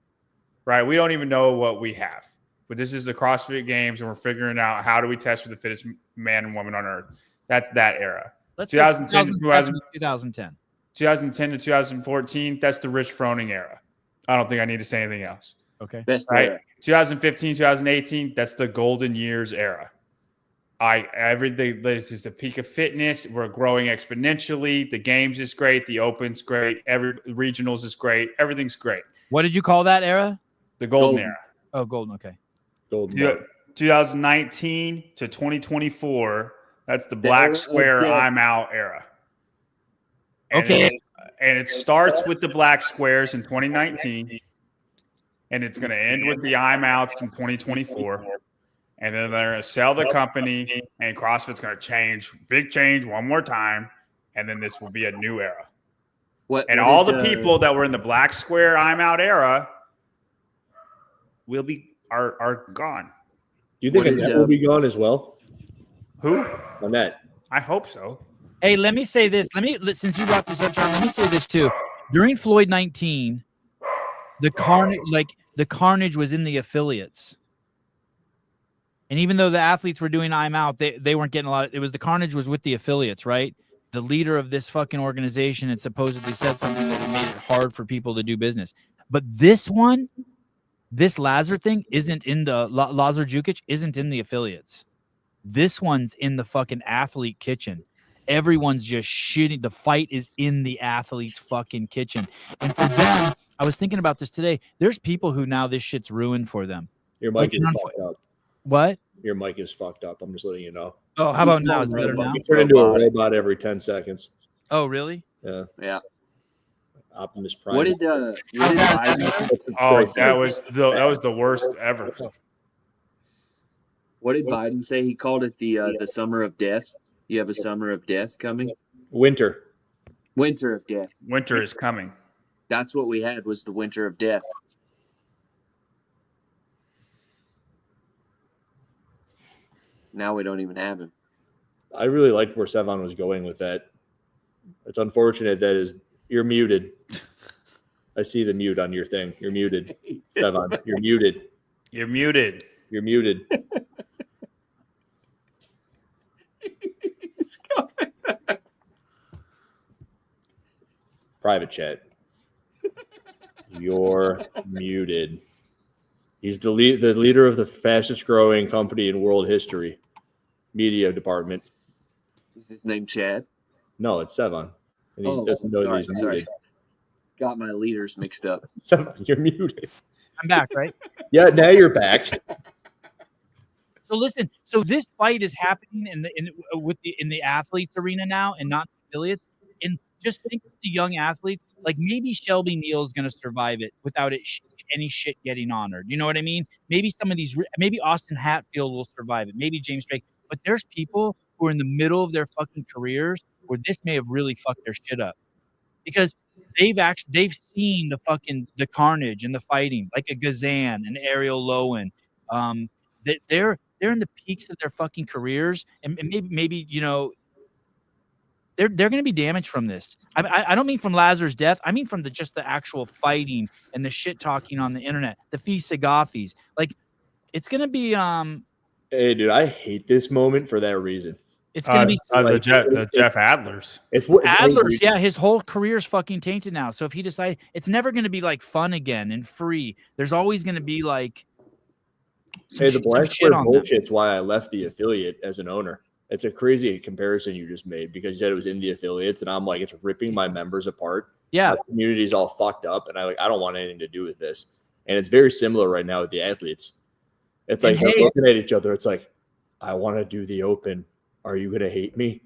right? We don't even know what we have. But this is the CrossFit Games, and we're figuring out how do we test for the fittest man and woman on earth. That's that era. 2010 to 2010. 2010 to 2014, that's the Rich Froning era. I don't think I need to say anything else. Okay. Best right? era. 2015, 2018, that's the golden years era. Everything, this is the peak of fitness. We're growing exponentially. The games is great. The Open's great. Every regionals is great. Everything's great. What did you call that era? The golden era. Oh, golden. Okay. Golden. 2019 to 2024, that's the black square I'm out era. And okay. It starts with the black squares in 2019, and it's going to end with the I'm outs in 2024. And then they're going to sell the company, and CrossFit's going to big change one more time, and then this will be a new era. All the people that were in the black square I'm out era are gone. Do you think Annette will be gone as well? Who? Annette. I hope so. Hey, let me say this. Since you brought this up, John, let me say this too. During Floyd 19, the carnage was in the affiliates. And even though the athletes were doing I'm out, they weren't getting a lot. The carnage was with the affiliates, right? The leader of this fucking organization had supposedly said something that had made it hard for people to do business. But this Lazar thing isn't in the Lazar Jukic isn't in the affiliates. This one's in the fucking athlete kitchen. Everyone's just shitting. The fight is in the athlete's fucking kitchen. And for them, I was thinking about this today. There's people who now this shit's ruined for them. Your mic is fucked up. What? Your mic is fucked up. I'm just letting you know. Oh, how about now? Is it better now? You turn into a robot every 10 seconds. Oh, really? Yeah. Yeah. Optimus Prime. What did Biden? Oh, that was the worst ever. What did Biden say? He called it the summer of death. You have a summer of death coming. Winter of death. Winter is coming. That's what we had, was the winter of death. Now we don't even have him. I really liked where Sevan was going with that. It's unfortunate you're muted. I see the mute on your thing. You're muted. Sevan, you're muted. You're muted. You're muted. It's going. Private chat. You're muted. He's the leader of the fastest growing company in world history. Media department. Is his name Chad? No, it's Sevon. And he doesn't know that he's muted. Got my leaders mixed up. Sevon, you're muted. I'm back, right? Yeah, now you're back. So listen, so this fight is happening in the athletes arena now, and not the affiliates. And just think of the young athletes. Like maybe Shelby Neal is going to survive it without any shit getting honored. You know what I mean? Maybe some of these, maybe Austin Hatfield will survive it. Maybe James Drake. But there's people who are in the middle of their fucking careers where this may have really fucked their shit up because they've seen the carnage and the fighting, like a Gazan and Ariel Lowen. They're in the peaks of their fucking careers, and maybe you know they're going to be damaged from this. I don't mean from Lazar's death. I mean from just the actual fighting and the shit talking on the internet, the Fee-Sagafis. Like it's going to be Hey, dude, I hate this moment for that reason. It's going to be the Jeff Adlers. Adlers, yeah, his whole career is fucking tainted now. So if he decides, it's never going to be like fun again and free. There's always going to be like. Hey, the black square bullshit's why I left the affiliate as an owner. It's a crazy comparison you just made because you said it was in the affiliates, and I'm like, it's ripping my members apart. Yeah, my community's all fucked up, and I don't want anything to do with this. And it's very similar right now with the athletes. It's like they're looking at each other. It's like, I want to do the open. Are you gonna hate me?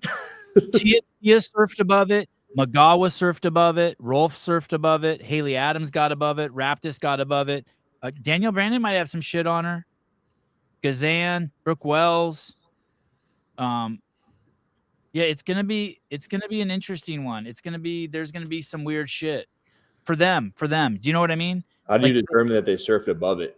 Tia surfed above it. Magawa surfed above it. Rolf surfed above it. Haley Adams got above it. Raptis got above it. Danielle Brandon might have some shit on her. Gazan, Brooke Wells. Yeah, it's gonna be an interesting one. There's gonna be some weird shit for them. Do you know what I mean? How do you determine that they surfed above it?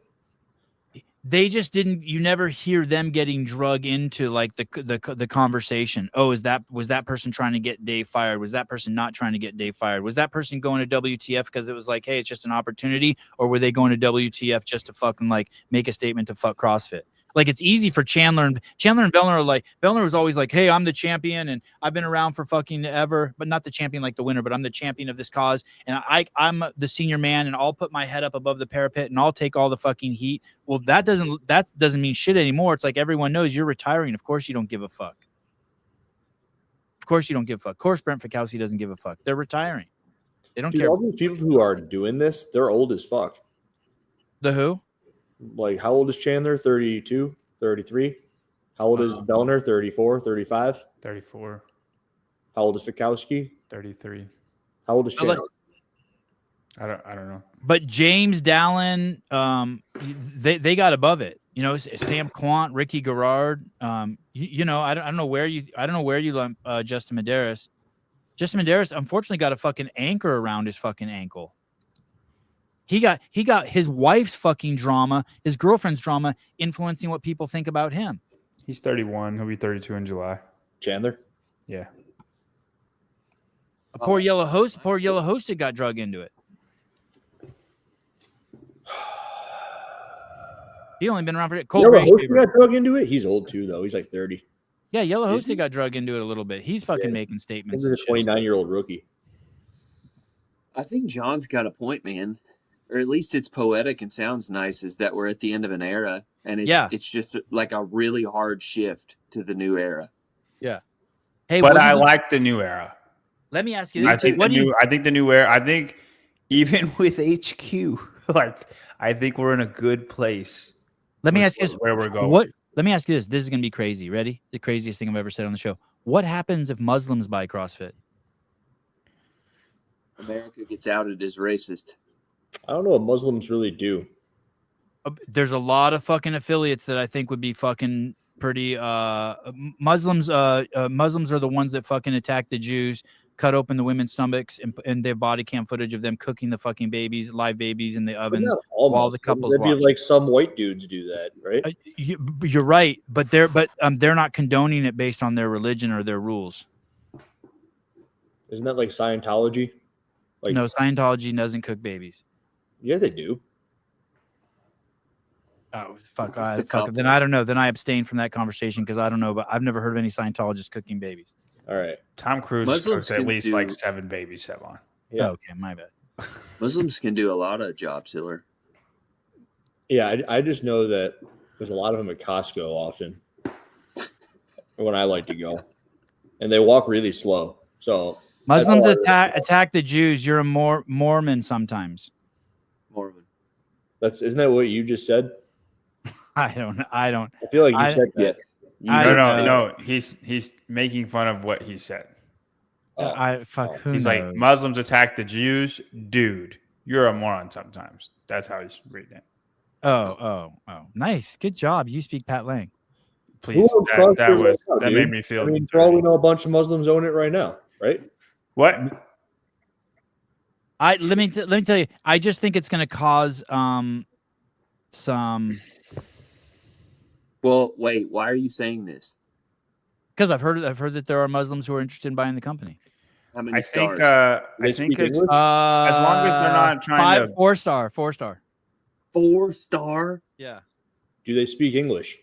They just didn't. You never hear them getting drug into like the conversation. Oh, was that person trying to get Dave fired? Was that person not trying to get Dave fired? Was that person going to WTF because it was like, hey, it's just an opportunity, or were they going to WTF just to fucking like make a statement to fuck CrossFit? Like it's easy for Chandler and Bellner are like, Bellner was always like, hey, I'm the champion and I've been around for fucking ever, but not the champion like the winner, but I'm the champion of this cause. And I'm the senior man and I'll put my head up above the parapet and I'll take all the fucking heat. Well, that doesn't mean shit anymore. It's like everyone knows you're retiring. Of course you don't give a fuck. Of course you don't give a fuck. Of course Brent Fikowski doesn't give a fuck. They're retiring. They don't care. All these people who are doing this, they're old as fuck. The who? Like, how old is Chandler? 32, 33? How old is Bellner? 34, 35? 34. How old is Fikowski? 33. How old is Chandler? I don't know. But James Dallin, they got above it. You know, Sam Quant, Ricky Garrard. You know, I don't know where you lump Justin Medeiros. Justin Medeiros unfortunately got a fucking anchor around his fucking ankle. He got his wife's fucking drama, his girlfriend's drama, influencing what people think about him. He's 31. He'll be 32 in July. Chandler? Yeah. Poor Yellow Hosted got drug into it. He only been around for Cole Yellow Hosted got drug into it? He's old too, though. He's like 30. Yeah, Yellow Hosted got drug into it a little bit. He's fucking making statements. He's a 29-year-old rookie. I think John's got a point, man. Or at least it's poetic and sounds nice, is that we're at the end of an era, and it's just like a really hard shift to the new era. Yeah. Hey, but I like the new era. Let me ask you this. I think the new era. I think even with HQ, like I think we're in a good place. Let me ask you this. Where we're going. Let me ask you this. This is gonna be crazy. Ready? The craziest thing I've ever said on the show. What happens if Muslims buy CrossFit? America gets outed as racist. I don't know what Muslims really do. There's a lot of fucking affiliates that I think would be fucking pretty. Muslims are the ones that fucking attack the Jews, cut open the women's stomachs, and their body cam footage of them cooking the fucking babies, live babies in the ovens while the couples watch. That'd be like some white dudes do that, right? You're right, but they're not condoning it based on their religion or their rules. Isn't that like Scientology? Like, no, Scientology doesn't cook babies. Yeah, they do. Oh, fuck. Then I don't know. Then I abstain from that conversation because I don't know, but I've never heard of any Scientologists cooking babies. All right. Tom Cruise cooks at least like 7 babies, Sevon. Yeah. Oh, okay, my bad. Muslims can do a lot of jobs, Hiller. Yeah, I just know that there's a lot of them at Costco often when I like to go. And they walk really slow. So Muslims attack the Jews. You're a Mormon sometimes. Mormon. Isn't that what you just said? I don't. I feel like you said yes. No. He's making fun of what he said. Who He's knows? like, Muslims attack the Jews. Dude, you're a moron sometimes. That's how he's reading it. Oh. Nice. Good job. You speak Pat Lang. Please. That made me feel. I mean, for all we know, a bunch of Muslims own it right now, right? What? Let me tell you. I just think it's going to cause some. Well, wait. Why are you saying this? Because I've heard that there are Muslims who are interested in buying the company. How many stars? I think it's as long as they're not trying to 4-star. 4-star. Yeah. Do they speak English?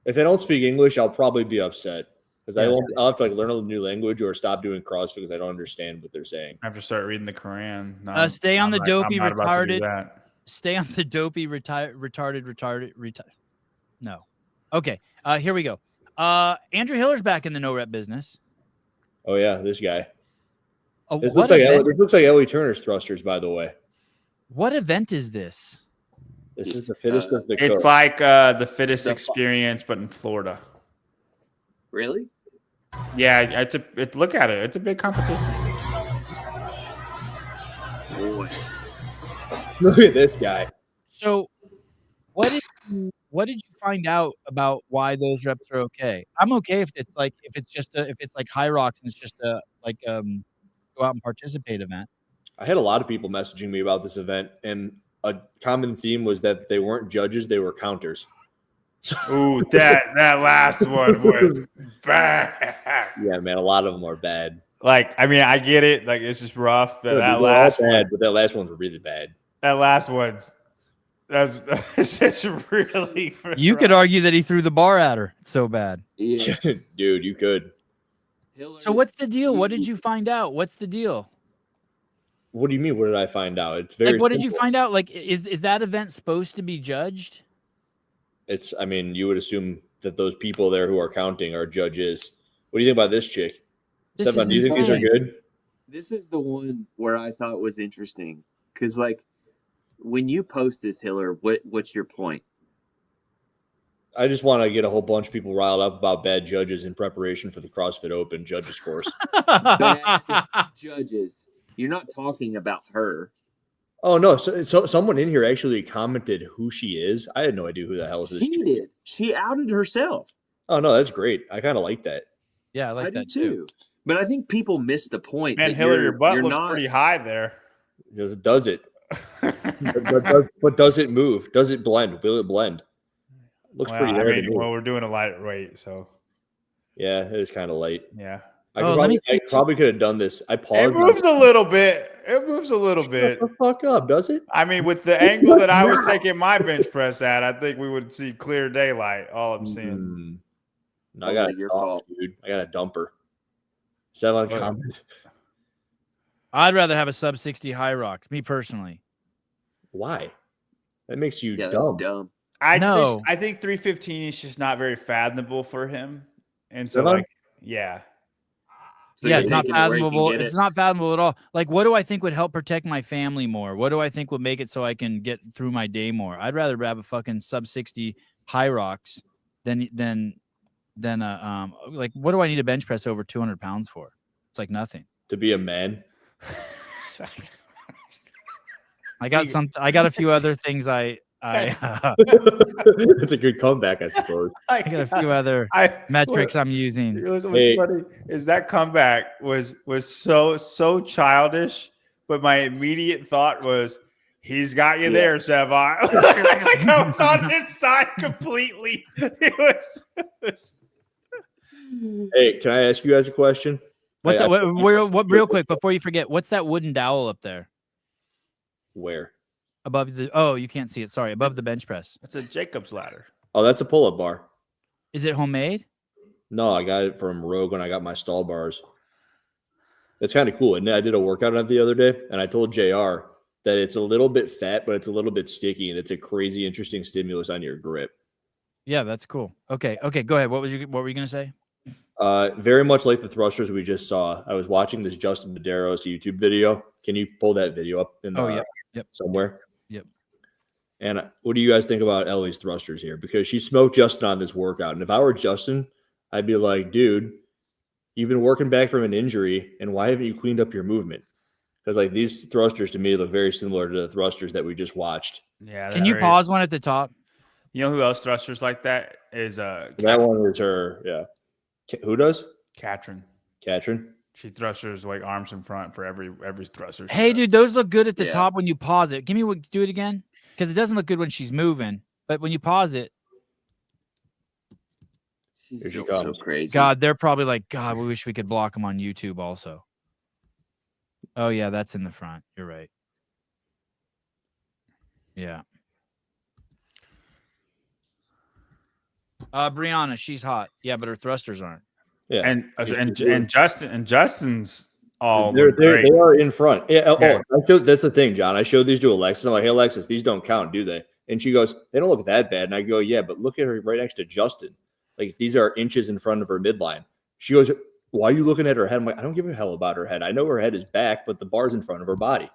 If they don't speak English, I'll probably be upset because I'll have to learn a new language or stop doing CrossFit because I don't understand what they're saying. I have to start reading the Quran. Stay on the dopey retarded. Stay on the dopey retarded. No. Okay. Here we go. Andrew Hiller's back in the no rep business. Oh yeah, this guy. This looks like Ellie Turner's thrusters, by the way. What event is this? This is the fittest of the. It's like the fittest experience, but in Florida. Really? Yeah, look at it. It's a big competition. Boy. Look at this guy. So, what did you find out about why those reps are okay? I'm okay if it's like high rocks and it's just a go out and participate event. I had a lot of people messaging me about this event, and a common theme was that they weren't judges; they were counters. Ooh, that last one was bad. Yeah, man, a lot of them are bad. Like, I mean, I get it. Like, it's just rough. But that last one's really bad. That last one's that's just really. You could argue that he threw the bar at her. It's so bad. Yeah. Dude, you could. So what's the deal? What did you find out? What's the deal? What do you mean? What did I find out? It's very. Like, what did you find out? Like, is that event supposed to be judged? I mean, you would assume that those people there who are counting are judges. What do you think about this chick? Stefan, do you think these are good? This is the one where I thought was interesting. Because, like, when you post this, Hiller, what's your point? I just want to get a whole bunch of people riled up about bad judges in preparation for the CrossFit Open judges course. Bad judges. You're not talking about her. Oh, no. So someone in here actually commented who she is. I had no idea who the hell this She did. She outed herself. Oh, no, that's great. I kind of like that. Yeah, I like that too. But I think people miss the point. Man, Hiller, your butt looks pretty high there. Does it? but does it move? Does it blend? Will it blend? Looks pretty hard to me. Well, we're doing a light weight, so. Yeah, it is kind of light. Yeah. I probably could have done this. I paused. It moves a little bit. Shut the fuck up, does it? I mean, with the angle that I was taking my bench press at, I think we would see clear daylight. All I'm seeing. No, I got your fault, dude. I got a dumper. 7 comment. I'd rather have a sub 60 high rocks, me personally. Why? That makes you dumb. That's dumb. I think 315 is just not very fathomable for him, and so yeah. So yeah, it's not fathomable. It's not fathomable at all. Like, what do I think would help protect my family more? What do I think would make it so I can get through my day more? I'd rather have a fucking sub 60 high rocks than like, what do I need a bench press over 200 pounds for? It's like nothing. To be a man. I got a few other things That's a good comeback, I suppose. I got a few other metrics I'm using. What's funny is that comeback was so childish, but my immediate thought was, he's got you there, Sevon. like I was on his side completely. Hey, can I ask you guys a question? Real quick before you forget, what's that wooden dowel up there? Where? Above the. Oh, you can't see it. Sorry, above the bench press. It's a Jacob's ladder. Oh, that's a pull-up bar. Is it homemade? No, I got it from Rogue when I got my stall bars. It's kind of cool. And I did a workout on it the other day, and I told JR that it's a little bit fat, but it's a little bit sticky, and it's a crazy, interesting stimulus on your grip. Yeah, that's cool. Okay, go ahead. What were you gonna say? Very much like the thrusters we just saw. I was watching this Justin Medeiros YouTube video. Can you pull that video up in yep. somewhere? Yep. And what do you guys think about Ellie's thrusters here? Because she smoked Justin on this workout. And if I were Justin, I'd be like, dude, you've been working back from an injury, and why haven't you cleaned up your movement? Because like these thrusters to me look very similar to the thrusters that we just watched. Yeah. Can you pause one at the top? You know who else thrusters like that is that one was her. Yeah. Who does? Katrin. She thrusters like arms in front for every thruster. Hey, dude, those look good at the top when you pause it. Do it again, because it doesn't look good when she's moving, but when you pause it. Here she comes. So crazy. God, they're probably like, God, we wish we could block them on YouTube also. Oh yeah, that's in the front. You're right. Yeah. Brianna, she's hot. Yeah, but her thrusters aren't. Yeah, and Justin's all they are in front. Yeah. That's the thing, John. I showed these to Alexis. I'm like, hey, Alexis, these don't count, do they? And she goes, they don't look that bad. And I go, yeah, but look at her right next to Justin. Like these are inches in front of her midline. She goes, why are you looking at her head? I'm like, I don't give a hell about her head. I know her head is back, but the bar's in front of her body.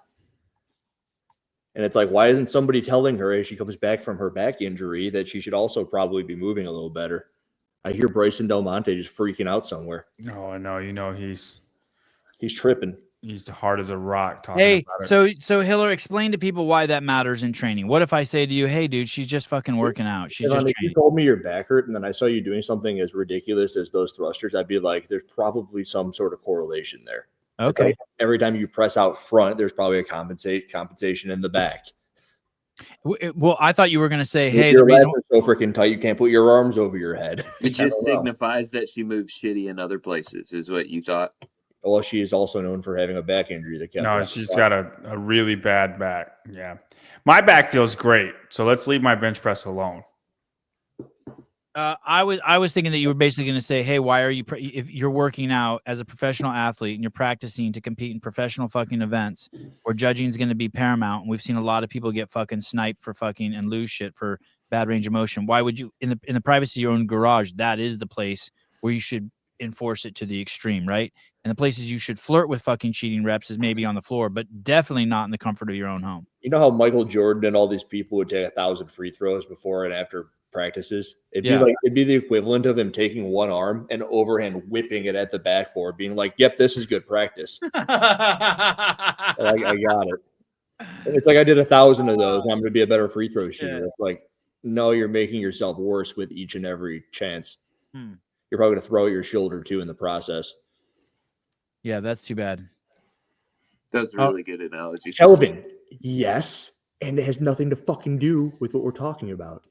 And it's like, why isn't somebody telling her as she comes back from her back injury that she should also probably be moving a little better? I hear Bryson Del Monte just freaking out somewhere. No, no, you know he's tripping. He's hard as a rock talking about it. So Hiller, explain to people why that matters in training. What if I say to you, hey, dude, she's just fucking working out. She's just training. If you told me your back hurt and then I saw you doing something as ridiculous as those thrusters, I'd be like, there's probably some sort of correlation there. Okay. Like every time you press out front, there's probably a compensation in the back. Well, I thought you were going to say, hey, your legs are so freaking tight, you can't put your arms over your head. It just signifies that she moves shitty in other places, is what you thought. Well, she is also known for having a back injury. She's got a really bad back. Yeah. My back feels great. So let's leave my bench press alone. I was thinking that you were basically going to say, hey, why are you, if you're working out as a professional athlete and you're practicing to compete in professional fucking events where judging is going to be paramount, and we've seen a lot of people get fucking sniped for fucking and lose shit for bad range of motion. Why would you, in the privacy of your own garage, that is the place where you should enforce it to the extreme, right? And the places you should flirt with fucking cheating reps is maybe on the floor, but definitely not in the comfort of your own home. You know how Michael Jordan and all these people would take 1,000 free throws before and after practices? It'd be the equivalent of him taking one arm and overhand whipping it at the backboard, being like, yep, this is good practice. I got it. And it's like, I did 1,000 of those. I'm going to be a better free throw shooter. It's like, no, you're making yourself worse with each and every chance. You're probably going to throw at your shoulder too in the process. Yeah, that's too bad. That's a really good analogy. Kelvin, yes. And it has nothing to fucking do with what we're talking about.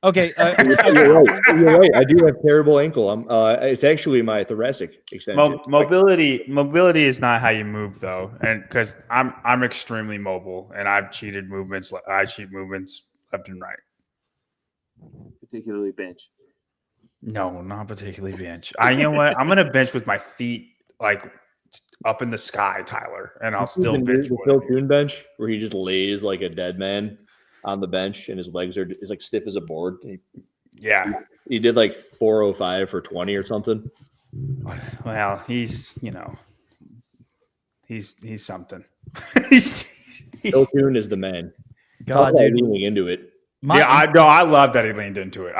Okay. You're right. I do have terrible ankle. It's actually my thoracic extension. Mobility is not how you move though. And because I'm extremely mobile and I've cheated movements. I cheat movements left and right. Particularly bench. No, not particularly bench. You know what? I'm gonna bench with my feet like up in the sky, Tyler, and I'll still bench. The Phil Kuhn bench, where he just lays like a dead man on the bench, and his legs is like stiff as a board. He did like 405 for 20 or something. Well, he's something. Phil Kuhn is the man. God, dude, leaning into it. I love that he leaned into it.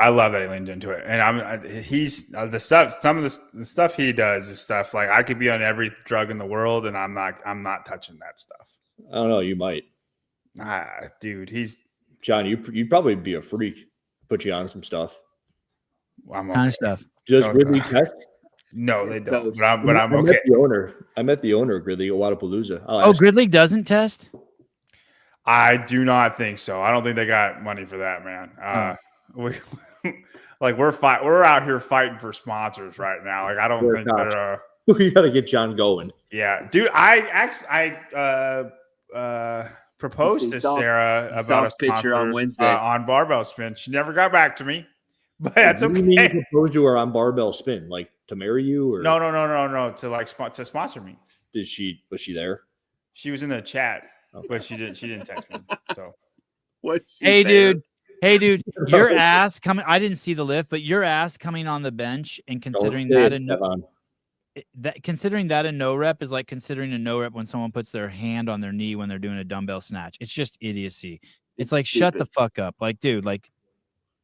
And he's the stuff. Some of the stuff he does is stuff like I could be on every drug in the world, and I'm not touching that stuff. I don't know. You might. Dude, John. You'd probably be a freak. Put you on some stuff. Kind of stuff. Does Ridley test? No, they don't. But I'm okay. I met the owner of Gridley at Wadapalooza. Gridley doesn't test? I do not think so. I don't think they got money for that, man. We're out here fighting for sponsors right now. Like I don't think they're. We got to get John going. Yeah, dude. I proposed to Sarah about a picture on Wednesday on barbell spin. She never got back to me, but that's okay. You mean you proposed to her on barbell spin, like to marry you, or no, to sponsor me. Was she there? She was in the chat, but she didn't text me. So, hey dude, your ass coming. I didn't see the lift, but your ass coming on the bench and considering considering that a no rep is like considering a no rep when someone puts their hand on their knee when they're doing a dumbbell snatch. It's just idiocy. It's like stupid. Shut the fuck up, like dude, like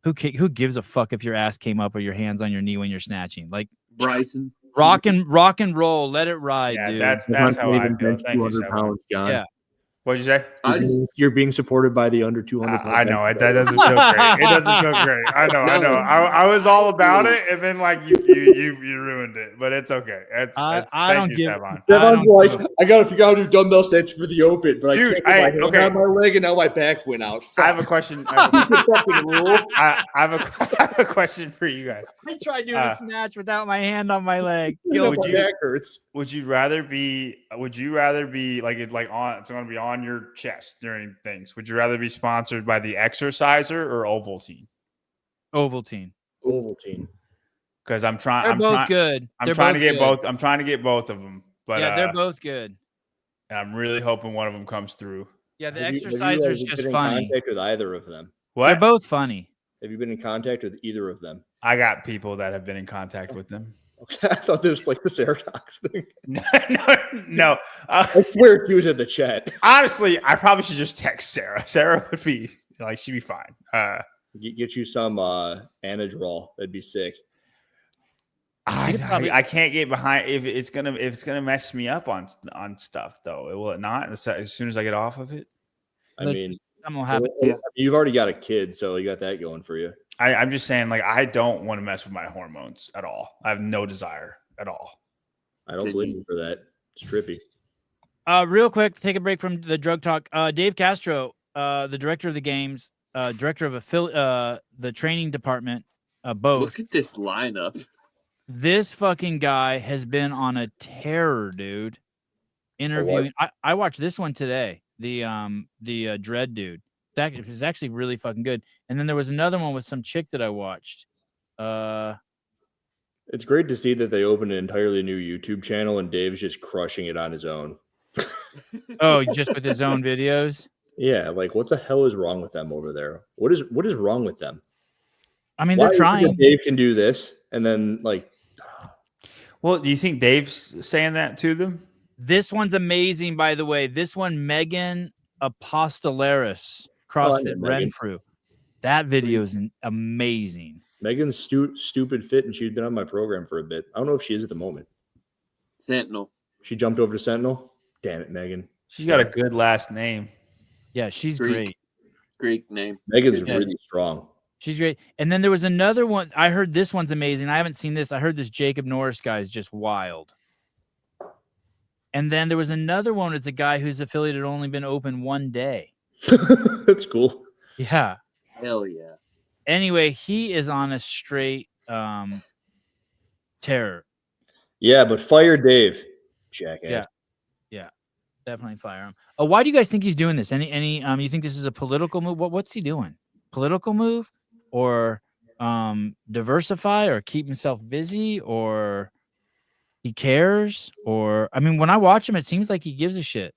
who gives a fuck if your ass came up or your hands on your knee when you're snatching? Like Bryson, rock and roll, let it ride, dude. That's how I feel. Thank you, pounds, John. Yeah. What'd you say? You're being supported by the under 200. I know that doesn't feel great. It doesn't feel great. I know. I was all about it, and then like you ruined it. But it's okay. I don't give. Stefan's like, I got to figure out how to do dumbbell snatch for the open, but dude, I can't get my hand on my leg, and now my back went out. Fuck. I have a question. I have a question for you guys. I tried doing a snatch without my hand on my leg. My back hurts. Would you rather be like it's going to be on your chest during things? Would you rather be sponsored by the Exerciser or Ovaltine? Ovaltine. Because I'm trying. They're both good. I'm trying to get both. I'm trying to get both of them. But yeah, they're both good. And I'm really hoping one of them comes through. Yeah, the Exerciser is just funny. In contact with either of them? What? They're both funny. Have you been in contact with either of them? I got people that have been in contact with them. Okay, I thought this was like the Sarah Cox thing. No. I swear she was in the chat. Honestly, I probably should just text Sarah. Sarah would be like, she'd be fine. Get you some Anadrol. That'd be sick. I can't get behind if it's gonna mess me up on stuff though. Will it not? As soon as I get off of it. I mean, something will happen. You've already got a kid, so you got that going for you. I'm just saying, like, I don't want to mess with my hormones at all. I have no desire at all. I don't blame you for that. It's trippy. Real quick, to take a break from the drug talk. Dave Castro, the director of the games, director of the training department, both. Look at this lineup. This fucking guy has been on a terror, dude. Interviewing. I watched this one today. The Dread dude. It was actually really fucking good. And then there was another one with some chick that I watched. It's great to see that they opened an entirely new YouTube channel and Dave's just crushing it on his own. Oh, just with his own videos? Yeah, like what the hell is wrong with them over there? What is wrong with them? I mean, they're trying. Dave can do this, and then like. Well, do you think Dave's saying that to them? This one's amazing, by the way. This one, Megan Apostolaris, CrossFit Renfrew. That video is amazing. Megan's stupid fit, and she's been on my program for a bit. I don't know if she is at the moment. Sentinel. She jumped over to Sentinel. Damn it, Megan. She's got a good last name. Yeah, she's great. Greek name. Megan's really strong. She's great. And then there was another one. I heard this one's amazing. I haven't seen this. I heard this Jacob Norris guy is just wild. And then there was another one. It's a guy whose affiliate had only been open one day. That's cool. Yeah. Hell yeah. Anyway, he is on a straight terror. Yeah, but fire Dave, jackass. Yeah, definitely fire him. Why do you guys think he's doing this? Any you think this is a political move? What's he doing? Political move, or diversify, or keep himself busy, or he cares, or I mean, when I watch him, it seems like he gives a shit.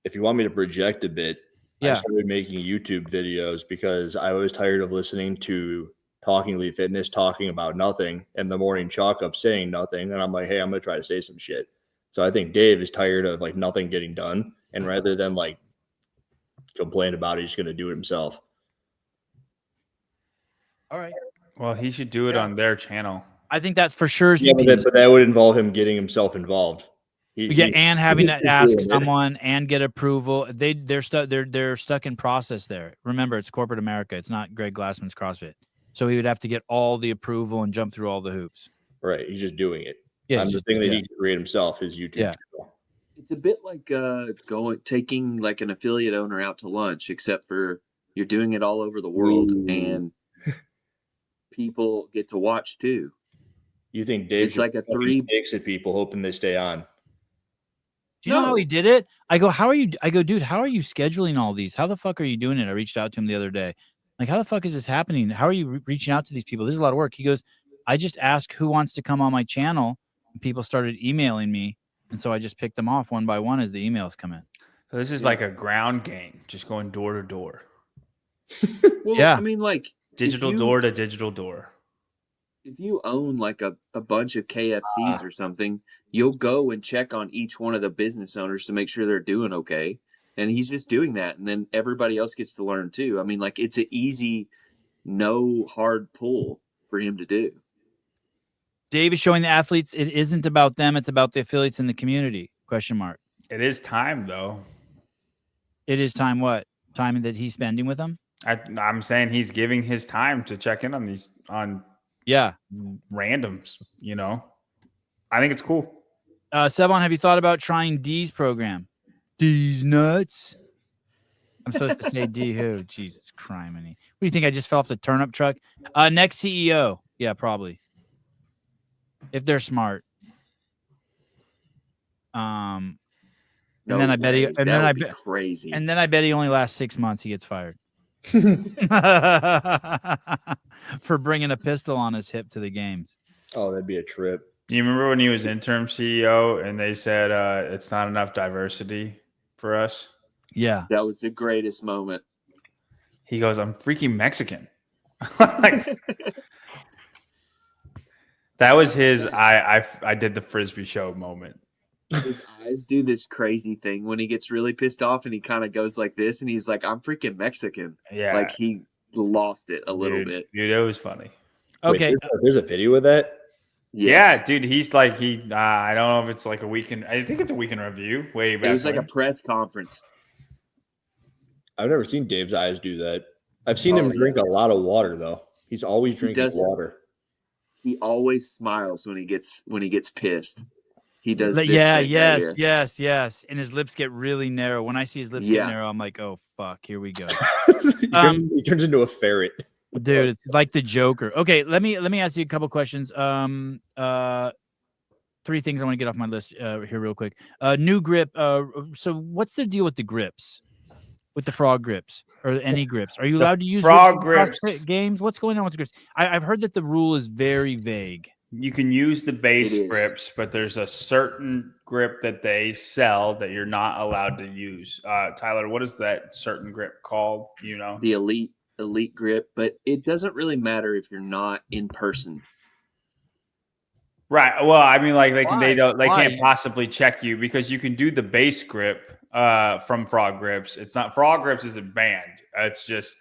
If you want me to project a bit, I started making YouTube videos because I was tired of listening to Talking Elite Fitness talking about nothing and the morning chalk up saying nothing. And I'm like, hey, I'm going to try to say some shit. So I think Dave is tired of like nothing getting done. And rather than like complain about it, he's going to do it himself. All right. Well, he should do it on their channel. I think that's for sure. Yeah, but that would involve him getting himself involved. And having to ask someone and get approval. They're stuck in process there. Remember, it's corporate America. It's not Greg Glassman's CrossFit. So he would have to get all the approval and jump through all the hoops. Right. He's just doing it. Yeah. I'm just thinking that he can create himself, his YouTube channel. It's a bit like taking like an affiliate owner out to lunch, except for you're doing it all over the world and people get to watch too. You think Dave's like a 3 stakes at people hoping they stay on? Do you know how he did it? I go, how are you? I go, dude, how are you scheduling all these? How the fuck are you doing it? I reached out to him the other day. Like, how the fuck is this happening? How are you reaching out to these people? This is a lot of work. He goes, I just asked who wants to come on my channel. And people started emailing me. And so I just picked them off one by one as the emails come in. So this is like a ground game, just going door to door. Well, I mean, like digital door to digital door. If you own like a bunch of KFCs or something, you'll go and check on each one of the business owners to make sure they're doing okay. And he's just doing that. And then everybody else gets to learn too. I mean, like it's an easy, no hard pull for him to do. Dave is showing the athletes it isn't about them. It's about the affiliates in the community. ? It is time though. It is time what? Time that he's spending with them? I'm saying he's giving his time to check in on these randoms, you know. I think it's cool. Sevon, have you thought about trying D's program? D's nuts. I'm supposed to say D who? Jesus criminy. What do you think? I just fell off the turnip truck? Next CEO. Yeah, probably. If they're smart. And then I bet crazy. And then I bet he only lasts 6 months. He gets fired. For bringing a pistol on his hip to the games. Oh, that'd be a trip. Do you remember when he was interim CEO and they said it's not enough diversity for us? Yeah. That was the greatest moment. He goes, I'm freaking Mexican. Like, that was his I did the Frisbee show moment. His eyes do this crazy thing when he gets really pissed off and he kind of goes like this and he's like, I'm freaking Mexican. Yeah. Like he lost it a little bit. Dude, it was funny. Okay. Wait, there's a video of that? Yes. Yeah, dude, he's like, I don't know if it's like a weekend. I think it's a weekend review. Way back. It was like a press conference. I've never seen Dave's eyes do that. I've seen him drink a lot of water though. He's always drinking water. He always smiles when he gets pissed. He does this yes. And his lips get really narrow. When I see his lips get narrow, I'm like, oh fuck, here we go. He turns into a ferret. Dude, it's like the Joker. Okay, let me ask you a couple questions. 3 things I want to get off my list here real quick. New grip. So what's the deal with the grips? With the frog grips or any grips? Are you allowed to use frog grips games? What's going on with the grips? I've heard that the rule is very vague. You can use the base grips, but there's a certain grip that they sell that you're not allowed to use. Tyler, what is that certain grip called? You know, the elite grip, but it doesn't really matter if you're not in person. Right. Well, I mean, like they can't possibly check you because you can do the base grip from frog grips. It's not frog grips isn't banned. It's just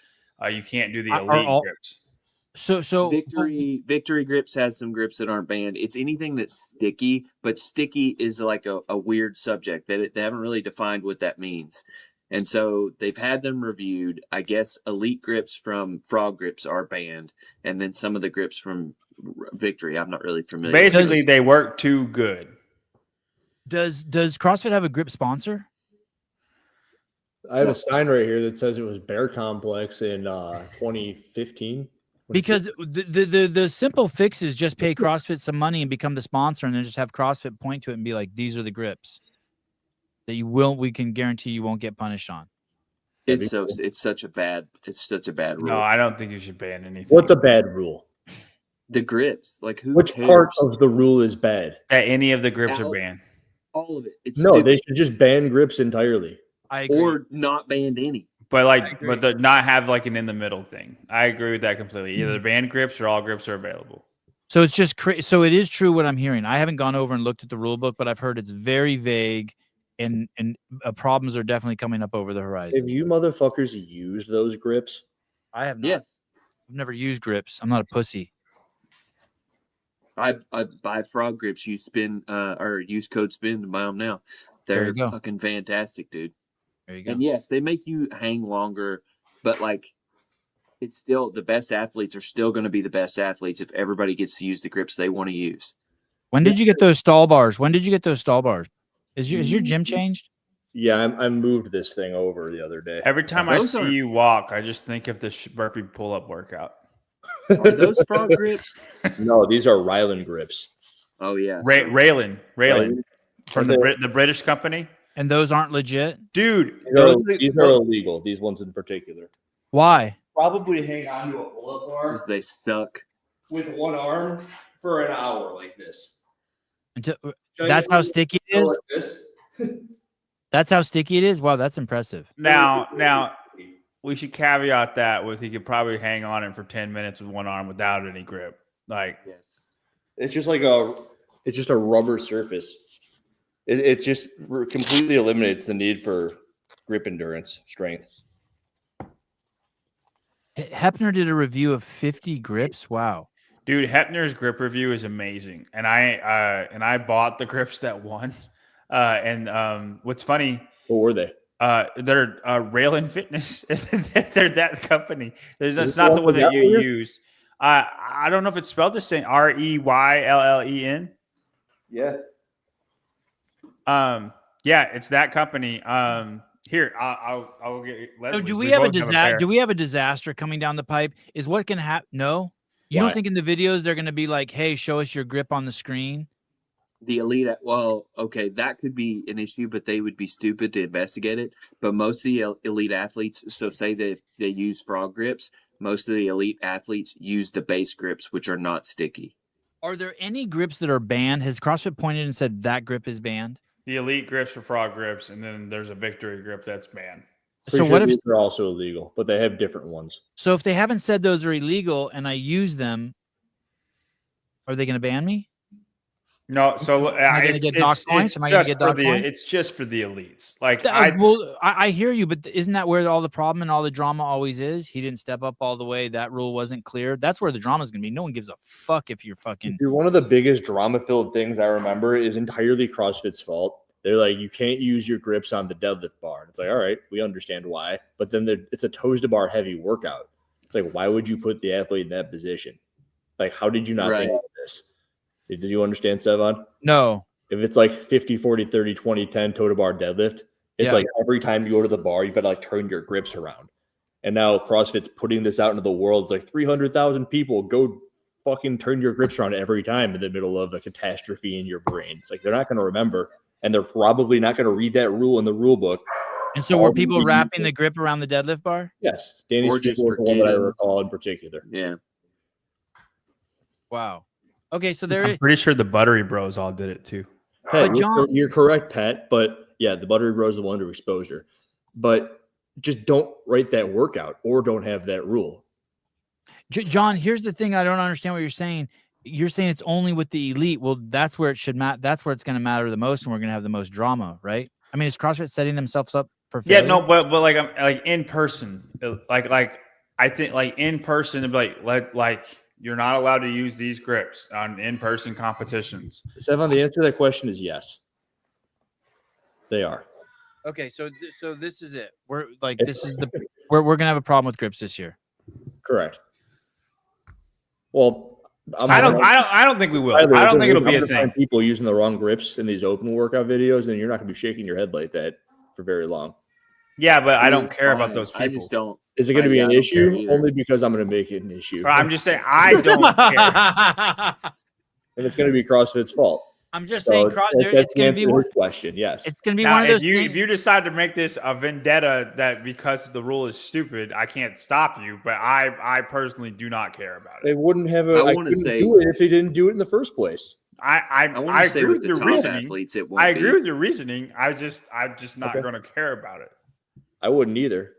you can't do the elite grips. So Victory Grips has some grips that aren't banned. It's anything that's sticky, but sticky is like a weird subject that they haven't really defined what that means. And so they've had them reviewed. I guess elite grips from Frog Grips are banned, and then some of the grips from Victory I'm not really familiar. Basically, they work too good. Does CrossFit have a grip sponsor? I have a sign right here that says it was Bear Complex in 2015. Because the simple fix is just pay CrossFit some money and become the sponsor, and then just have CrossFit point to it and be like, "These are the grips that we can guarantee you won't get punished on." It's such a bad rule. No, I don't think you should ban anything. What's a bad rule? The grips, like which part of the rule is bad? That any of the grips are banned. All of it. They should just ban grips entirely. I agree. Or not ban any. But not have like an in the middle thing. I agree with that completely. Either ban grips or all grips are available. So it's just so it is true what I'm hearing. I haven't gone over and looked at the rule book, but I've heard it's very vague, and problems are definitely coming up over the horizon. Have you motherfuckers used those grips? I have not. Yes. I've never used grips. I'm not a pussy. I buy frog grips. You spin or use code SPIN to buy them now. They're fucking fantastic, dude. There you go. And yes, they make you hang longer, but like it's still the best athletes are still going to be the best athletes if everybody gets to use the grips they want to use. When did you get those stall bars? Is your gym changed? Yeah, I moved this thing over the other day. Every time I see you walk, I just think of the burpee pull-up workout. Are those frog grips? No, these are Ryland grips. Oh yeah, Raylan. from the British company. And those aren't legit? Dude, these are illegal, these ones in particular. Why? Probably hang on to a pull-up bar Because they suck. with one arm for an hour like this. That's how sticky it is? Like this. That's how sticky it is? Wow, that's impressive. Now, we should caveat that with he could probably hang on it for 10 minutes with one arm without any grip. Like, it's just a rubber surface. It just completely eliminates the need for grip endurance, strength. Hepner did a review of 50 grips. Wow. Dude, Hepner's grip review is amazing. And I bought the grips that won. What's funny? What were they? They're Rail and Fitness. They're that company. That's not the one that you use. I don't know if it's spelled the same. REYLLEN. Yeah. Yeah, it's that company. Here, I'll get. So do we have a disaster coming down the pipe? Is what can happen? No, you don't think in the videos they're going to be like, "Hey, show us your grip on the screen." The elite, well, okay, that could be an issue, but they would be stupid to investigate it. But most of the elite athletes, so say that they use frog grips, most of the elite athletes use the base grips, which are not sticky. Are there any grips that are banned? Has CrossFit pointed and said that grip is banned? The elite grips are frog grips, and then there's a victory grip that's banned. So what if they're also illegal, but they have different ones? So if they haven't said those are illegal and I use them, are they going to ban me? No, so it's just for the elites. Like I hear you, but isn't that where all the problem and all the drama always is? He didn't step up all the way. That rule wasn't clear. That's where the drama is going to be. No one gives a fuck if you're fucking. Dude, one of the biggest drama-filled things I remember is entirely CrossFit's fault. They're like, you can't use your grips on the deadlift bar. It's like, all right, we understand why, but then it's a toes to bar heavy workout. It's like, why would you put the athlete in that position? Like, how did you not think of this? Did you understand, Sevan? No. If it's like 50, 40, 30, 20, 10 toe to bar deadlift, it's like every time you go to the bar, you've got to like turn your grips around. And now CrossFit's putting this out into the world. It's like 300,000 people go fucking turn your grips around every time in the middle of a catastrophe in your brain. It's like they're not going to remember, and they're probably not going to read that rule in the rule book. And so were people wrapping the grip around the deadlift bar? Yes. Danny Stickle was the one that I recall in particular. Yeah. Wow. Okay, so I'm pretty sure the Buttery Bros all did it too. Pat, you're correct, Pat. But yeah, the Buttery Bros are the one who exposed her. But just don't write that workout or don't have that rule. John, here's the thing. I don't understand what you're saying. You're saying it's only with the elite. Well, that's where it should matter. That's where it's going to matter the most, and we're going to have the most drama, right? I mean, is CrossFit setting themselves up for failure? Yeah, no, but like I'm like in person, like I think like in person, like you're not allowed to use these grips on in-person competitions. Sevan, the answer to that question is yes. They are. Okay, so this is it. We're like we're gonna have a problem with grips this year. Correct. Well, I don't think we will. I don't think it'll be a thing. People using the wrong grips in these open workout videos, and you're not gonna be shaking your head like that for very long. Yeah, but I don't care about those people. I just don't. Is it going to be an issue? Only because I'm going to make it an issue. I'm just saying I don't care. And it's going to be CrossFit's fault. I'm just saying it's going to be his question. Yes, it's going to be one of those. If you decide to make this a vendetta that because the rule is stupid, I can't stop you. But I personally do not care about it. They wouldn't have I couldn't do it if they didn't do it in the first place. I agree with your reasoning. I agree with your reasoning. I'm just not going to care about it. I wouldn't either.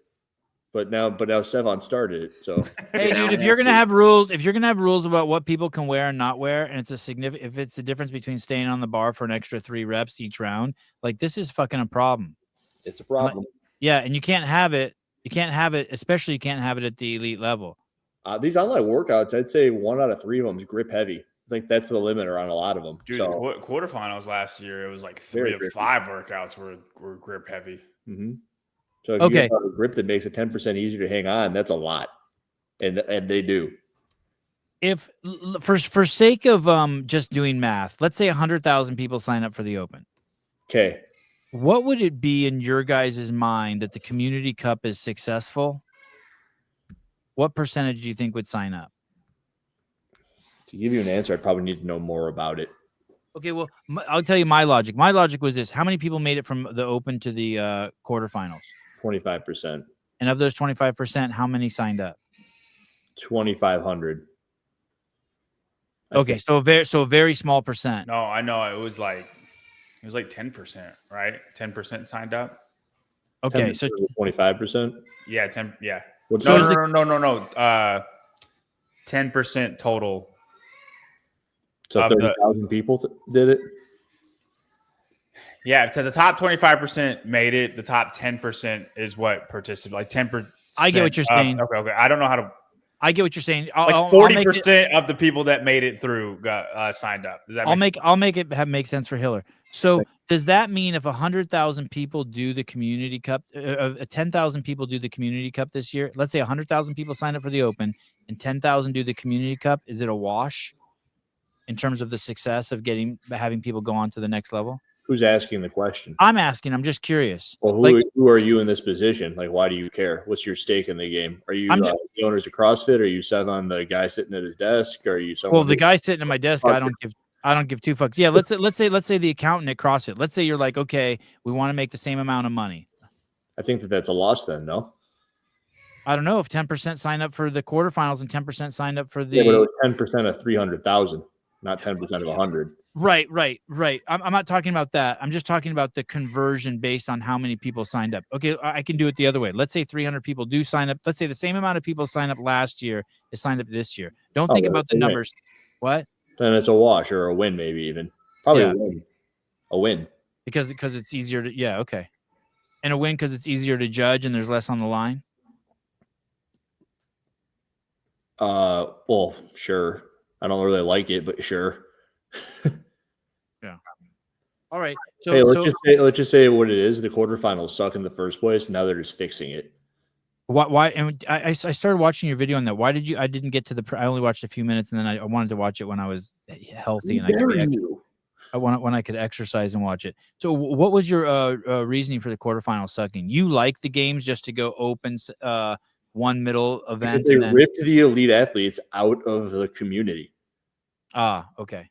But now Sevan started it. So hey, dude, if you're gonna have rules about what people can wear and not wear, and if it's a difference between staying on the bar for an extra 3 reps each round, like this is fucking a problem. It's a problem. Yeah, and you can't have it. You can't have it, especially you can't have it at the elite level. These online workouts, I'd say 1 out of 3 of them is grip heavy. I think that's the limiter on a lot of them. Dude, the quarterfinals last year, it was like 3 of 5 workouts were grip heavy. Mm-hmm. So if you have a grip that makes it 10% easier to hang on, that's a lot. And they do. If for sake of just doing math, let's say 100,000 people sign up for the Open. Okay. What would it be in your guys' mind that the Community Cup is successful? What percentage do you think would sign up? To give you an answer, I'd probably need to know more about it. Okay, well, I'll tell you my logic. My logic was this: how many people made it from the Open to the quarterfinals? 25%. And of those 25%, how many signed up? 2,500. Okay, so a very small percent. No, I know it was like 10%, right? 10% signed up. Okay, so 25%. Yeah, 10. Yeah. What's No. 10% total. So 30,000 people did it. Yeah, to the top 25% made it. The top 10% is what participated. Like 10%. I get what you're saying. Okay. I don't know how to. I get what you're saying. Like 40% of the people that made it through got signed up. Does that I'll make it make sense for Hiller. So does that mean if 100,000 people do the Community Cup, 10,000 people do the Community Cup this year? Let's say 100,000 people sign up for the Open and 10,000 do the Community Cup. Is it a wash in terms of the success of having people go on to the next level? Who's asking the question? I'm asking. I'm just curious. Well, who are you in this position? Like, why do you care? What's your stake in the game? Are you the owners of CrossFit? Are you set on the guy sitting at his desk? Are you someone? Well, the guy sitting at my desk, I don't give two fucks. Yeah, let's say the accountant at CrossFit. Let's say you're like, okay, we want to make the same amount of money. I think that's a loss then, no? I don't know if 10% signed up for the quarterfinals and 10% signed up for the. Yeah, but it was 10% of 300,000, not 10% of 100. Right. I'm not talking about that. I'm just talking about the conversion based on how many people signed up. Okay, I can do it the other way. Let's say 300 people do sign up. Let's say the same amount of people signed up last year is signed up this year. Don't think about the numbers. What? Then it's a wash or a win, maybe even. Probably a win. Because it's easier to okay. And a win because it's easier to judge and there's less on the line. Well, sure. I don't really like it, but sure. Yeah. All right. So hey, let's just say what it is. The quarterfinals suck in the first place. Now they're just fixing it. Why? And I started watching your video on that. Why did you? I didn't get to I only watched a few minutes, and then I wanted to watch it when I was healthy and when I could exercise and watch it. So, what was your reasoning for the quarterfinals sucking? You like the games just to go open one middle event? Because they ripped the elite athletes out of the community. Ah, okay.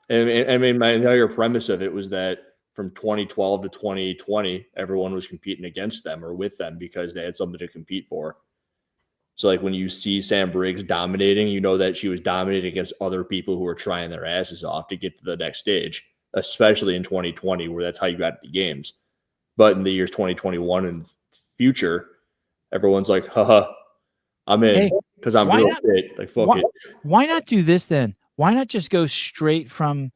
And I mean, my entire premise of it was that from 2012 to 2020, everyone was competing against them or with them because they had something to compete for. So, like, when you see Sam Briggs dominating, you know that she was dominating against other people who were trying their asses off to get to the next stage, especially in 2020, where that's how you got to the games. But in the years 2021 and future, everyone's like, haha, I'm in because I'm real fit. Like, fuck it. Why not do this then? Why not just go straight from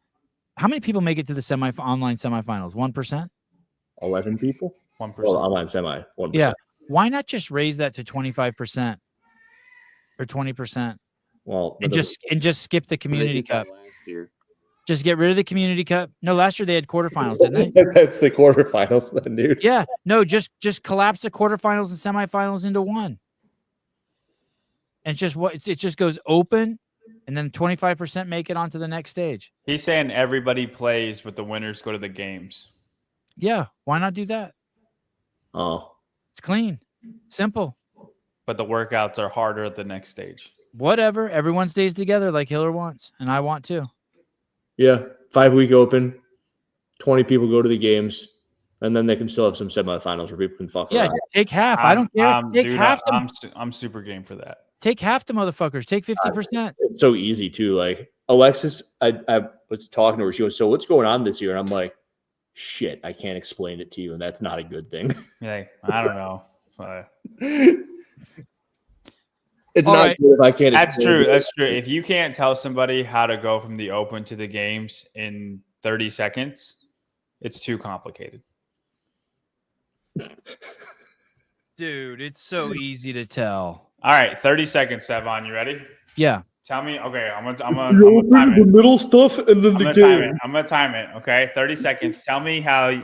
how many people make it to the online semifinals? 1%? 11 people? 1%. Well, online semi. 1%. Yeah. Why not just raise that to 25% or 20%? Well, and just skip the Community Cup. Last year. Just get rid of the Community Cup. No, last year they had quarterfinals, didn't they? That's the quarterfinals then, dude. Yeah. No, just collapse the quarterfinals and semifinals into one. And it just goes open. And then 25% make it onto the next stage. He's saying everybody plays, but the winners go to the games. Yeah, why not do that? Oh, it's clean, simple. But the workouts are harder at the next stage. Whatever, everyone stays together like Hiller wants, and I want to. Yeah, 5-week open, 20 people go to the games, and then they can still have some semifinals where people can fuck around. Take half. I don't care. Take half. I'm super game for that. Take half the motherfuckers. Take 50%. It's so easy too. Like Alexis, I was talking to her. She goes, "So what's going on this year?" And I'm like, "Shit, I can't explain it to you, and that's not a good thing." Yeah, I don't know. It's all not right. Good if I can't. That's true. It. That's true. If you can't tell somebody how to go from the open to the games in 30 seconds, it's too complicated. Dude, it's so easy to tell. All right, 30 seconds, Sevon. You ready? Yeah. Tell me. Okay, I'm gonna time the middle stuff and then the game. I'm gonna time it. Okay, 30 seconds. Tell me how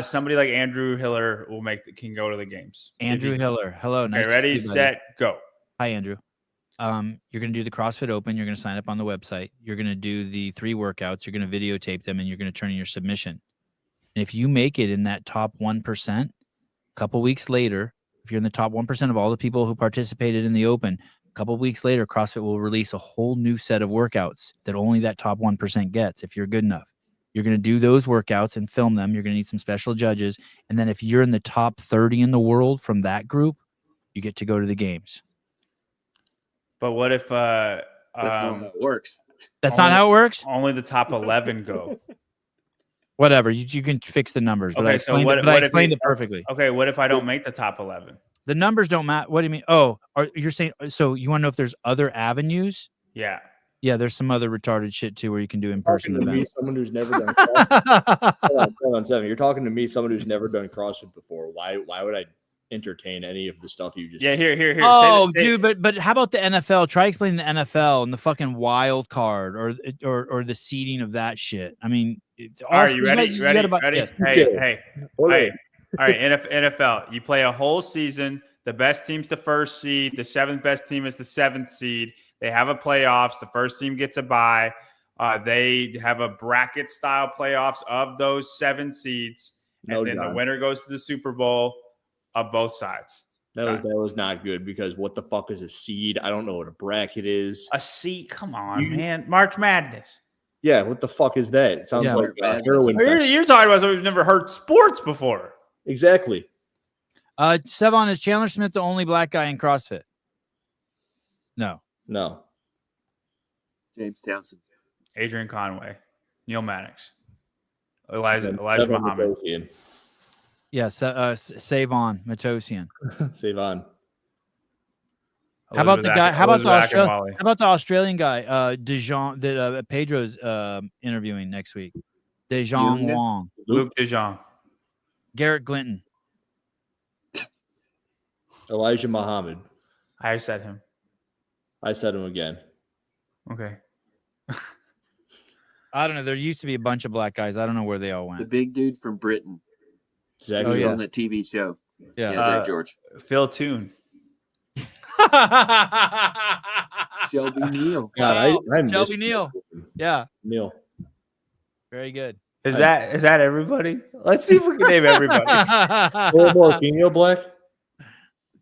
somebody like Andrew Hiller can go to the games. Andrew Hiller. Hello. Nice. Okay, ready, set, go. Hi, Andrew. You're gonna do the CrossFit Open. You're gonna sign up on the website. You're gonna do the 3 workouts. You're gonna videotape them, and you're gonna turn in your submission. And if you make it in that top 1%, a couple weeks later, if you're in the top 1% of all the people who participated in the Open, A couple of weeks later, CrossFit will release a whole new set of workouts that only that top 1% gets if you're good enough. You're going to do those workouts and film them. You're going to need some special judges. And then if you're in the top 30 in the world from that group, you get to go to the games. But what if that's not how it works? That's not how it works? Only the top 11 go. Whatever. You can fix the numbers. But I explained it perfectly. Okay, what if I don't make the top 11? The numbers don't matter. What do you mean? Oh, you're saying, so you want to know if there's other avenues? Yeah. Yeah, there's some other retarded shit too where you can do in-person events. Someone who's never done CrossFit. Hold on, 7. You're talking to me, someone who's never done CrossFit before. Why would I entertain any of the stuff you just said? Here. Oh, dude, but how about the NFL? Try explaining the NFL and the fucking wild card or the seeding of that shit. I mean, are you ready? You ready? Yes. Hey. All right, NFL. You play a whole season. The best team's the first seed. The 7th best team is the 7th seed. They have a playoffs. The first team gets a bye. They have a bracket style playoffs of those 7 seeds. And then the winner goes to the Super Bowl of both sides. That was not good because what the fuck is a seed? I don't know what a bracket is. A seed? Come on, man. March Madness. Yeah, what the fuck is that? It sounds like heroin. You're talking about something who's never heard sports before. Exactly. Sevon, is Chandler Smith the only black guy in CrossFit? No. James Townsend, Adrian Conway, Neil Maddox, Elijah Muhammad. Yeah, Savon Matosian. Savon. How about the guy? How about the Australian guy, Dijon, that Pedro's interviewing next week? Dijon Wong, Luke Dijon, Garrett Glinton, Elijah Muhammad. I said him. I said him again. Okay. I don't know. There used to be a bunch of black guys. I don't know where they all went. The big dude from Britain. Zach on the TV show. Yeah, Zach George. Phil Toon. Shelby Neal. God, I Shelby Neal. Yeah. Neal. Very good. Is that everybody? Let's see if we can name everybody. Morquinho black.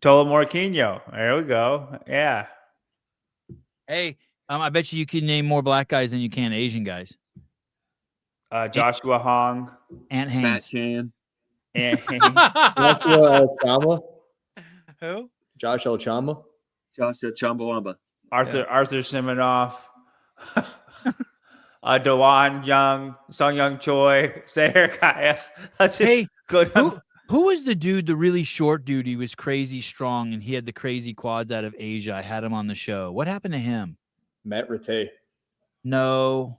Tola Morquinho. There we go. Yeah. Hey, I bet you can name more black guys than you can Asian guys. Joshua Hong. Ant Haynes. Matt Chan. Joshua Chama. Who? Josh Chama. Joshua Chumbawamba. Arthur Siminoff. Dewan Young, Sung Young Choi, Sarah Kaya. That's just good. Who was the dude, the really short dude? He was crazy strong and he had the crazy quads out of Asia. I had him on the show. What happened to him? Matt Rattay. No.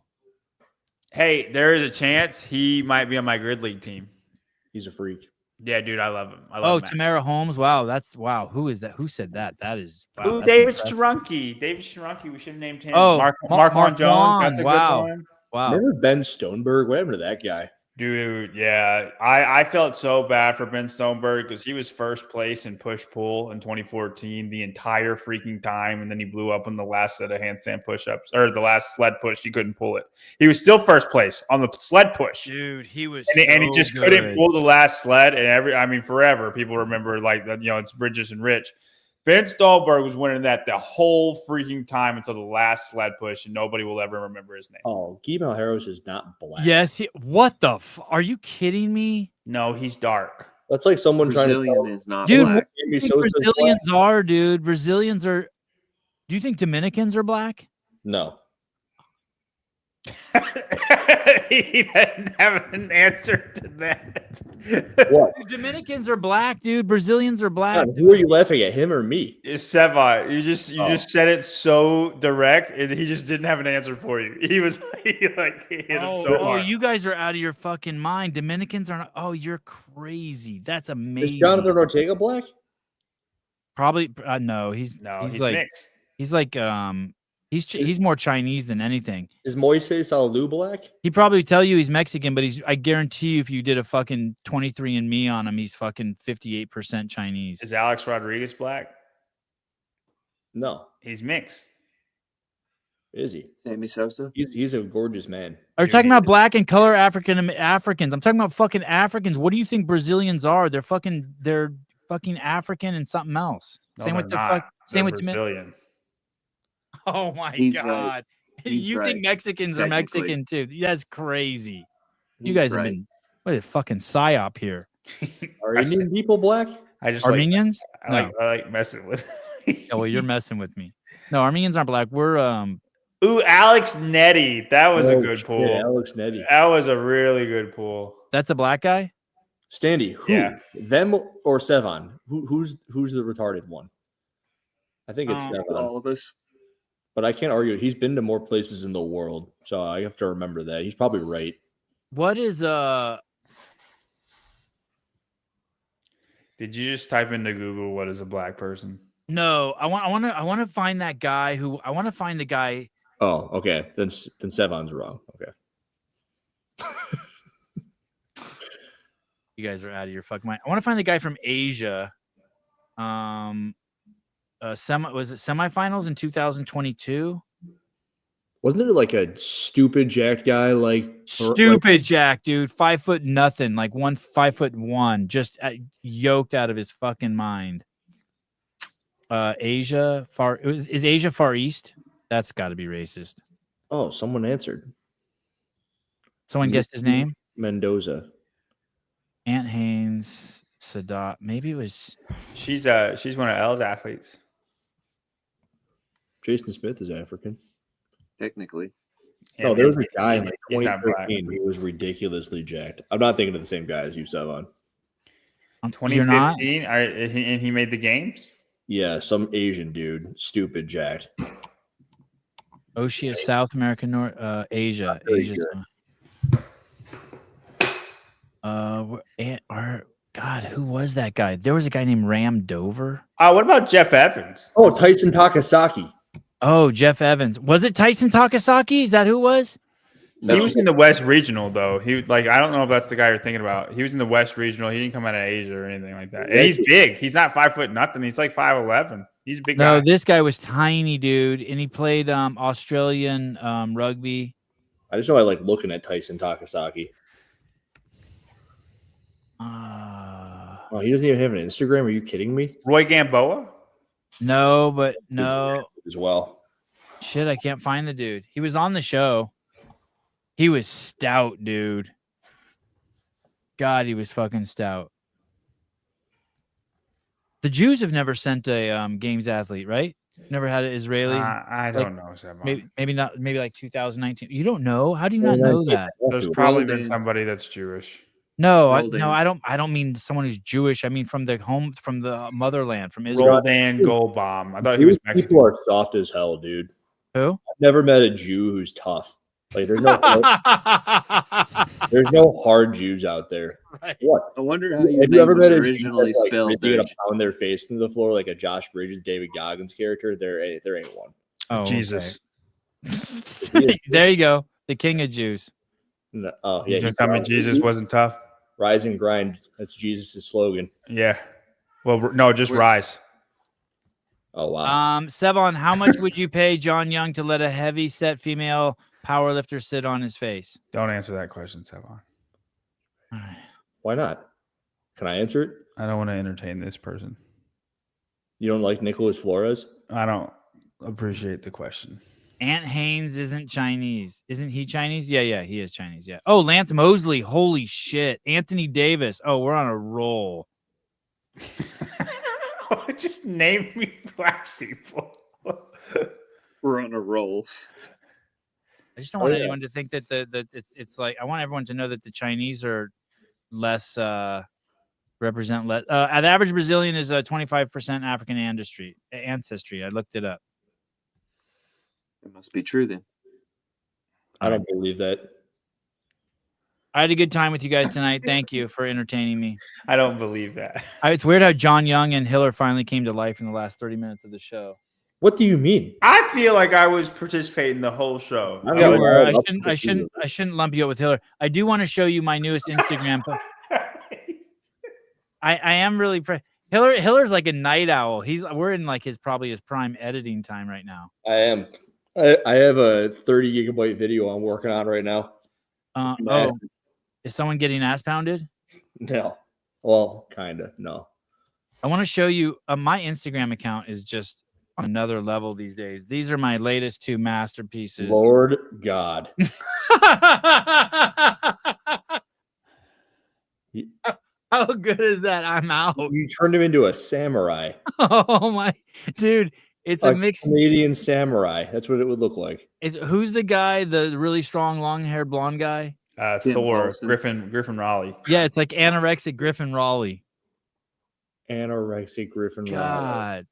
Hey, there is a chance he might be on my grid league team. He's a freak. Yeah, dude, I love him. Tamara Holmes. Wow. Who is that? Who said that? That is wow, David Strunke. We should have named him. Oh, Mark Jones. That's a good one. Wow. Remember Ben Stoneberg? What happened to that guy? Dude, yeah. I felt so bad for Ben Stoneberg because he was first place in push-pull in 2014 the entire freaking time, and then he blew up on the last set of handstand push-ups, or the last sled push. He couldn't pull it. He was still first place on the sled push. Dude, he was and he just couldn't pull the last sled, and forever people remember, like, it's Bridges and Rich. Ben Stolberg was winning that the whole freaking time until the last sled push, and nobody will ever remember his name. Oh, Guy Malheiros is not black. Yes. What the are you kidding me? No, he's dark. That's like someone Brazilian trying to is not dude, black. What do you think Brazilians are, dude? Brazilians are. Do you think Dominicans are black? No. He doesn't have an answer to that. What? Dominicans are black, dude. Brazilians are black. God, who are you laughing at, him or me? It's Seva. You just said it so direct, and he just didn't have an answer for you. He hit him so hard. You guys are out of your fucking mind. Dominicans are not. Oh, you're crazy. That's amazing. Is Jonathan Ortega black? Probably no. He's like mixed. He's like He's more Chinese than anything. Is Moises Alou black? He'd probably tell you he's Mexican, but I guarantee you if you did a fucking 23andMe on him, he's fucking 58% Chinese. Is Alex Rodriguez black? No. He's mixed. Is he? Sammy Sosa? He's a gorgeous man. Are you talking about black and color Africans? I'm talking about fucking Africans. What do you think Brazilians are? They're fucking African and something else. No, same with the fuck. Same with Brazilian. Oh my He's God. You right. think Mexicans are Technically. Mexican too? That's crazy. You guys have been what a fucking psyop here. Are Indian people black? I just Armenians? I like messing with. Oh, well, you're messing with me. No, Armenians aren't black. We're Ooh, Alex Netty. That was a good pull. Alex Netty. That was a really good pull. that's a black guy? Standy, who? Yeah. Them or Sevon? Who's the retarded one? I think it's Sevon. All of us. But I can't argue. He's been to more places in the world, so I have to remember that. He's probably right. What is Did you just type into Google what is a black person? No, I want to find that guy who I want to find the guy. Oh, okay. Then Sevon's wrong. Okay. You guys are out of your fucking mind. I want to find the guy from Asia. Was it semifinals in 2022? Wasn't there like a stupid jacked guy Jack, dude, 5 foot nothing, like 5'1", just yoked out of his fucking mind. Is Asia Far East? That's got to be racist. Oh, someone answered. Someone guessed his name. Mendoza. Ant Haynes, Sadat. Maybe it was. She's one of L's athletes. Jason Smith is African. Technically. Yeah, No, there was a guy in he's not black. 2013. He was ridiculously jacked. I'm not thinking of the same guy as you, Sevon. 2015, and he made the games. Yeah, some Asian dude, stupid jacked. Oceania, South America, Asia. God, who was that guy? There was a guy named Ram Dover. What about Jeff Evans? Oh, Tyson Takasaki. Oh, Jeff Evans. Was it Tyson Takasaki? Is that who it was? He was in the West Regional, though. I don't know if that's the guy you're thinking about. He was in the West Regional. He didn't come out of Asia or anything like that. And he's big. He's not 5 foot nothing. He's like 5'11". He's a big guy. No, this guy was tiny, dude, and he played Australian rugby. I just know I like looking at Tyson Takasaki. Oh, he doesn't even have an Instagram. Are you kidding me? Roy Gamboa? No. As well. Shit, I can't find the dude. He was on the show. He was stout, dude. God, he was fucking stout. The Jews have never sent a games athlete, right? Never had an Israeli. I don't know. Maybe not. Maybe like 2019. You don't know? How do you not know that? There's probably been somebody that's Jewish. No, I don't mean someone who's Jewish. I mean from the motherland, from Israel. Roldan Goldbaum. I thought he was Mexican. People are soft as hell, dude. Who? I've never met a Jew who's tough. Like there's no hard Jews out there. Right. What? I wonder how have you ever met originally spelled. They're gonna pound their face into the floor like a Josh Bridges, David Goggins character. There ain't one. Oh, Jesus. Okay. There you go. The king of Jews. No, oh yeah. You're telling me Jesus wasn't tough? Rise and grind. That's Jesus' slogan. Yeah. Well, no, just rise. Oh wow. Sevon, how much would you pay John Young to let a heavy set female powerlifter sit on his face? Don't answer that question, Sevon. Why not? Can I answer it? I don't want to entertain this person. You don't like Nicholas Flores? I don't appreciate the question. Ant Haynes isn't Chinese. Isn't he Chinese? Yeah, he is Chinese. Yeah. Oh, Lance Mosley. Holy shit. Anthony Davis. Oh, we're on a roll. Just name me black people. We're on a roll. I just don't want anyone to think that it's like I want everyone to know that the Chinese are less represent less. The average Brazilian is 25% African ancestry. I looked it up. It must be true then. I don't believe that. I had a good time with you guys tonight. Thank you for entertaining me. I don't believe that. It's weird how John Young and Hiller finally came to life in the last 30 minutes of the show. What do you mean? I feel like I was participating the whole show. I shouldn't lump you up with Hiller. I do want to show you my newest Instagram post. I am really Hiller's like a night owl. We're in like his prime editing time right now. I am. I have a 30 gigabyte video I'm working on right now. Is someone getting ass pounded? No. Well, kind of. No. I want to show you my Instagram account is just on another level these days. These are my latest 2 masterpieces. Lord God. How good is that? I'm out. You turned him into a samurai. Oh my dude, it's a mix. Canadian samurai. That's what it would look like. Who's the guy, the really strong long-haired blonde guy? Thor, Griffin Raleigh. Yeah, it's like anorexic Griffin Raleigh. Anorexic Griffin Raleigh. God.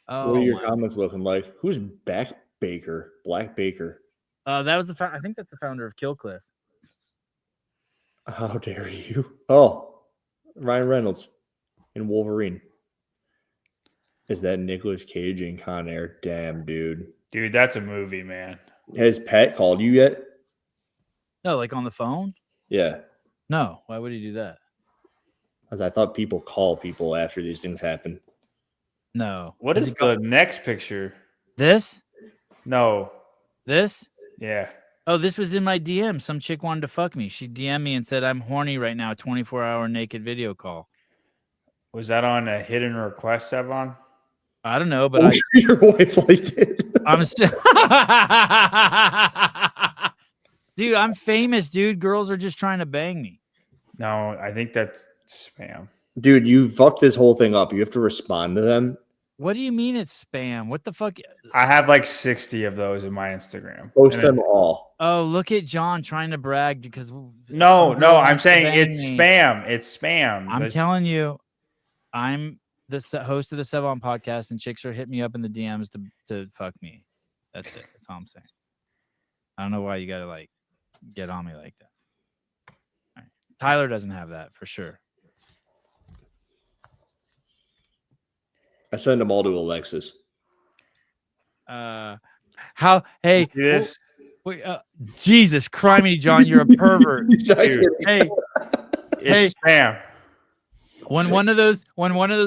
Oh, what are your comments looking like? Who's Black Baker? That was I think that's the founder of Killcliff. How dare you? Oh, Ryan Reynolds in Wolverine. Is that Nicolas Cage in Con Air? Damn, dude. Dude, that's a movie, man. Has Pat called you yet? No, like on the phone? Yeah. No. Why would he do that? Because I thought people call people after these things happen. No. What is the next picture? This? No. This? Yeah. Oh, this was in my DM. Some chick wanted to fuck me. She DM'd me and said, I'm horny right now. 24-hour naked video call. Was that on a hidden request, Sevon? I don't know, but your wife liked it. I'm still dude, I'm famous, dude. Girls are just trying to bang me. No, I think that's spam. Dude, you fucked this whole thing up. You have to respond to them. What do you mean it's spam? What the fuck? I have like 60 of those in my Instagram. Post them all. Oh, look at John trying to brag because no, I'm saying it's spam. It's spam. I'm telling you, I'm the host of the Sevon podcast, and chicks are hitting me up in the DMs to fuck me. That's it. That's all I'm saying. I don't know why you gotta like get on me like that. All right. Tyler doesn't have that for sure. I send them all to Alexis. How? Hey, yes. Wait, Jesus Christ, John, you're a pervert. Dude. Hey, it's spam. When one of those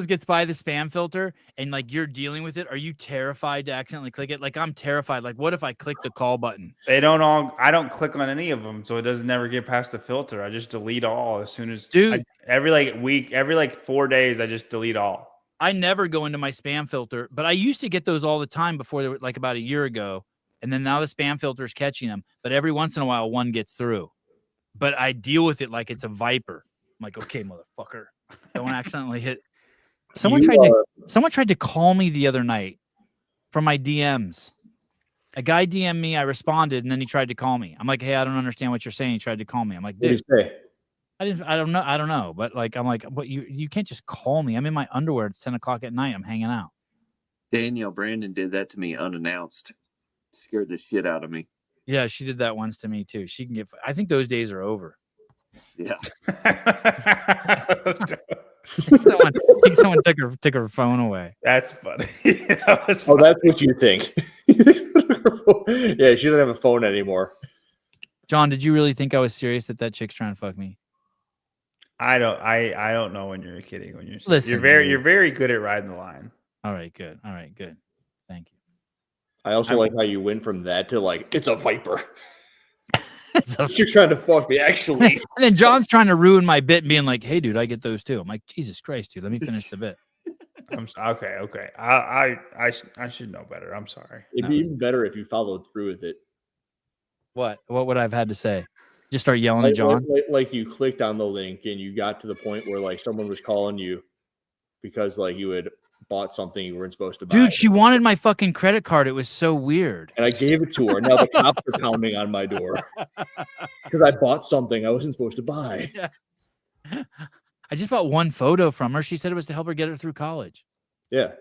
gets by the spam filter and like you're dealing with it, are you terrified to accidentally click it? Like I'm terrified. Like what if I click the call button? I don't click on any of them, so it doesn't never get past the filter. I just delete all as soon as every 4 days I just delete all. I never go into my spam filter, but I used to get those all the time before they were like about a year ago. And then now the spam filter is catching them. But every once in a while, one gets through. But I deal with it like it's a viper. I'm like, okay, motherfucker, don't accidentally hit. Someone tried to call me the other night from my DMs. A guy DM'd me, I responded, and then he tried to call me. I'm like, hey, I don't understand what you're saying. He tried to call me. I'm like, dude. What did he say? I don't know. But like, I'm like, but you can't just call me. I'm in my underwear. It's 10 o'clock at night. I'm hanging out. Danielle Brandon did that to me unannounced. Scared the shit out of me. Yeah, she did that once to me too. She can get. I think those days are over. Yeah. someone took her phone away. That's funny. That's what you think. Yeah, she doesn't have a phone anymore. John, did you really think I was serious that chick's trying to fuck me? I don't know when you're kidding. When you're listen, you're very good at riding the line. All right, good. Thank you. I also like how you went from that to like it's a viper. You're trying to fuck me, actually. And then John's trying to ruin my bit and being like, "Hey, dude, I get those too." I'm like, "Jesus Christ, dude, let me finish the bit." Okay. I should know better. I'm sorry. It'd be even better if you followed through with it. What would I have had to say? Just start yelling at John? Like you clicked on the link and you got to the point where like someone was calling you because like you had bought something you weren't supposed to buy. Dude, she wanted my fucking credit card. It was so weird. And I gave it to her. Now the cops are pounding on my door because I bought something I wasn't supposed to buy. Yeah. I just bought one photo from her. She said it was to help her get her through college. Yeah.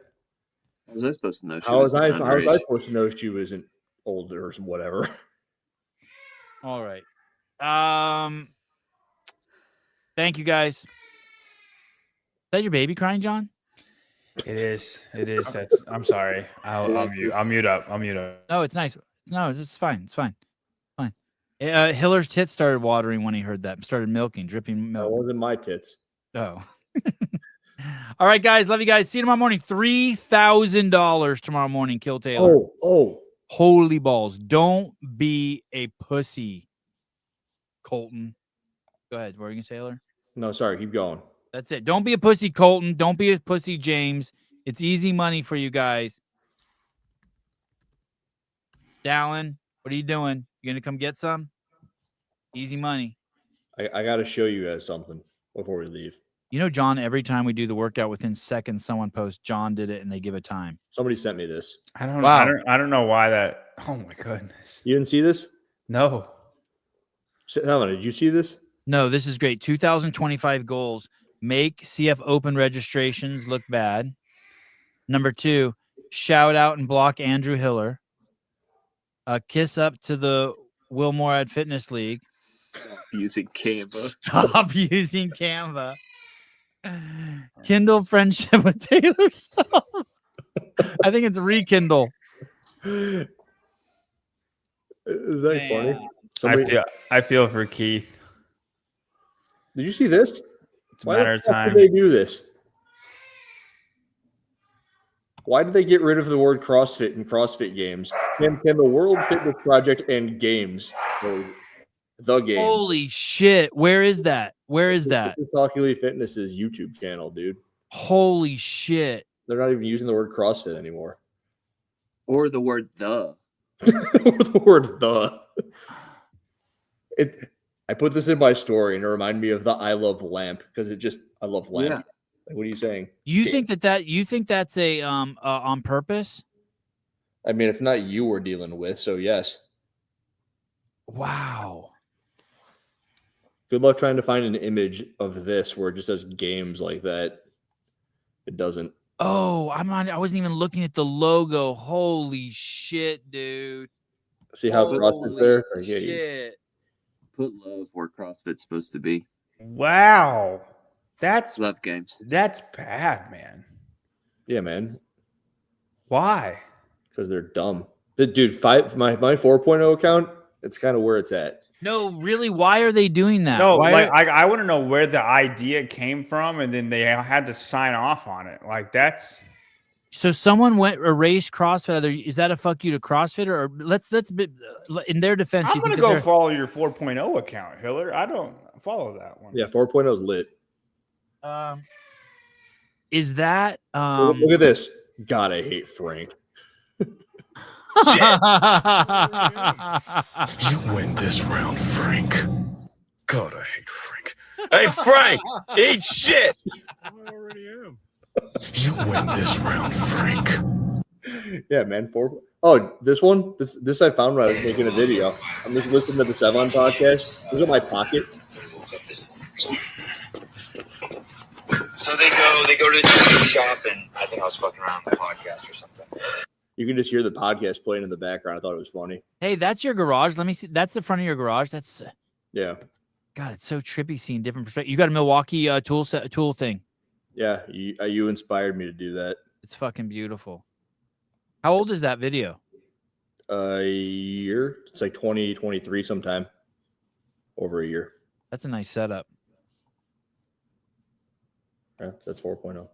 How was I supposed to know? How was I supposed to know she wasn't older or whatever? All right. Thank you guys. Is that your baby crying, John? It is. That's. I'm sorry. I'll mute up. No, it's nice. No, it's fine. It's fine. Hiller's tits started watering when he heard that. Started dripping milk. That wasn't my tits. Oh. All right, guys. Love you guys. See you tomorrow morning. $3,000 tomorrow morning. Kill Taylor. Oh. Holy balls. Don't be a pussy, Colton. Go ahead. What were you going to say, Taylor? No, sorry. Keep going. That's it. Don't be a pussy, Colton. Don't be a pussy, James. It's easy money for you guys. Dallin, what are you doing? You gonna come get some? Easy money. I got to show you guys something before we leave. You know, John, every time we do the workout, within seconds, someone posts, John did it, and they give a time. Somebody sent me this. I don't know why that. Oh my goodness. You didn't see this? No. Helen, did you see this? No, this is great. 2025 goals. Make CF Open registrations look bad. Number 2, shout out and block Andrew Hiller. Kiss up to the Will Morad Fitness League. Stop using Canva. Stop using Canva. Kindle friendship with Taylor Swift. I think it's rekindle. Is that funny? I feel for Keith. Did you see this? It's a matter of time. Why did they do this? Why did they get rid of the word CrossFit in CrossFit games? Can the World Fitness Project and games, the game? Holy shit! Where is that? Where is that? Talk Elite Fitness's YouTube channel, dude. Holy shit! They're not even using the word CrossFit anymore, or the word the. Or the word the. I put this in my story and it reminded me of the I love lamp because I love lamp. Yeah. Like, what are you saying? You think that's a on purpose? I mean, it's not you we're dealing with, so yes. Wow. Good luck trying to find an image of this where it just says games like that. It doesn't. Oh, I wasn't even looking at the logo. Holy shit, dude. See how CrossFit's there? Shit. Put love where CrossFit's supposed to be. Wow. That's love games. That's bad, man. Yeah, man. Why? Because they're dumb. Dude, my 4.0 account, it's kind of where it's at. No, really, why are they doing that? No, I want to know where the idea came from, and then they had to sign off on it. Like, that's so someone erased CrossFit. Is that a fuck you to CrossFit, or let's in their defense? I'm gonna go follow your 4.0 account, Hiller. I don't follow that one. Yeah, 4.0 is lit. Is that look at this? God, I hate Frank. You win this round, Frank. God, I hate Frank. Hey, Frank, eat shit. I already am. You win this round, Frank. Yeah, man. Oh, this one? This I found when I was making a video. I'm just listening to the Sevon podcast. Look at my pocket. So they go to the charity shop, and I think I was fucking around with the podcast or something. You can just hear the podcast playing in the background. I thought it was funny. Hey, that's your garage. Let me see. That's the front of your garage. That's yeah. God, it's so trippy seeing different perspectives. You got a Milwaukee tool thing. Yeah, you inspired me to do that. It's fucking beautiful. How old is that video? A year. It's like 2023 sometime. Over a year. That's a nice setup. Yeah, that's 4.0.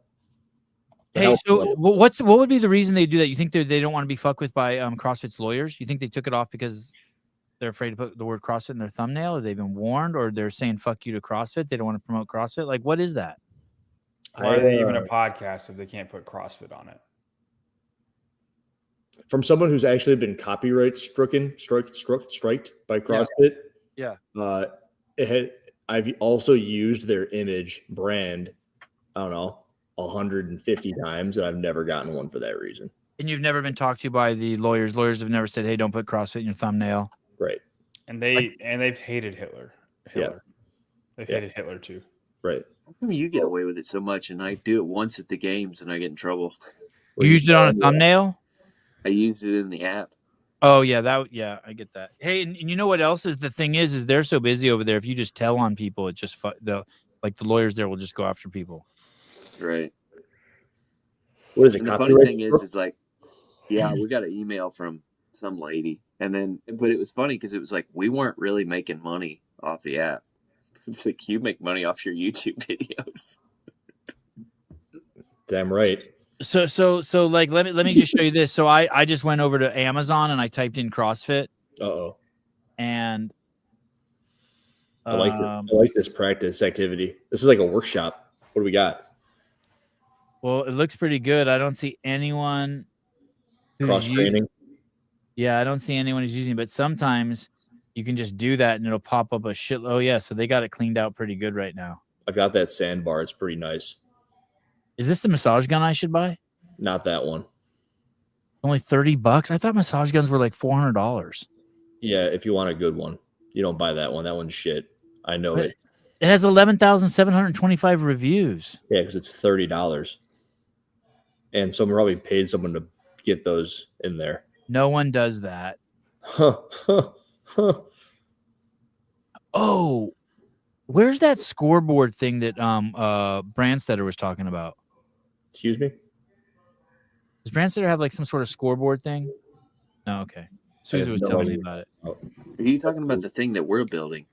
Hey, so what would be the reason they do that? You think they don't want to be fucked with by CrossFit's lawyers? You think they took it off because they're afraid to put the word CrossFit in their thumbnail, or they've been warned, or they're saying fuck you to CrossFit? They don't want to promote CrossFit? Like, what is that? Why are they even a podcast if they can't put CrossFit on it? From someone who's actually been copyright striked by CrossFit. Yeah. I've also used their image brand, I don't know, 150 times, and I've never gotten one for that reason. And you've never been talked to by the lawyers. Lawyers have never said, "Hey, don't put CrossFit in your thumbnail." Right. And they've hated Hitler. Yeah. They hated Hitler too. Right. How come you get away with it so much, and I do it once at the games, and I get in trouble? You used it on a thumbnail? I used it in the app. Oh yeah, I get that. Hey, and you know what else is the thing is they're so busy over there. If you just tell on people, it just the lawyers there will just go after people. Right. What is it? And the funny thing is like, yeah, we got an email from some lady, but it was funny because it was like we weren't really making money off the app. It's like you make money off your YouTube videos. Damn right. So like let me just show you this. So I just went over to Amazon and I typed in CrossFit. Uh-oh. And I like this practice activity. This is like a workshop. What do we got? Well, it looks pretty good. I don't see anyone who's Cross training. Yeah, I don't see anyone who's using it, but sometimes you can just do that and it'll pop up a shit. Oh, yeah. So they got it cleaned out pretty good right now. I've got that sandbar. It's pretty nice. Is this the massage gun I should buy? Not that one. Only $30? I thought massage guns were like $400. Yeah, if you want a good one. You don't buy that one. That one's shit. I know But it. it has 11,725 reviews. Yeah, because it's $30. And someone probably paid someone to get those in there. No one does that. Huh. Oh, where's that scoreboard thing that Branstetter was talking about? Excuse me? Does Branstetter have like some sort of scoreboard thing? No, okay. Susan was telling me about it. Are you talking about the thing that we're building?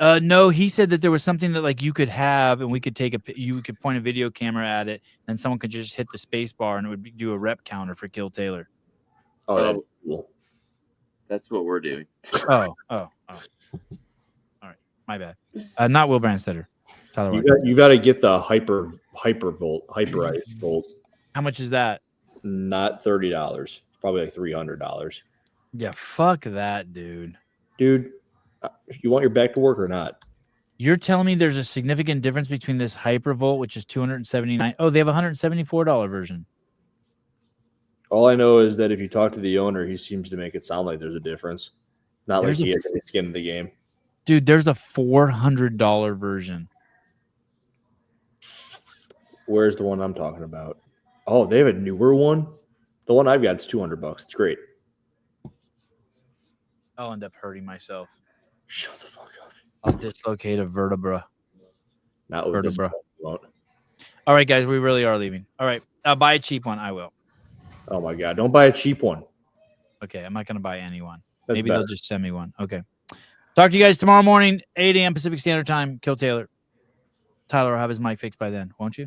No, he said that there was something that like you could have, and we could you could point a video camera at it, and someone could just hit the space bar, and it would do a rep counter for Kill Taylor. Oh, cool. That's what we're doing. Oh. All right, my bad. Not Will Branstetter. Tyler, you got to get the hyperized volt. How much is that? Not $30. It's probably like $300. Yeah, fuck that, dude. Dude, you want your back to work or not? You're telling me there's a significant difference between this Hypervolt, which is $279. Oh, they have a $174 version. All I know is that if you talk to the owner, he seems to make it sound like there's a difference. Not like he has any skin in the game. Dude, there's a $400 version. Where's the one I'm talking about? Oh, they have a newer one. The one I've got is $200. It's great. I'll end up hurting myself. Shut the fuck up. I'll dislocate a vertebra. Not with vertebra. All right, guys, we really are leaving. All right, buy a cheap one. I will. Oh my god, don't buy a cheap one. Okay, I'm not going to buy any one. That's Maybe better. they'll just send me one. Okay. Talk to you guys tomorrow morning, 8 a.m. Pacific Standard Time. Kill Taylor. Tyler will have his mic fixed by then, won't you?